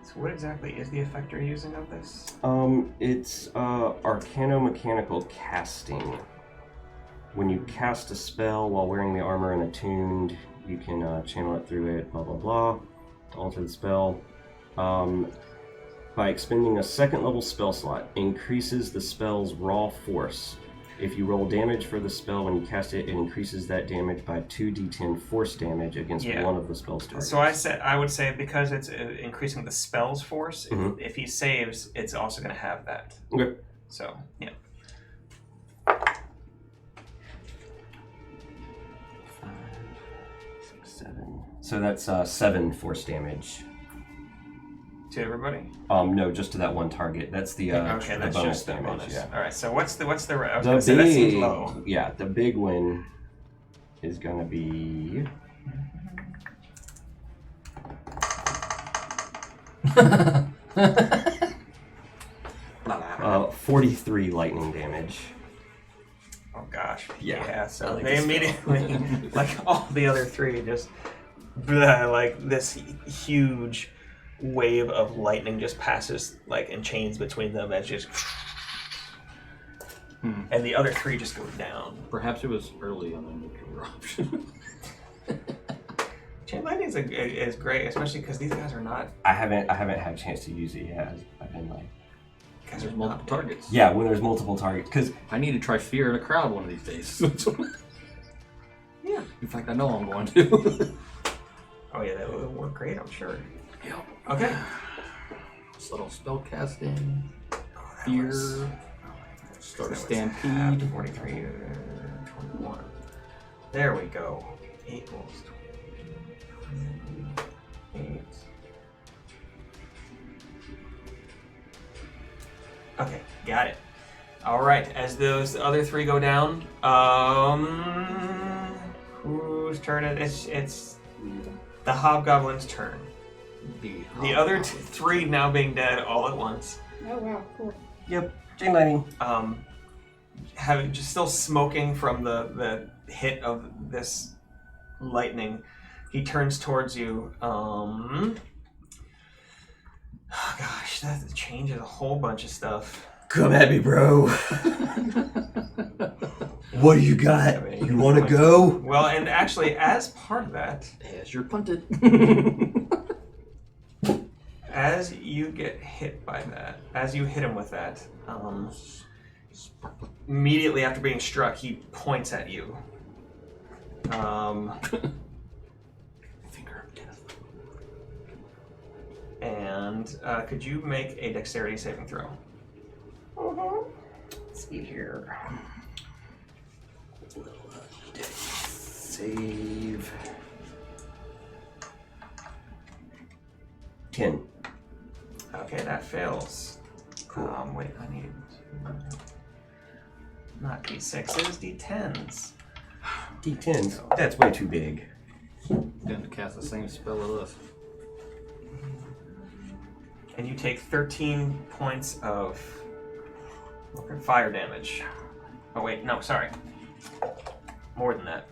So what exactly is the effect you're using of this? It's arcano-mechanical casting. When you cast a spell while wearing the armor and attuned, you can channel it through it, blah blah blah, to alter the spell. By expending a 2nd level spell slot, increases the spell's raw force. If you roll damage for the spell when you cast it, it increases that damage by 2d10 force damage against one of the spell's targets. So I would say because it's increasing the spell's force, Mhm. if he saves, it's also going to have that. Okay. So yeah. 5, 6, 7. So that's 7 force damage. To everybody. No, just to that one target. That's the Okay, the that's bonus just the damage. bonus. Yeah. All right. So what's the? I was The going to say that seems big, low. yeah, the big one is gonna be 43 lightning damage. Oh gosh. Yeah. So like they this immediately, like all the other 3, just like this huge wave of lightning just passes like in chains between them as just. And the other 3 just go down. Perhaps it was early on the nuclear option. Chain lightning is great, especially because these guys are not. I haven't had a chance to use it yet. I've been like Guys There's are multiple not targets. Yeah, when there's multiple targets, because I need to try fear in a crowd one of these days. Yeah. In fact, I know I'm going to. Oh yeah, that would work great, I'm sure. Yep. Okay. Subtle spell casting. That Fear. was- Start a that was stampede. half, 43 to 21. There we go. 8 rolls. 8. Okay, got it. All right, as those other 3 go down, whose turn? It's the hobgoblin's turn. The other 3 now being dead all at once. Oh wow, cool. yep, chain lightning. Having just still smoking from the hit of this lightning, he turns towards you. Oh gosh, that changes a whole bunch of stuff. Come at me, bro. What do you got? You want to go? Well, and actually, as part of that, As you're punted. as you get hit by that, as you hit him with that, immediately after being struck, he points at you. Finger of death. And could you make a dexterity saving throw? Let's see here. Save. 10. Okay, that fails. Wait, I need not d6s, d10s. D10s. That's way too big. Going to cast the same spell as us. And you take 13 points of fire damage. Oh wait, no, sorry. More than that.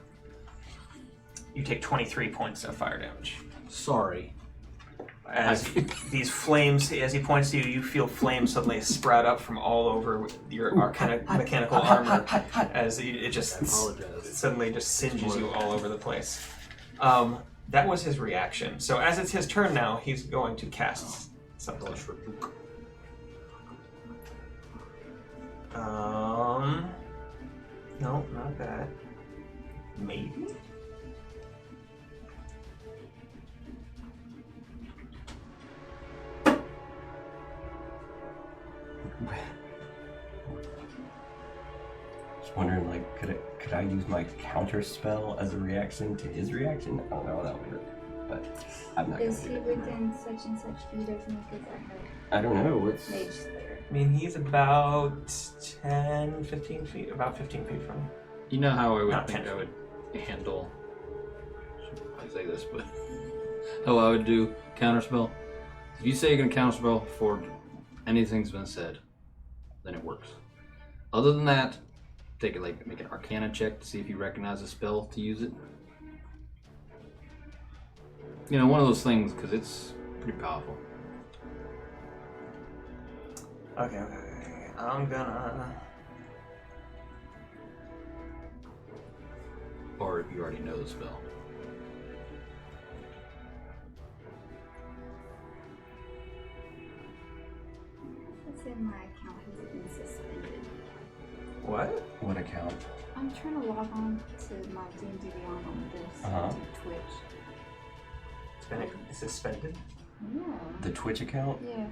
You take 23 points of fire damage. Sorry. As these flames, as he points to you, you feel flames suddenly sprout up from all over your mechanical armor as it just I apologize. suddenly just singes you all over the place. That was his reaction. So as it's his turn now, he's going to cast something. No, not that. Maybe? Just wondering, like, could I use my counter spell as a reaction to his reaction? I don't know how that would work, but I'm not Is gonna he do it. within such and such feet of me? Because I heard I don't know. What's Mage Slayer. I mean, he's about 10, 15 feet, about 15 feet from. You know how I would Not think 10. I would handle. I say this, but how I would do counterspell. If you say you're gonna counterspell before anything's been said, then it works. Other than that, take it like make an Arcana check to see if you recognize a spell to use it. You know, one of those things because it's pretty powerful. Okay. I'm gonna. Or if you already know the spell. Let's say my account has been suspended. What? what account? I'm trying to log on to my D&D Beyond on this Uh-huh. Twitch. It's been suspended? Yeah. The Twitch account? Yeah.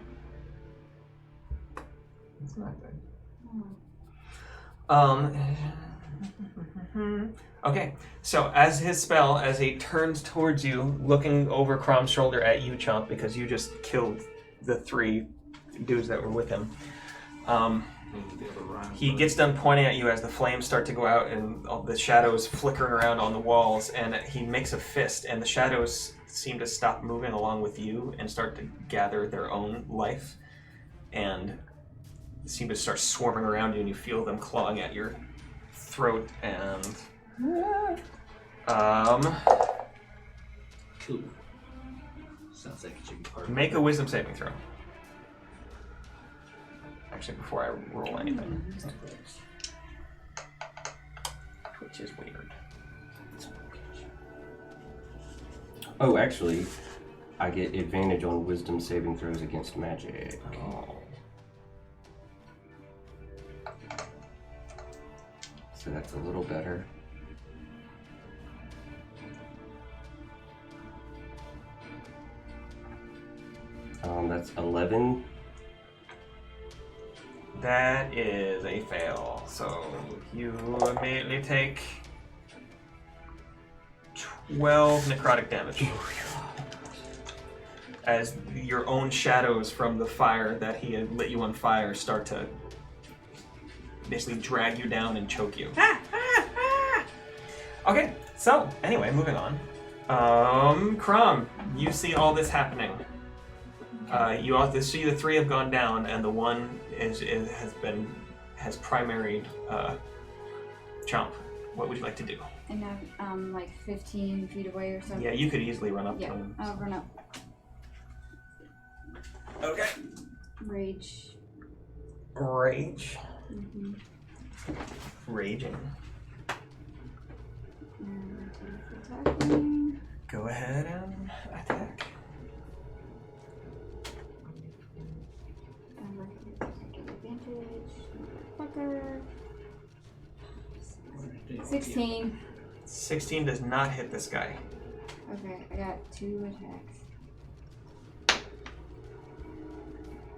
It's not good. Hmm. Okay, so as his spell, as he turns towards you, looking over Crom's shoulder at you, Chomp, because you just killed the 3 dudes that were with him. He gets done pointing at you as the flames start to go out and all the shadows flickering around on the walls, and he makes a fist, and the shadows seem to stop moving along with you and start to gather their own life, and seem to start swarming around you, and you feel them clawing at your throat, and Cool. Sounds like it should be part of make a wisdom saving throw. Actually, before I roll anything. Which is weird. Oh, actually, I get advantage on wisdom saving throws against magic. Oh. So that's a little better. That's 11. That is a fail. So you immediately take 12 necrotic damage. As your own shadows from the fire that he had lit you on fire start to basically drag you down and choke you. Okay, so anyway, moving on. Crom, you see all this happening. You also see the three have gone down, and the one has primaried Chomp. What would you like to do? And I'm like 15 feet away or something. Yeah, you could easily run up to Yeah, him. I'll run up. Okay. Rage. Rage. Mm-hmm. Raging. And attacking. Go ahead and attack. Advantage. Fucker. 16. 16 does not hit this guy. Okay, I got 2 attacks.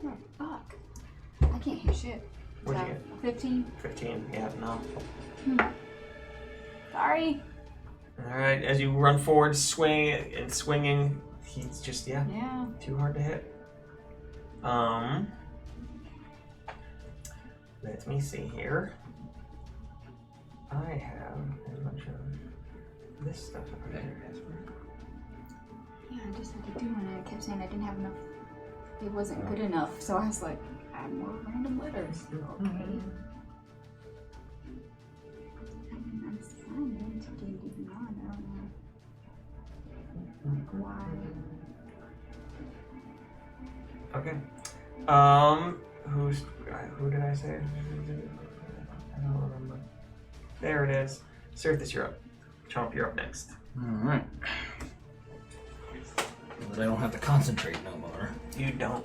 Oh, fuck. I can't hit shit. What'd you So, get? 15. 15. Yeah, no. Sorry. Alright, as you run forward, swinging, he's just, Yeah. too hard to hit. Let me see here. I have a bunch of this stuff over there. Yeah, I just had to do one and I kept saying I didn't have enough. It wasn't good enough, so I was like, add more random letters. Okay. I'm signed into D&D Beyond, I don't know why. Okay. Who did I say? I don't remember. There it is. Sirthis, you're up. Chomp, you're up next. Alright. But I don't have to concentrate no more. You don't.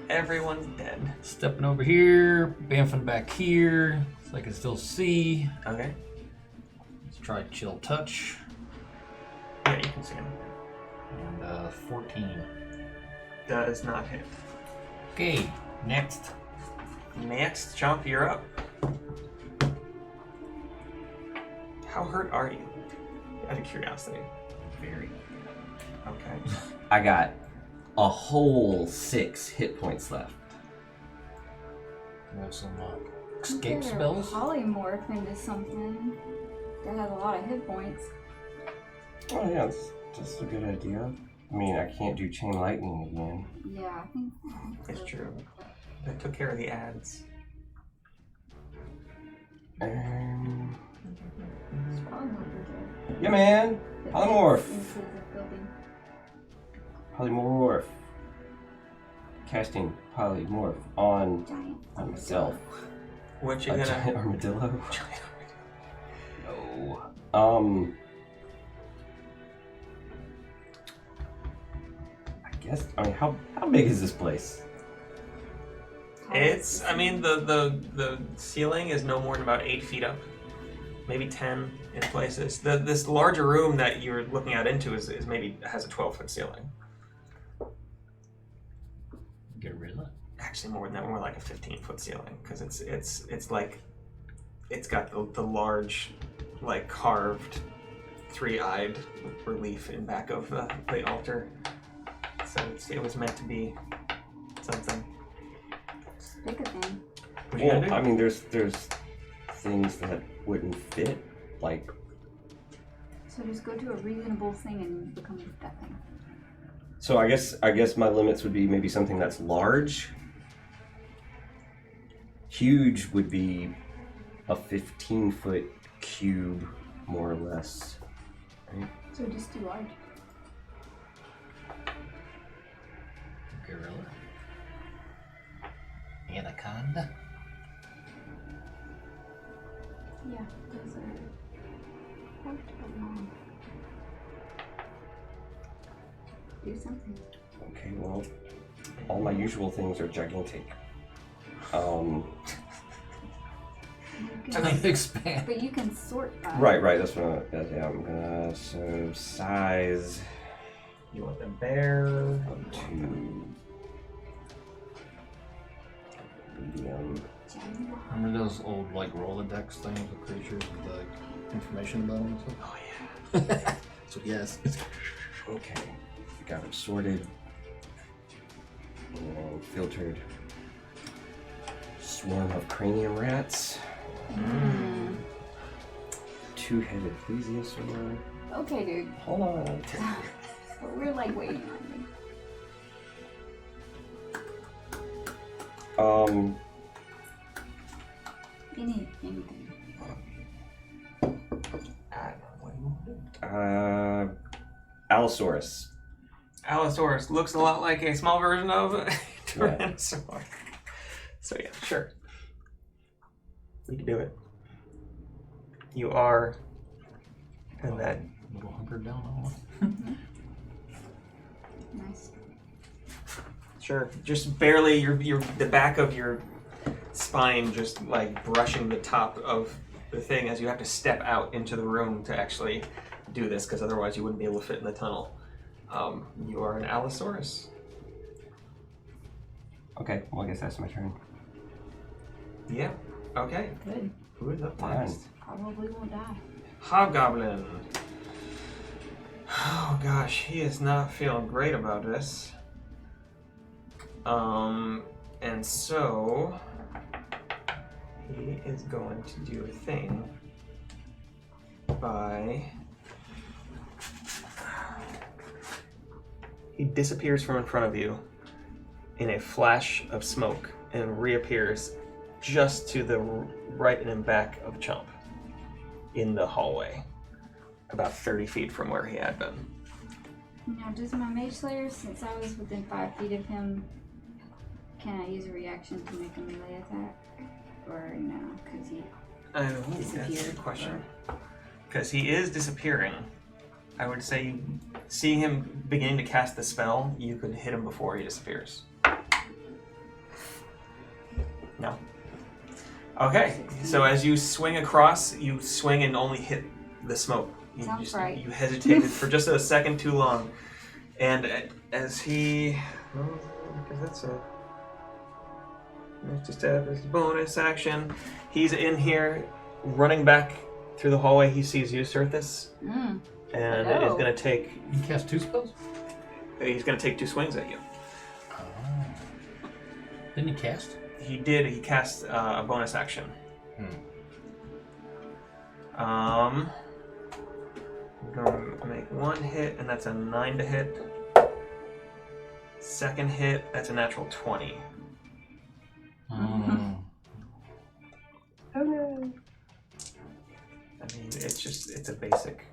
Everyone's dead. Stepping over here, bamfing back here, so I can still see. Okay. Let's try chill touch. Yeah, you can see him. And 14. Does not hit. Okay, next. Next, Chomp, you're up. How hurt are you? Out of curiosity. Very. Okay. I got a whole 6 hit points left. We have some I escape better spells. Polymorph into something that has a lot of hit points. Oh yeah, that's a good idea. I mean, I can't do chain lightning again. Yeah, I think It's true. That took care of the ads. it's Polymorph would Yeah, man. do. Polymorph. Into the building. Polymorph. Casting polymorph on Giant. myself. What you A gonna? giant armadillo. No. I guess. I mean, how big is this place? It's. I mean, the ceiling is no more than about 8 feet up, maybe 10 in places. This larger room that you're looking out into is maybe has a 12-foot ceiling. Gorilla. Actually, more than that, more like a 15-foot ceiling, because it's like it's got the large, like carved, 3-eyed relief in back of the altar. So it was meant to be something. Pick a thing. What you Well, gonna do? I mean, there's things that wouldn't fit, like So just go to a reasonable thing and become that thing. so. I guess my limits would be maybe something that's large. Huge would be a 15-foot cube, more or less. Right? So just do large. Gorilla. Anaconda. Yeah, those are quite long. Do something. Okay, well, all my usual things are gigantic. can, Expand. but you can sort by. Right. That's what I'm gonna. So size You want the bear? up to medium. Jaguar. Remember those old like Rolodex things with creatures with like information about them and stuff? Oh yeah. So yes. Okay, got them sorted and filtered. Swarm of cranium rats. Mm. Two-headed plesiosaur. Okay, dude. Hold on. But we're like waiting on you. Anything. What do you want to do? Allosaurus. Allosaurus looks a lot like a small version of Tyrannosaur. So yeah, sure. You can do it. You are in that. A little hunkered down on Nice. Sure. Just barely your the back of your spine just like brushing the top of the thing as you have to step out into the room to actually do this, because otherwise you wouldn't be able to fit in the tunnel. You are an Allosaurus. Okay, well I guess that's my turn. Yeah. Okay. Good. Who is up Fine. next? Probably won't die. Hobgoblin. Oh gosh, he is not feeling great about this. And so he is going to do a thing by he disappears from in front of you in a flash of smoke and reappears just to the right and in back of Chomp in the hallway, about 30 feet from where he had been. Now, does my Mage Slayer, since I was within 5 feet of him, can I use a reaction to make a melee attack? Or no? Because he That's a disappeared. good question. Because he is disappearing. I would say, seeing him beginning to cast the spell, you could hit him before he disappears. No. Okay, so as you swing across, you swing and only hit the smoke. You Sounds right. You hesitated for just a second too long. And as he... Well, because that's a... Let's just have his bonus action. He's in here, running back through the hallway. He sees you, Surthus, Mm. and Hello. is going to take... You cast 2 spells? He's going to take 2 swings at you. Didn't you cast? He did. He cast a bonus action. I'm going to make 1 hit, and that's a 9 to hit. Second hit, that's a natural 20. Okay. I mean, it's a basic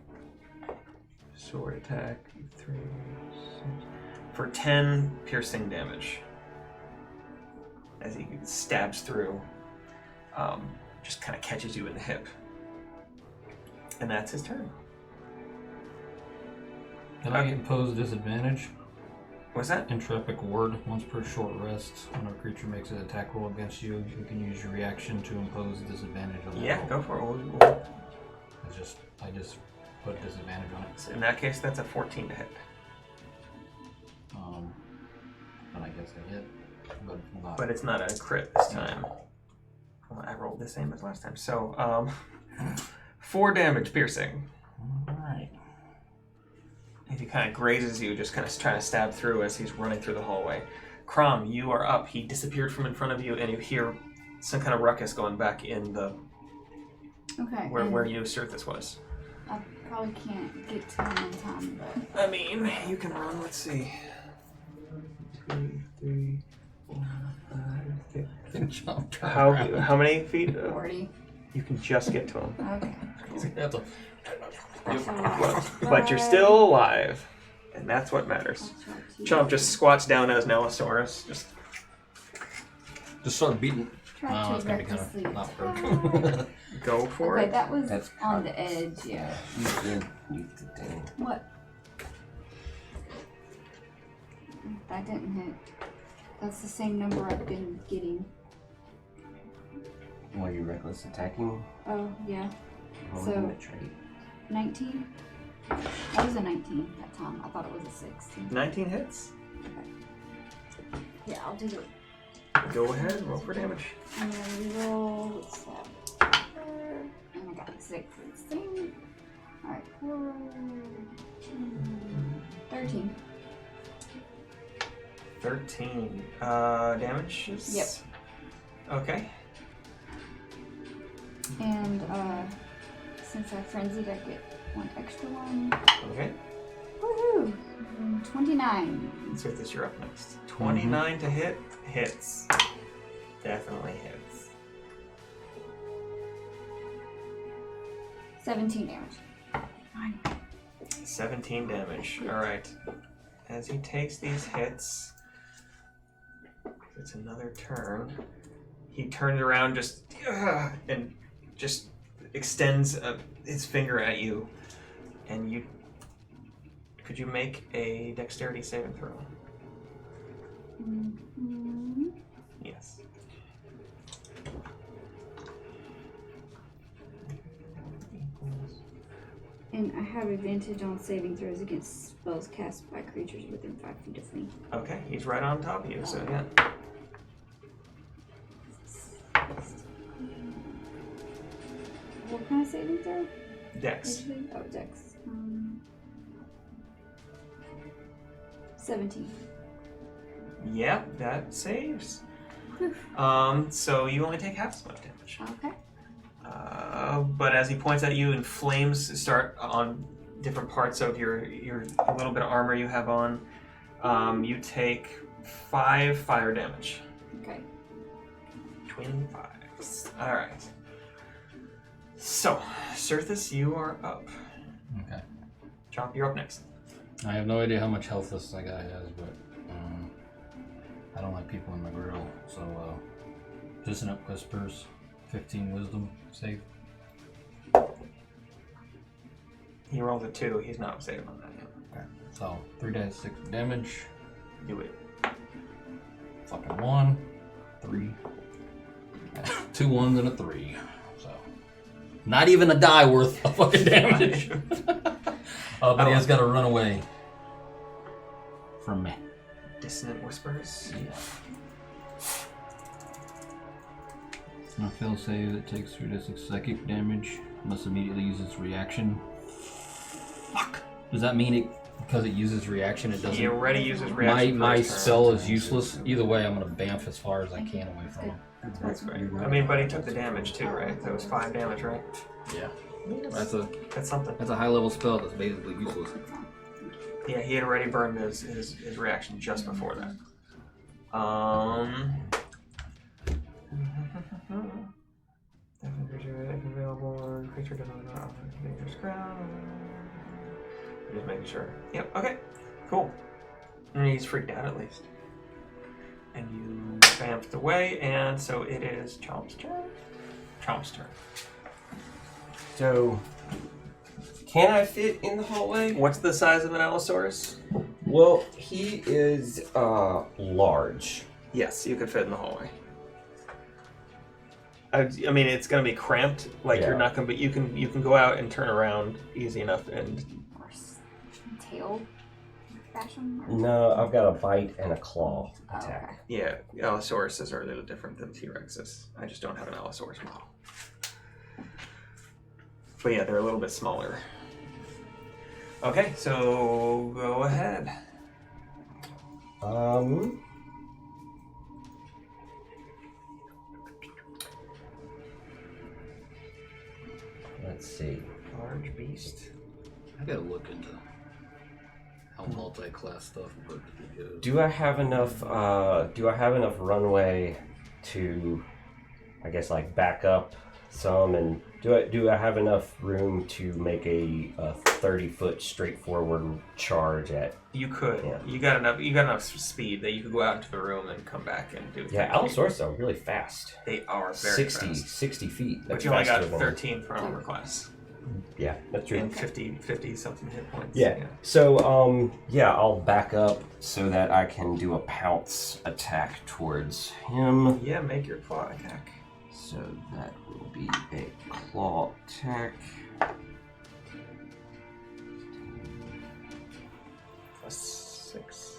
sword attack. 3, 6, for 10 piercing damage. As he stabs through, just kind of catches you in the hip. And that's his turn. Can I impose disadvantage? What's that? Entropic ward. Once per short rest, when a creature makes an attack roll against you, you can use your reaction to impose disadvantage on that Yeah, roll. go for it. I just put disadvantage on it. In that case, that's a 14 to hit. And I guess I hit, but not. But it's not a crit this time. Well, I rolled the same as last time. So, 4 damage piercing. Alright. He kind of grazes you, just kind of trying to stab through as he's running through the hallway. Crom, you are up. He disappeared from in front of you, and you hear some kind of ruckus going back in the Okay. where you, Surthus, was. I probably can't get to him in time, but I mean, you can run. Let's see. 2, 3, 4, 5, 6. How many feet? 40. You can just get to him. Okay. That's a, But you're still alive, and that's what matters. Chomp just squats down as an Allosaurus. Just start beating. Try Oh, to it's gonna be recklessly kind of not attack. perfect. go for Okay, it. that was That's on the cocked. edge, yeah. You the thing. What? That didn't hit. That's the same number I've been getting. Were you reckless attacking? Oh, yeah. Roll So- limit trait. 19? That was a 19 that time. I thought it was a 16. 19 hits. Yeah, I'll do it. Go ahead, roll for damage. And then we roll. What's that? And I got 16. Alright, 4. 13. 13. Damage? Yep. Okay. And since I frenzied, I get one extra one. Okay. Woohoo! 29. Sirthis, you're up next. 29 to hit. Hits. Definitely hits. 17 damage. Fine. 17 damage. Alright. As he takes these hits, it's another turn. He turns around and just extends his finger at you. And you. Could you make a dexterity saving throw? Mm-hmm. Yes. And I have advantage on saving throws against spells cast by creatures within 5 feet of me. Okay, he's right on top of you, so yeah. What kind of saving throw? Dex. Usually? Oh, Dex. 17. Yeah, that saves. So you only take half as much damage. Okay. But as he points at you and flames start on different parts of your little bit of armor you have on, you take 5 fire damage. Okay. Twin fives. Alright. So, Sirthis, you are up. Okay. Chomp, you're up next. I have no idea how much health this guy has, but I don't like people in my grill. So, Dissonant Whispers, 15 Wisdom save. He rolled a 2. He's not saving on that yet. Okay. So 3d6 damage. Do it. Fucking 1, 3, 2 1s and a 3. So not even a die worth of fucking damage. But he has got to run away from me. Dissonant Whispers. Yeah. On a fail save, it takes 3d6 psychic damage. Must immediately use its reaction. Fuck. Does that mean it because it uses reaction? It doesn't. He already uses reaction. My first turn. spell is useless. Either way, I'm gonna bamf as far as I can away from him. That's great. I mean, but he took the damage too, right? That was 5 damage, right? Yeah. That's something. That's a high level spell that's basically useless. Yeah, he had already burned his reaction just before that. Available creature doesn't know dangerous ground. Just making sure. Yep. Okay. Cool. And he's freaked out at least. And you vamped away, and so it is Chomp's turn. Chomp's turn. So, can I fit in the hallway? What's the size of an Allosaurus? Well, he is large. Yes, you could fit in the hallway. I mean, it's gonna be cramped. Like you're Yeah. not gonna be. You can go out and turn around easy enough. And Or tail fashion? Or... No, I've got a bite and a claw attack. yeah, Allosauruses are a little different than T-Rexes. I just don't have an Allosaurus model. But yeah, they're a little bit smaller. Okay, so go ahead. Let's see. Large beast. I gotta look into how multi-class stuff works. Because Do I have enough? Do I have enough runway to, I guess, like back up some, and do I have enough room to make a 30-foot straightforward charge at? You could. Yeah. You got enough speed that you could go out into the room and come back and do. Yeah, 30 feet. Allosaurus are really fast. They are very 60 fast. 60 feet. But That's you only got faster than- 13 for armor class Yeah, that's true. and 50 something hit points. Yeah. So, yeah, I'll back up so that I can do a pounce attack towards him. Yeah, make your claw attack. So that will be a claw attack. Plus 6.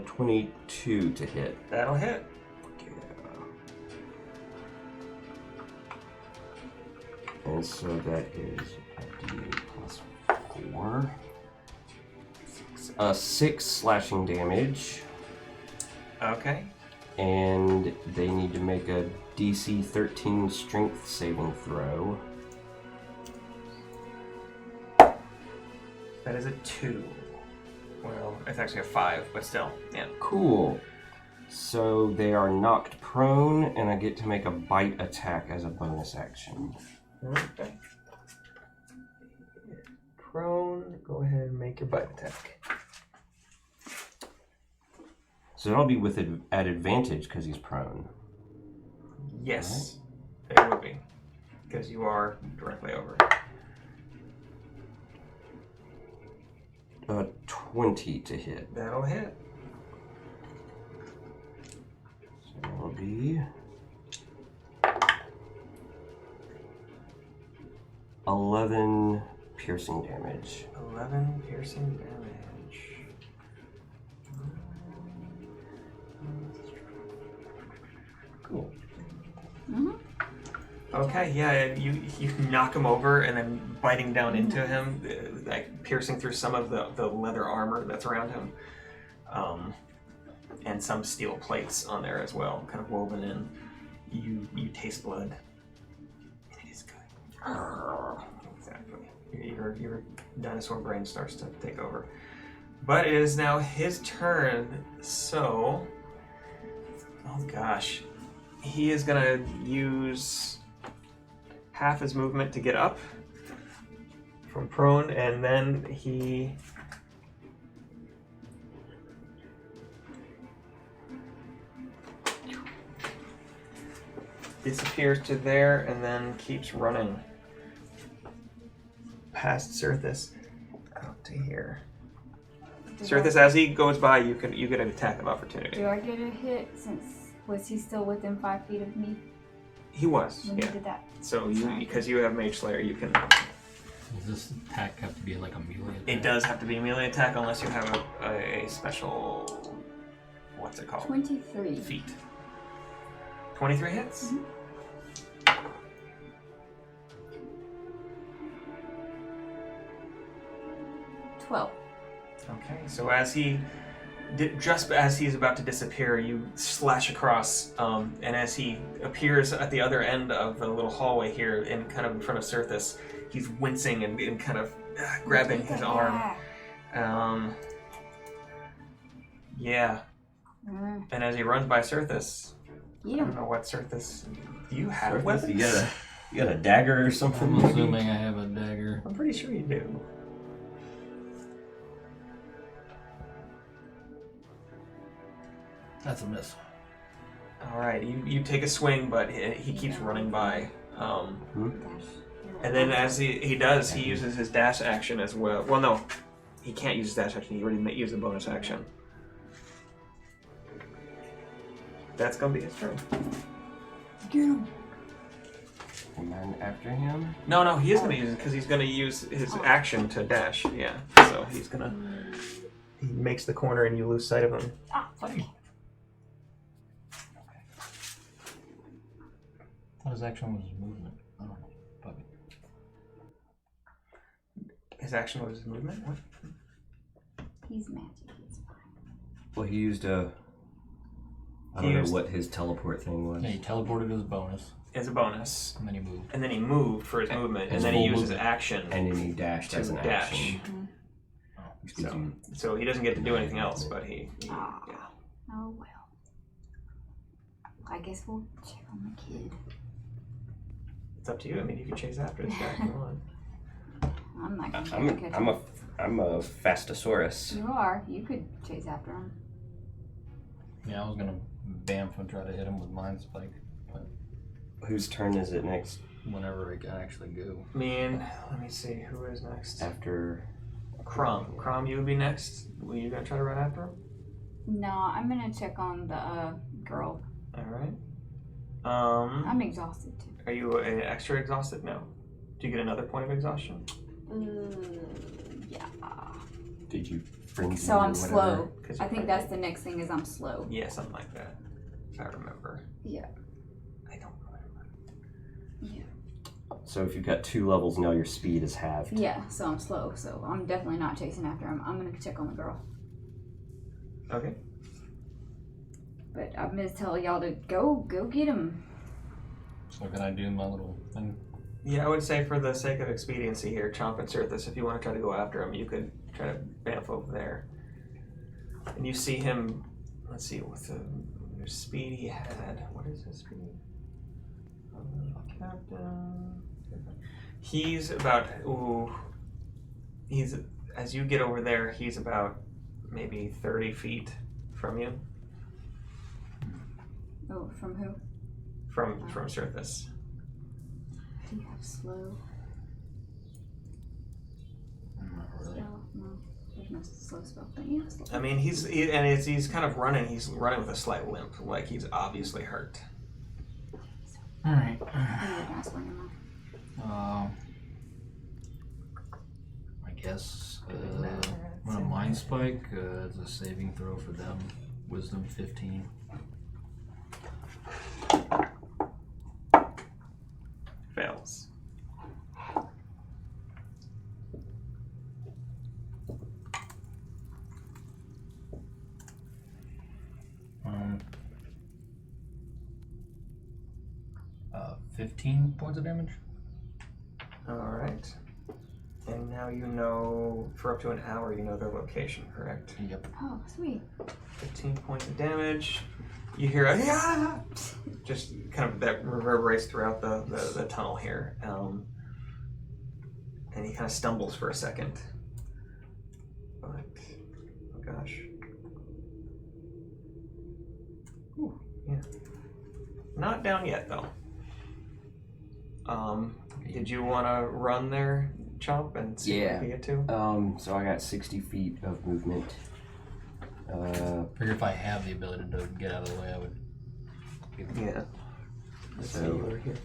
22 to hit. That'll hit. And so that is a D8 plus 4. 6 slashing damage. Okay. And they need to make a DC 13 strength saving throw. That is a 2. Well, it's actually a 5, but still, yeah. Cool. So they are knocked prone, and I get to make a bite attack as a bonus action. Okay. Prone, go ahead and make your bite attack. So that'll be with at advantage because he's prone. Yes, it would be. Because you are directly over it. 20 to hit. That'll hit. So that'll be 11 piercing damage. 11 piercing damage. Cool. Okay, yeah, you knock him over and then biting down into him, like piercing through some of the leather armor that's around him, and some steel plates on there as well, kind of woven in. You taste blood. It is good. Exactly. Your dinosaur brain starts to take over. But it is now his turn, so... Oh gosh. He is gonna use half his movement to get up from prone, and then he... disappears to there and then keeps running past Cirthus out to here. Cirthus, as he goes by, you get an attack of opportunity. Do I get a hit since was he still within 5 feet of me He was, when yeah. he did that? So because you have Mage Slayer, you can. Does this attack have to be like a melee attack? It does have to be a melee attack unless you have a special. What's it called? 23. Feat. 23 hits. Mhm. 12. Okay, so as he, just as he's about to disappear, you slash across, and as he appears at the other end of the little hallway here, in kind of in front of Cirthus, he's wincing and kind of grabbing his arm. Yeah. And as he runs by Cirthus, I don't know what Cirthus. Do you have weapons? You got a dagger or something? I'm maybe? assuming I have a dagger. I'm pretty sure you do. That's a miss. All right, you take a swing, but he keeps running by. And then as he does, he uses his dash action as well. Well, no, he can't use his dash action. He already used the bonus action. That's gonna be his turn. Get him. And then after him? No, he is gonna use it because he's gonna use his action to dash. Yeah, so he's gonna. He makes the corner and you lose sight of him. Ah, funny. I thought his action was movement. I don't know. Probably. His action was his movement. What? He's magic. It's fine. Well, he used a... I don't know what his teleport thing was. Yeah, he teleported as a bonus, As a bonus, and then he moved. and then he moved for his movement, and His then he full uses movement. action And then he dashed to as an dash. action. So he doesn't get to do anything else, but he Ah. yeah. Oh well. I guess we'll check on the kid. It's up to you. I mean, you can chase after this guy if you want. I'm not gonna try to catch him. I'm a Fastosaurus. You are. You could chase after him. Yeah, I was gonna bamf and try to hit him with Mind Spike, but Whose turn is it next? whenever it can actually go. Let me see, who is next? After... Crom, you would be next. Were you gonna try to run after him? No, I'm gonna check on the girl. All right. I'm exhausted too. Are you extra exhausted? No. Do you get another point of exhaustion? Yeah. Did you frenzy So or I'm whatever? slow. 'Cause I you think might- that's the next thing is I'm slow. Yeah, something like that. If I remember. Yeah. I don't remember. So if you've got 2 levels now, your speed is halved. Yeah, so I'm slow. So I'm definitely not chasing after him. I'm gonna check on the girl. Okay. But I'm gonna tell y'all to go get him. So can I do my little thing? Yeah, I would say for the sake of expediency here, Chomp and Cirthus, if you want to try to go after him, you could try to bamf over there. And you see him, let's see, with the speed he had. What is his speed? Captain. He's about, as you get over there, he's about maybe 30 feet from you, Oh, from who? from Cirthus. Do you have slow? Not really. Spell? No. There's no slow spell. But yeah, slow. I mean, he's kind of running. He's running with a slight limp, like he's obviously hurt. Alright. What are you gonna swear him I guess I'm gonna Mind Spike. It's a saving throw for them. Wisdom 15. Fails. Um, 15 points of damage. All right. And now you know, for up to an hour, you know their location, correct? Yep. Oh, sweet. 15 points of damage. You hear a yeah! Just kind of that reverberates throughout the tunnel here. And he kind of stumbles for a second. But, oh gosh. Ooh, yeah. Not down yet, though. Did you want to run there, Chomp, and see Yeah. what you get to? So I got 60 feet of movement. Figure if I have the ability to get out of the way, I would. Yeah. Let's see So- over here.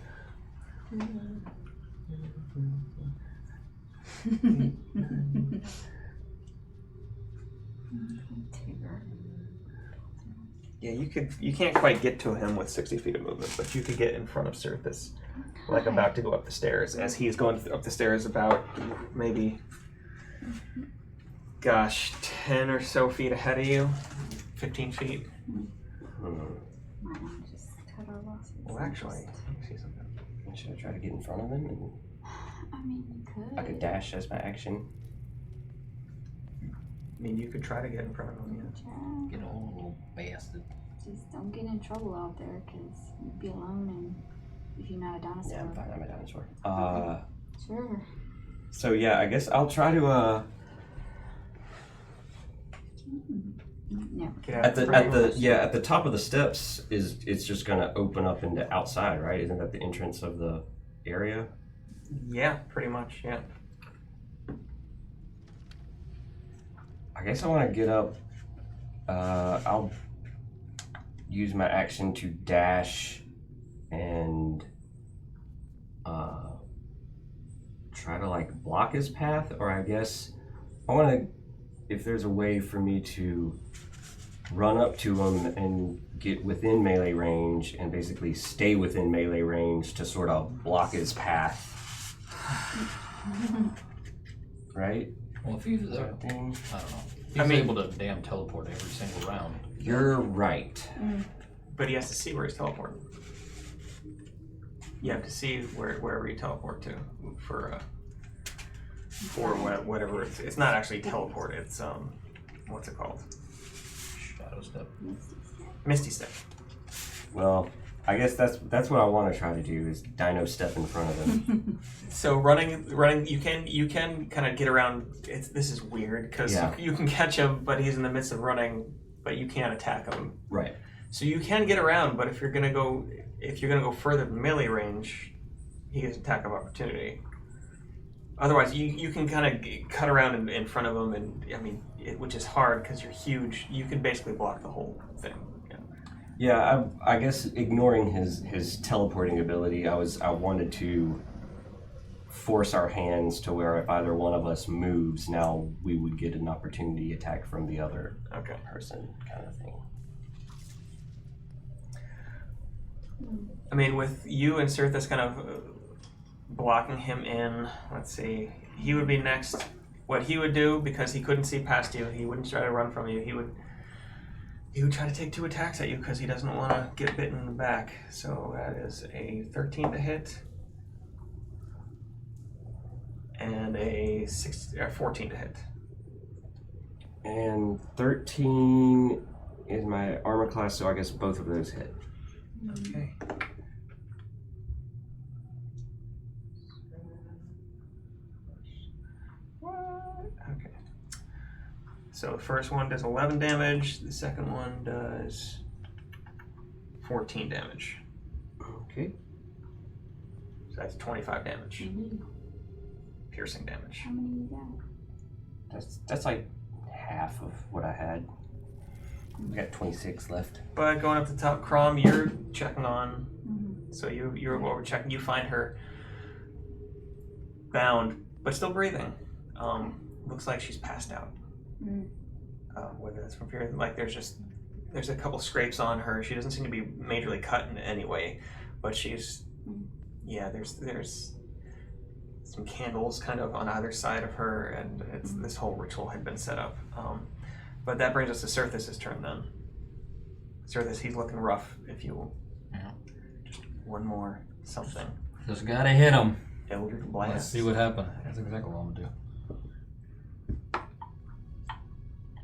Yeah, you can't quite get to him with 60 feet of movement, but you could get in front of Cirthus, like about to go up the stairs. As he's going up the stairs, about maybe, gosh, 10 or so feet ahead of you, 15 feet. Might not just cut our losses. Well, actually, let me see something. Should I try to get in front of him? And I mean, you could. I could dash as my action. I mean, you could try to get in front of him, yeah. Try. Get on, little bastard. Just don't get in trouble out there, because you'd be alone, and if you're not a dinosaur. Yeah, I'm fine. I'm a dinosaur. Sure. So yeah, I guess I'll try to Yeah. Get out at the front of him. at the top of the steps it's just gonna open up into outside, right? Isn't that the entrance of the area? Yeah, pretty much, yeah. I guess I want to get up. I'll use my action to dash and try to like block his path, or I guess I want to, if there's a way for me to run up to him and get within melee range and basically stay within melee range to sort of block his path. Right? Well, if he's Is that a thing? I don't know. He's I mean- able to damn teleport every single round. You're right. But he has to see where he's teleporting. You have to see wherever you teleport to for whatever it's not actually teleport. It's what's it called? Shadow step. Misty Step. Well, I guess that's what I want to try to do is dino step in front of him. So running, you can kind of get around. This is weird because Yeah. you can catch him, but he's in the midst of running, but you can't attack him. Right. So you can get around, but if you're gonna go further than melee range, he gets attack of opportunity. Otherwise, you can kind of cut around in front of him, and I mean, which is hard because you're huge. You can basically block the whole thing. Yeah, I guess ignoring his teleporting ability, I wanted to force our hands to where if either one of us moves, now we would get an opportunity attack from the other person, kind of thing. I mean, with you and Sirthus kind of blocking him in, let's see, he would be next. What he would do, because he couldn't see past you, he wouldn't try to run from you. He would try to take 2 attacks at you because he doesn't want to get bitten in the back. So that is a 13 to hit and a 14 to hit. And 13 is my armor class, so I guess both of those hit. Okay. Okay. So the first one does 11 damage, the second one does 14 damage. Okay. So that's 25 damage. Mm-hmm. Piercing damage. How many you got? That's like half of what I had. We got 26 left. But going up the top, Crom, you're checking on. Mm-hmm. So you're over checking. You find her bound, but still breathing. Looks like she's passed out. Mm. Whether that's from fear, like there's a couple scrapes on her. She doesn't seem to be majorly cut in any way, but she's there's some candles kind of on either side of her, and this whole ritual had been set up. But that brings us to Sirthus' turn then. Sirthus, he's looking rough. If you will, just one more something. Just gotta hit him. Eldritch Blast. Let's see what happens. That's exactly what I'm gonna do.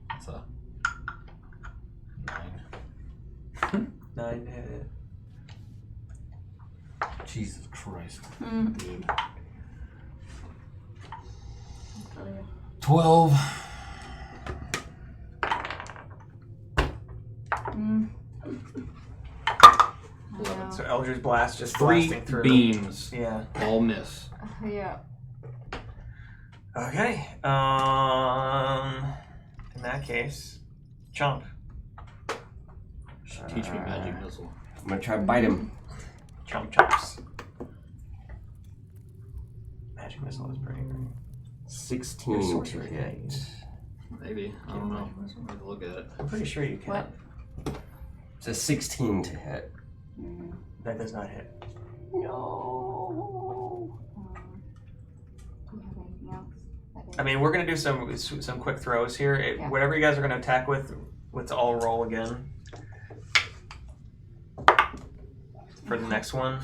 That's a 9. 9 hit. Jesus Christ. Mm. Dude. Oh, yeah. 12. Mm. Yeah. So Eldritch Blast just 3 blasting through. beams. Yeah. All miss. Yeah. Okay. In that case, Chomp. Teach me magic missile. I'm gonna try to bite him. Chomp chomps. Magic missile is pretty great. 16 to Sorcery. hit. Maybe. I don't know. I'll have to look at it. I'm pretty sure you can. What? It's a 16 to hit. Mm. That does not hit. No. Do you have anything else? I mean, we're gonna do some quick throws here. Yeah. Whatever you guys are gonna attack with, let's all roll again for the next one.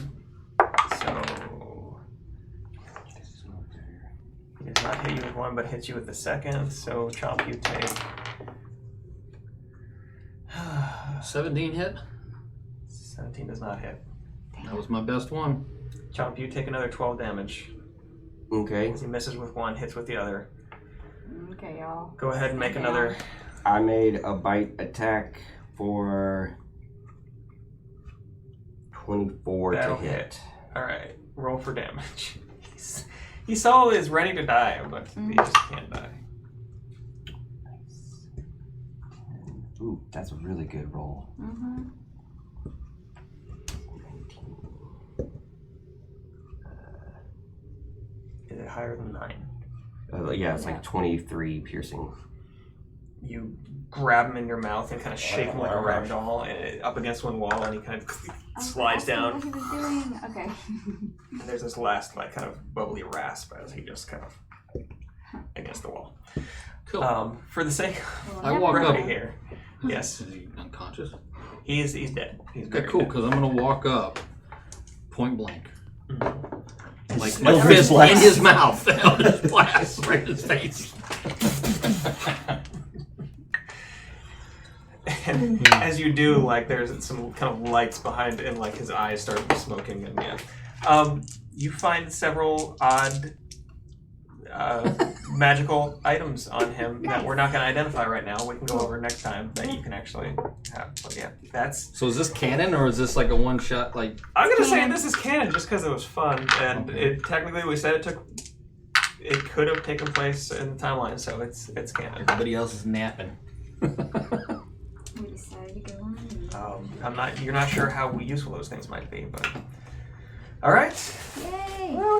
So he does not hit you with one, but hits you with the second. So Chomp, you take 17 hit. 17 does not hit. That was my best one. Chomp, you take another 12 damage. Okay. As he misses with one, hits with the other. Okay, y'all. Go ahead and make Yeah. another. I made a bite attack for 24 That'll to hit. All right, roll for damage. He saw is ready to die, but he just can't die. Ooh, that's a really good roll. Mm-hmm. 19. Is it higher than 9? Yeah, it's Yeah. like 23 piercing. You grab him in your mouth and kind of shake him like a rag doll up against one wall, and he kind of slides down. What he was doing? Okay. And there's this last like kind of bubbly rasp as he just kind of against the wall. Cool. For the sake I of walk up. brevity here, yes, Is he unconscious? he's dead. He's Okay, very cool, dead. because I'm going to walk up point blank. Mhm. Like, Eldritch my fist Blast. in his mouth. Eldritch Blast right in his face. And as you do, like there's some kind of lights behind, and like his eyes start smoking, and you find several odd magical items on him that we're not going to identify right now. We can go over next time that you can actually have. But yeah, that's. So is this canon, or is this like a one-shot, like... I'm going to say this is canon just because it was fun, and Okay. it technically we said it took it could have taken place in the timeline, so it's canon. Everybody else is napping. We decided to go on. You're not sure how useful those things might be, but all right. Yay! Well,